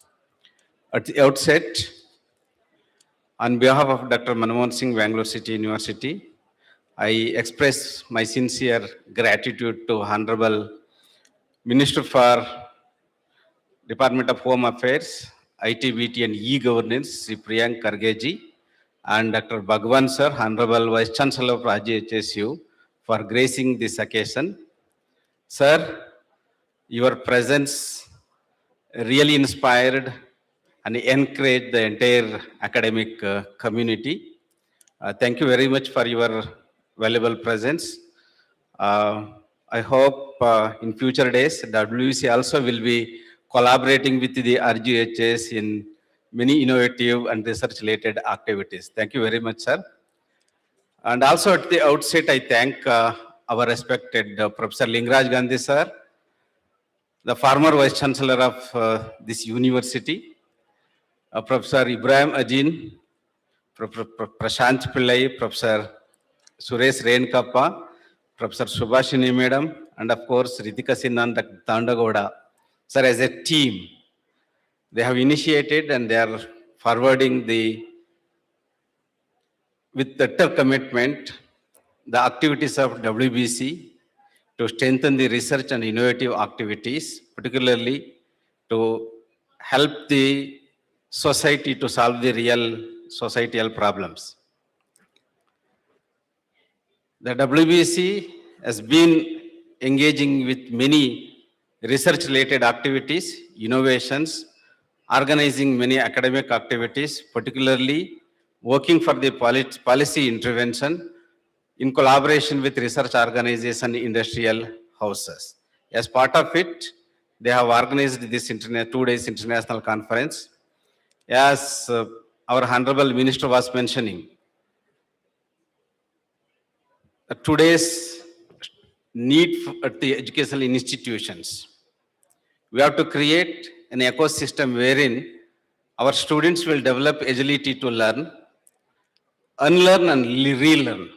[SPEAKER 19] At the outset, on behalf of Dr. Manmohan Singh, Bangalore City University, I express my sincere gratitude to Honorable Minister for Department of Home Affairs, IT/BT and E-Governance, Sri Priyank Kharge, and Dr. Bhagwan Sir, Honorable Vice Chancellor of RGHSU, for gracing this occasion. Sir, your presence really inspired and encouraged the entire academic community. Thank you very much for your valuable presence. I hope in future days, WBC also will be collaborating with the RGHS in many innovative and research-related activities. Thank you very much, sir. And also at the outset, I thank our respected Professor Lingaraj Gandhi, sir, the former Vice Chancellor of this university, Professor Ibrahim Ajin, Prashant Pillai, Professor Suresh Renkappa, Professor Subhashini Madam, and of course, Ritika Sinha and Dr. Tandagoda. Sir, as a team, they have initiated and they are forwarding with utter commitment, the activities of WBC to strengthen the research and innovative activities, particularly to help the society to solve the real societal problems. The WBC has been engaging with many research-related activities, innovations, organizing many academic activities, particularly working for the policy intervention in collaboration with research organizations and industrial houses. As part of it, they have organized this 2 days international conference. As our Honorable Minister was mentioning, today's need at the educational institutions. We have to create an ecosystem wherein our students will develop agility to learn, unlearn and relearn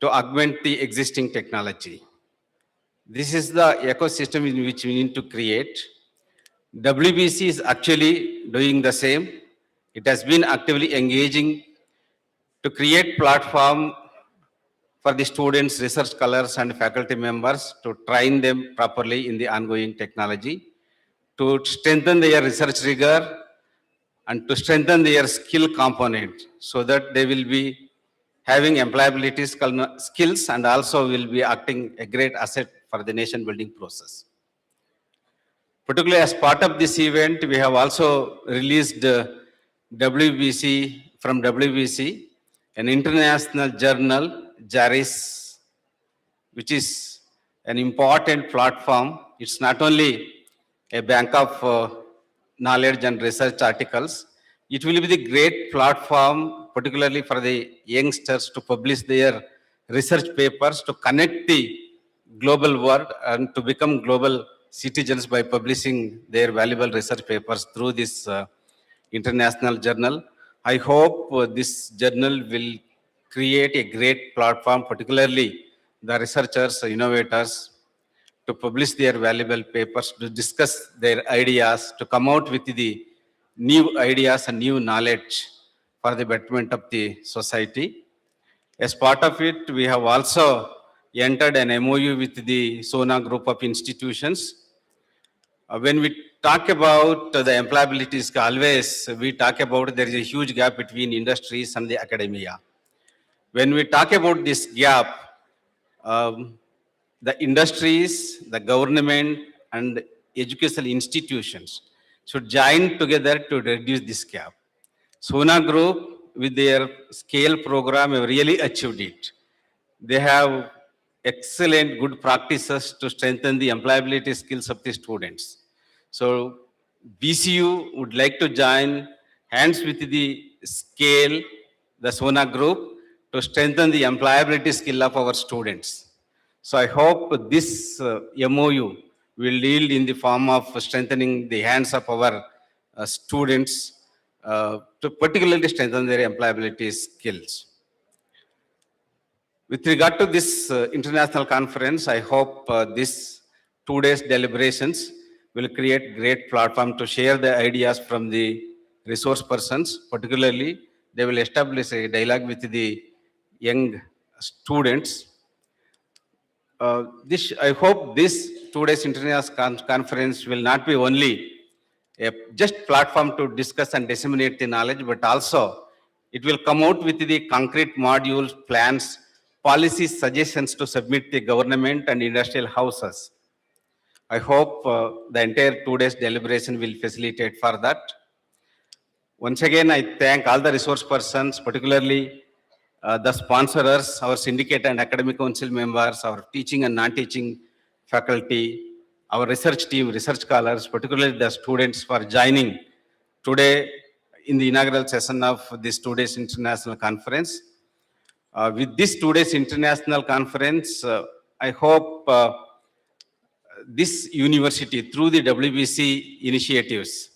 [SPEAKER 19] to augment the existing technology. This is the ecosystem in which we need to create. WBC is actually doing the same. It has been actively engaging to create platform for the students, research scholars and faculty members to train them properly in the ongoing technology, to strengthen their research rigor and to strengthen their skill component so that they will be having employability skills and also will be acting a great asset for the nation building process. Particularly as part of this event, we have also released from WBC, an international journal, JARIS, which is an important platform. It's not only a bank of knowledge and research articles. It will be the great platform, particularly for the youngsters to publish their research papers, to connect the global world and to become global citizens by publishing their valuable research papers through this international journal. I hope this journal will create a great platform, particularly the researchers, innovators, to publish their valuable papers, to discuss their ideas, to come out with the new ideas and new knowledge for the betterment of the society. As part of it, we have also entered an MOU with the SONA group of institutions. When we talk about the employability, always we talk about there is a huge gap between industries and the academia. When we talk about this gap, the industries, the government, and educational institutions should join together to reduce this gap. Sona Group, with their scale program, have really achieved it. They have excellent good practices to strengthen the employability skills of the students. So BCU would like to join hands with the scale, the Sona Group, to strengthen the employability skill of our students. So I hope this MOU will yield in the form of strengthening the hands of our students to particularly strengthen their employability skills. With regard to this international conference, I hope this 2 days deliberations will create great platform to share the ideas from the resource persons. Particularly, they will establish a dialogue with the young students. I hope this 2 days international conference will not be only a just platform to discuss and disseminate the knowledge, but also it will come out with the concrete modules, plans, policy suggestions to submit the government and industrial houses. I hope the entire 2 days deliberation will facilitate for that. Once again, I thank all the resource persons, particularly the sponsors, our syndicate and academic council members, our teaching and non-teaching faculty, our research team, research scholars, particularly the students for joining today in the inaugural session of this 2 days international conference. With this 2 days international conference, I hope this university, through the WBC initiatives,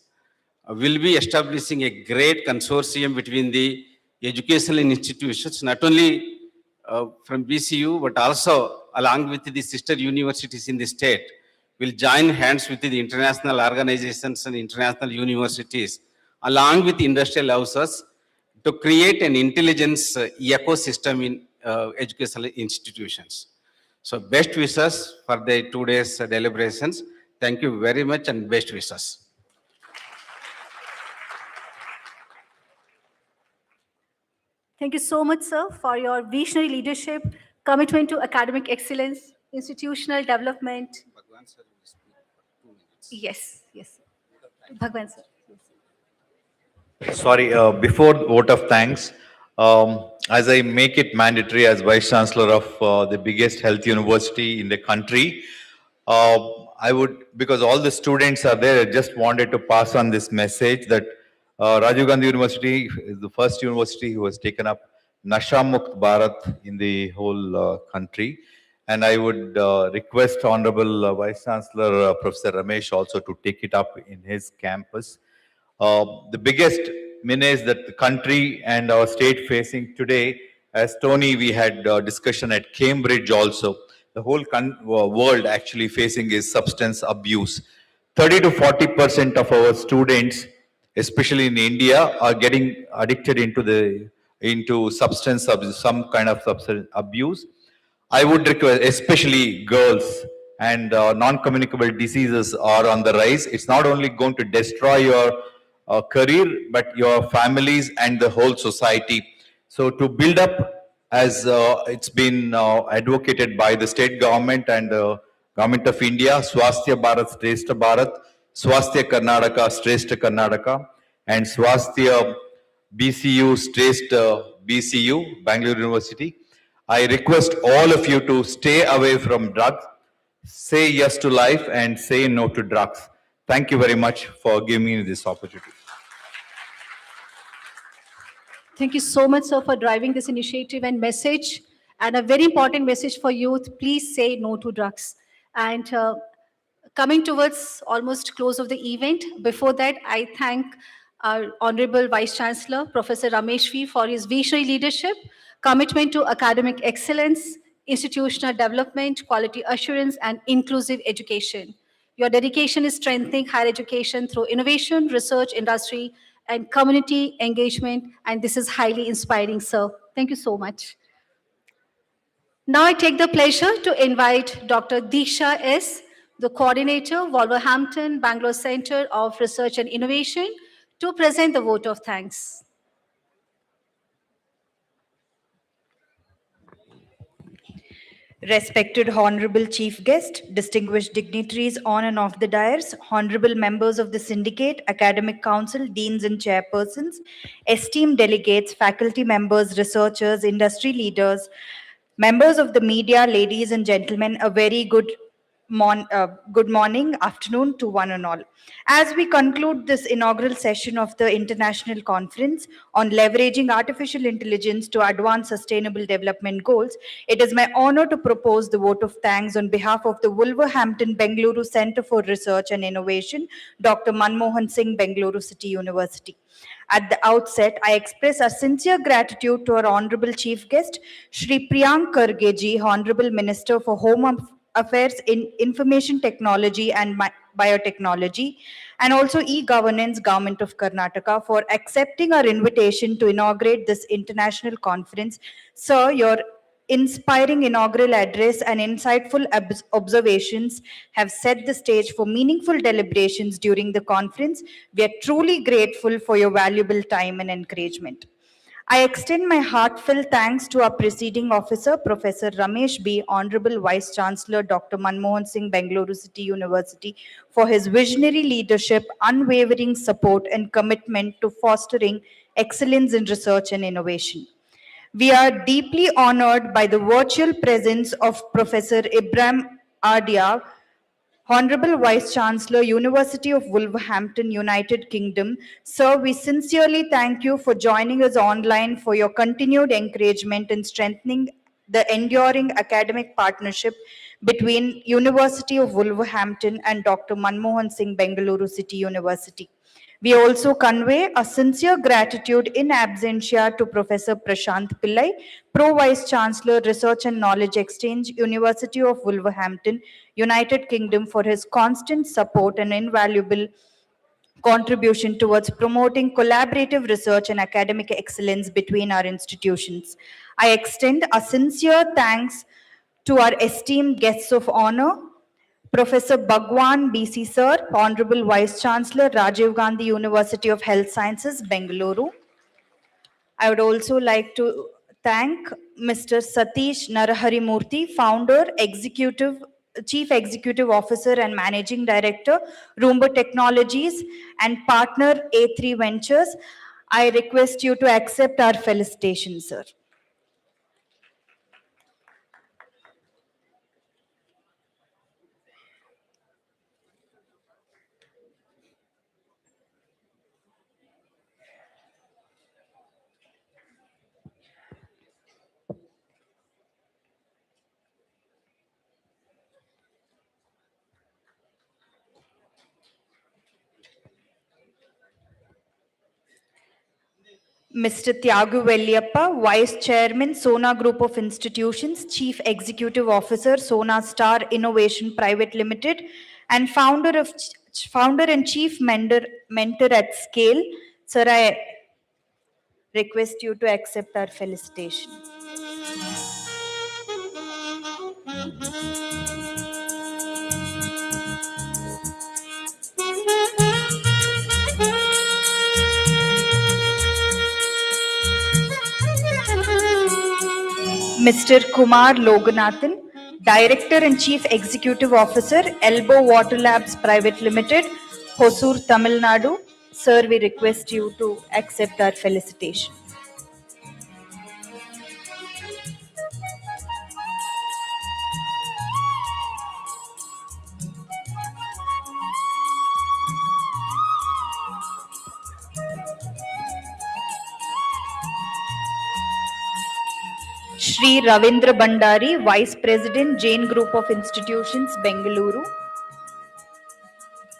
[SPEAKER 19] will be establishing a great consortium between the educational institutions, not only from BCU, but also along with the sister universities in the state, will join hands with the international organizations and international universities, along with industrial houses, to create an intelligence ecosystem in educational institutions. So best wishes for the 2 days deliberations. Thank you very much and best wishes.
[SPEAKER 2] Thank you so much, sir, for your visionary leadership, commitment to academic excellence, institutional development.
[SPEAKER 19] Bhagwan sir will speak for 2 minutes.
[SPEAKER 2] Yes, yes. Bhagwan, sir.
[SPEAKER 12] Sorry, before vote of thanks, as I make it mandatory as Vice Chancellor of the biggest health university in the country, I would, because all the students are there, I just wanted to pass on this message that Rajiv Gandhi University is the first university who has taken up Nasha Mukt Bharat in the whole country. And I would request Honorable Vice Chancellor Professor Ramesh also to take it up in his campus. The biggest menace that the country and our state facing today, as Tony, we had discussion at Cambridge also, the whole world actually facing is substance abuse. 30 to 40% of our students, especially in India, are getting addicted into substance abuse, some kind of substance abuse. I would request, especially girls, and non-communicable diseases are on the rise. It's not only going to destroy your career, but your families and the whole society. So to build up, as it's been advocated by the state government and the government of India, Swasthya Bharat Shrestha Bharat, Swasthya Karnataka Shrestha Karnataka, and Swasthya BCU Shrestha BCU, Bangalore University. I request all of you to stay away from drugs, say yes to life, and say no to drugs. Thank you very much for giving me this opportunity.
[SPEAKER 2] Thank you so much, sir, for driving this initiative and message. And a very important message for youth, please say no to drugs. And coming towards almost close of the event, before that, I thank our Honorable Vice Chancellor, Professor Ramesh V, for his visionary leadership, commitment to academic excellence, institutional development, quality assurance, and inclusive education. Your dedication is strengthening higher education through innovation, research, industry, and community engagement, and this is highly inspiring, sir. Thank you so much. Now I take the pleasure to invite Dr. Disha S., the coordinator, Wolverhampton-Bengaluru Center of Research and Innovation, to present the vote of thanks.
[SPEAKER 7] Respected Honorable Chief Guest, distinguished dignitaries on and off the dais, honorable members of the Syndicate, Academic Council, deans and chairpersons, esteemed delegates, faculty members, researchers, industry leaders, members of the media, ladies and gentlemen, a very good morning, afternoon to one and all. As we conclude this inaugural session of the International Conference on Leveraging Artificial Intelligence to Advance Sustainable Development Goals, it is my honor to propose the vote of thanks on behalf of the Wolverhampton-Bengaluru Center for Research and Innovation, Dr. Manmohan Singh, Bengaluru City University. At the outset, I express our sincere gratitude to our Honorable Chief Guest, Shri Priyank Kharge ji, Honorable Minister for Home Affairs in Information Technology and Biotechnology, and also E-Governance, Government of Karnataka, for accepting our invitation to inaugurate this international conference. Sir, your inspiring inaugural address and insightful observations have set the stage for meaningful deliberations during the conference. We are truly grateful for your valuable time and encouragement. I extend my heartfelt thanks to our presiding officer, Professor Ramesh B., Honorable Vice Chancellor Dr. Manmohan Singh, Bengaluru City University, for his visionary leadership, unwavering support, and commitment to fostering excellence in research and innovation. We are deeply honored by the virtual presence of Professor Ibrahim Ardia, Honorable Vice Chancellor, University of Wolverhampton, United Kingdom. Sir, we sincerely thank you for joining us online, for your continued encouragement in strengthening the enduring academic partnership between University of Wolverhampton and Dr. Manmohan Singh, Bengaluru City University. We also convey a sincere gratitude in absentia to Professor Prashant Pillai, Pro Vice Chancellor, Research and Knowledge Exchange, University of Wolverhampton, United Kingdom, for his constant support and invaluable contribution towards promoting collaborative research and academic excellence between our institutions. I extend a sincere thanks to our esteemed guests of honor, Professor Bhagwan BC Sir, Honorable Vice Chancellor, Rajiv Gandhi University of Health Sciences, Bengaluru. I would also like to thank Mr. Satish Narahari Murthy, Founder, Chief Executive Officer and Managing Director, Roomba Technologies, and Partner A3 Ventures. I request you to accept our felicitations, sir. Mr. Tyagu Velliyappa, Vice Chairman, Sona Group of Institutions, Chief Executive Officer, Sona Star Innovation Private Limited, and founder and Chief Mentor at Scale. Sir, I request you to accept our felicitations. Mr. Kumar Loganathan, Director and Chief Executive Officer, Elbow Water Labs Private Limited, Hosur, Tamil Nadu. Sir, we request you to accept our felicitation. Shri Ravindra Bandari, Vice President, Jain Group of Institutions, Bengaluru.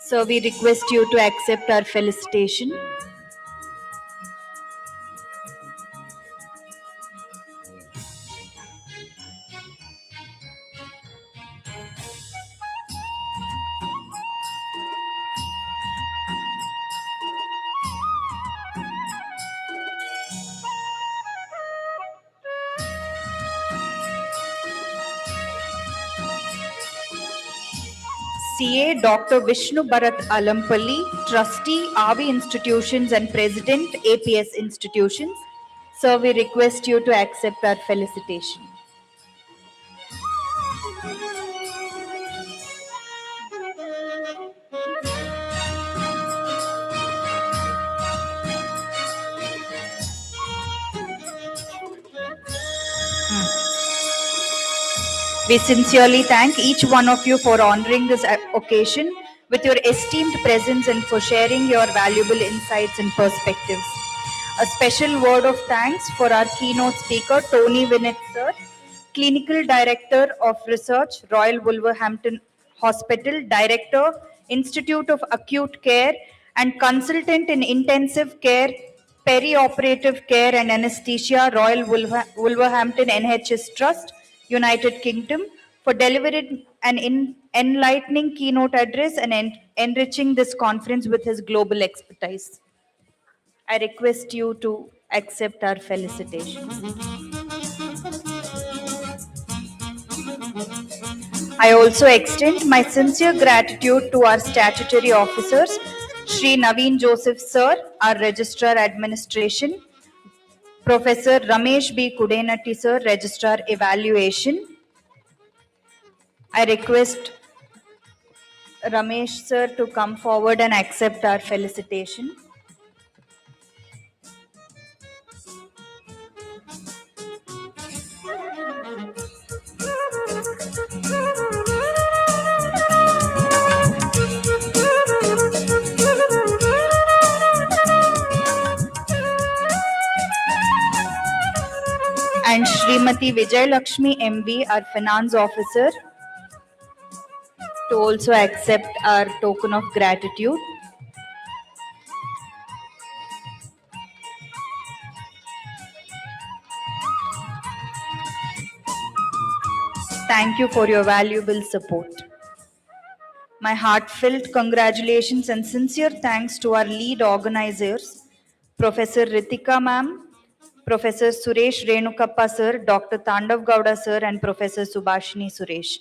[SPEAKER 7] Sir, we request you to accept our felicitation. CA Dr. Vishnu Bharat Alampalli, Trustee, Avi Institutions and President, APS Institutions. Sir, we request you to accept our felicitation. We sincerely thank each one of you for honoring this occasion with your esteemed presence and for sharing your valuable insights and perspectives. A special word of thanks for our keynote speaker, Tony Winnett, sir, Clinical Director of Research, Royal Wolverhampton Hospital, Director, Institute of Acute Care, and Consultant in Intensive Care, Perioperative Care and Anesthesia, Royal Wolverhampton NHS Trust, United Kingdom, for delivering an enlightening keynote address and enriching this conference with his global expertise. I request you to accept our felicitations. I also extend my sincere gratitude to our statutory officers, Shri Naveen Joseph Sir, our Registrar Administration, Professor Ramesh B. Kudenatti Sir, Registrar Evaluation. I request Ramesh Sir to come forward and accept our felicitation. And Srimati Vijay Lakshmi MB, our Finance Officer, to also accept our token of gratitude. Thank you for your valuable support. My heartfelt congratulations and sincere thanks to our lead organizers, Professor Ritika ma'am, Professor Suresh Renukappa sir, Dr. Tandav Gowda sir, and Professor Subhashini Suresh,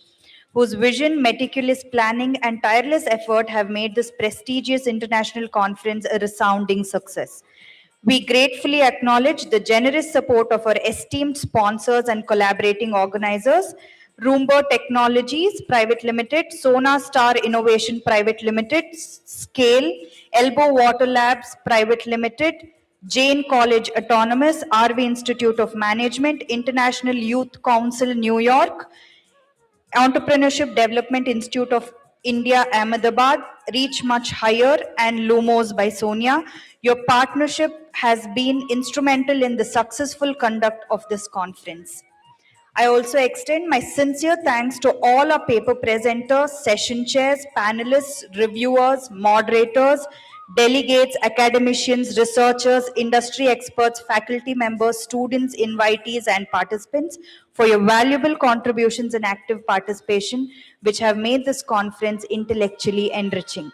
[SPEAKER 7] whose vision, meticulous planning, and tireless effort have made this prestigious international conference a resounding success. We gratefully acknowledge the generous support of our esteemed sponsors and collaborating organizers, Roomba Technologies Private Limited, Sona Star Innovation Private Limited, Scale, Elbow Water Labs Private Limited, Jain College Autonomous, RV Institute of Management, International Youth Council New York, Entrepreneurship Development Institute of India, Ahmedabad, Reach Much Higher, and Lumos by Sonia. Your partnership has been instrumental in the successful conduct of this conference. I also extend my sincere thanks to all our paper presenters, session chairs, panelists, reviewers, moderators, delegates, academicians, researchers, industry experts, faculty members, students, invitees, and participants for your valuable contributions and active participation, which have made this conference intellectually enriching.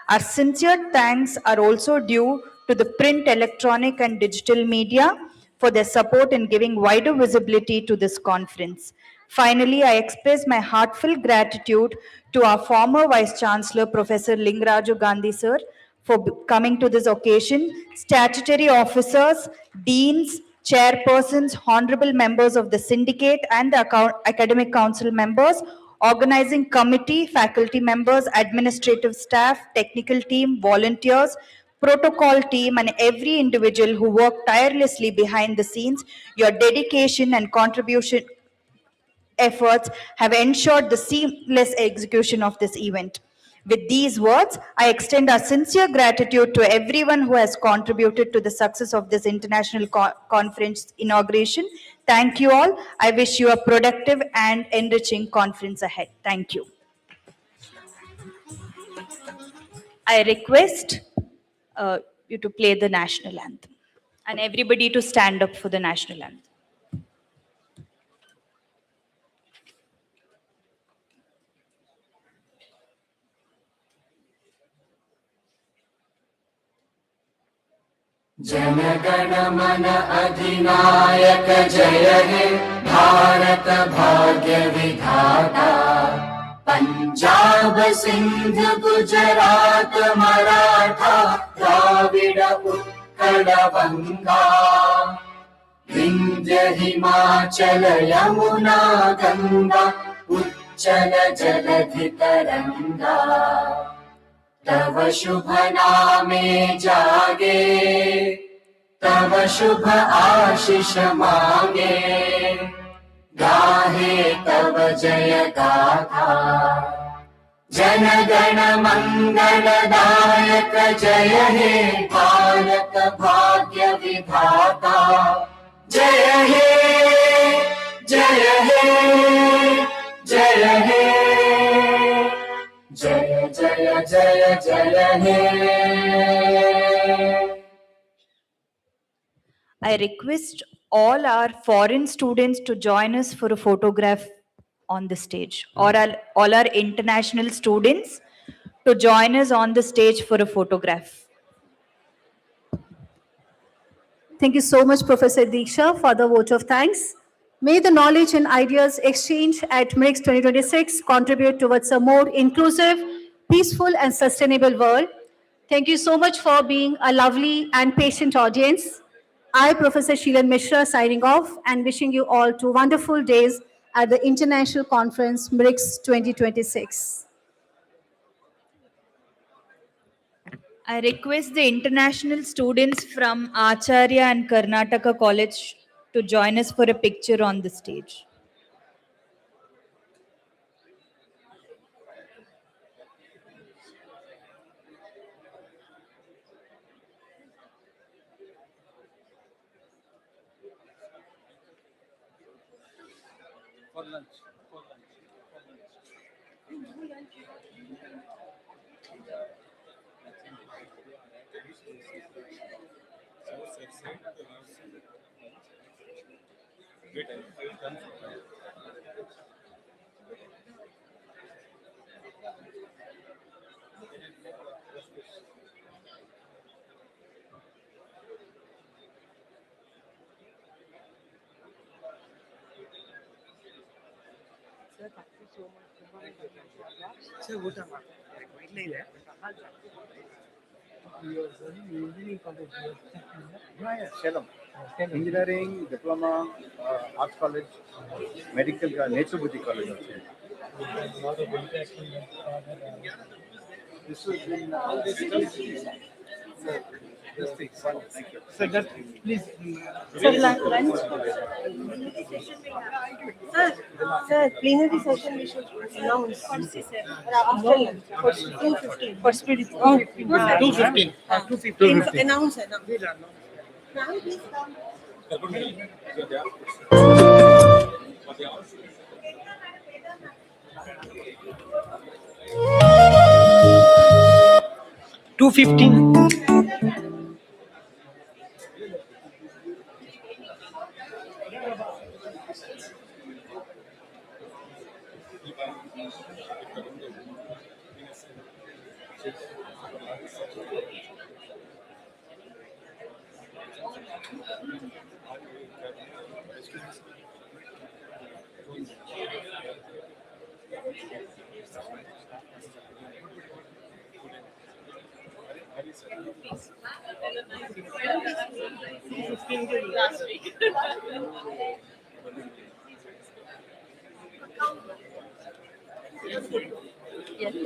[SPEAKER 7] Our sincere thanks are also due to the print, electronic, and digital media for their support in giving wider visibility to this conference. Finally, I express my heartfelt gratitude to our former Vice Chancellor, Professor Lingaraju Gandhi sir, for coming to this occasion, statutory officers, deans, chairpersons, honorable members of the syndicate and the academic council members, organizing committee, faculty members, administrative staff, technical team, volunteers, protocol team, and every individual who worked tirelessly behind the scenes. Your dedication and contribution efforts have ensured the seamless execution of this event. With these words, I extend our sincere gratitude to everyone who has contributed to the success of this international conference inauguration. Thank you all. I wish you a productive and enriching conference ahead. Thank you. I request you to play the national anthem and everybody to stand up for the national anthem.
[SPEAKER 8] जनगण मन अधिनायक जय हे भारत भाग्य विधाता पंजाब सिंध गुजरात मराठा द्राविड उत्कल बंगा विंध्य हिमाचल यमुना गंगा उच्चल जलधि तरंगा तव शुभ नामे जागे तव शुभ आशीष मांगे गाहे तव जय गाथा जनगण मंगलदायक जय हे भारत भाग्य विधाता जय हे जय हे जय हे जय जय जय जय हे।
[SPEAKER 7] I request all our foreign students to join us for a photograph on the stage, or all our international students to join us on the stage for a photograph.
[SPEAKER 2] Thank you so much, Professor Diksha, for the vote of thanks. May the knowledge and ideas exchanged at MRICS 2026 contribute towards a more inclusive, peaceful, and sustainable world. Thank you so much for being a lovely and patient audience. I, Professor Sheelan Mishra, signing off and wishing you all 2 wonderful days at the International Conference MRICS 2026.
[SPEAKER 7] I request the international students from Acharya and Karnataka College to join us for a picture on the stage.
[SPEAKER 10] For lunch.
[SPEAKER 13] Salem. Engineering, diploma, arts college, medical, nature Buddhi college. This was in thank you.
[SPEAKER 1] Sir, just please.
[SPEAKER 5] Sir, lunch. Sir, plenary session we should announce. After lunch. 2:15. For spirit.
[SPEAKER 1] 2:15. 2:15.
[SPEAKER 5] Announce.
[SPEAKER 6] Last week.
[SPEAKER 1] Yes.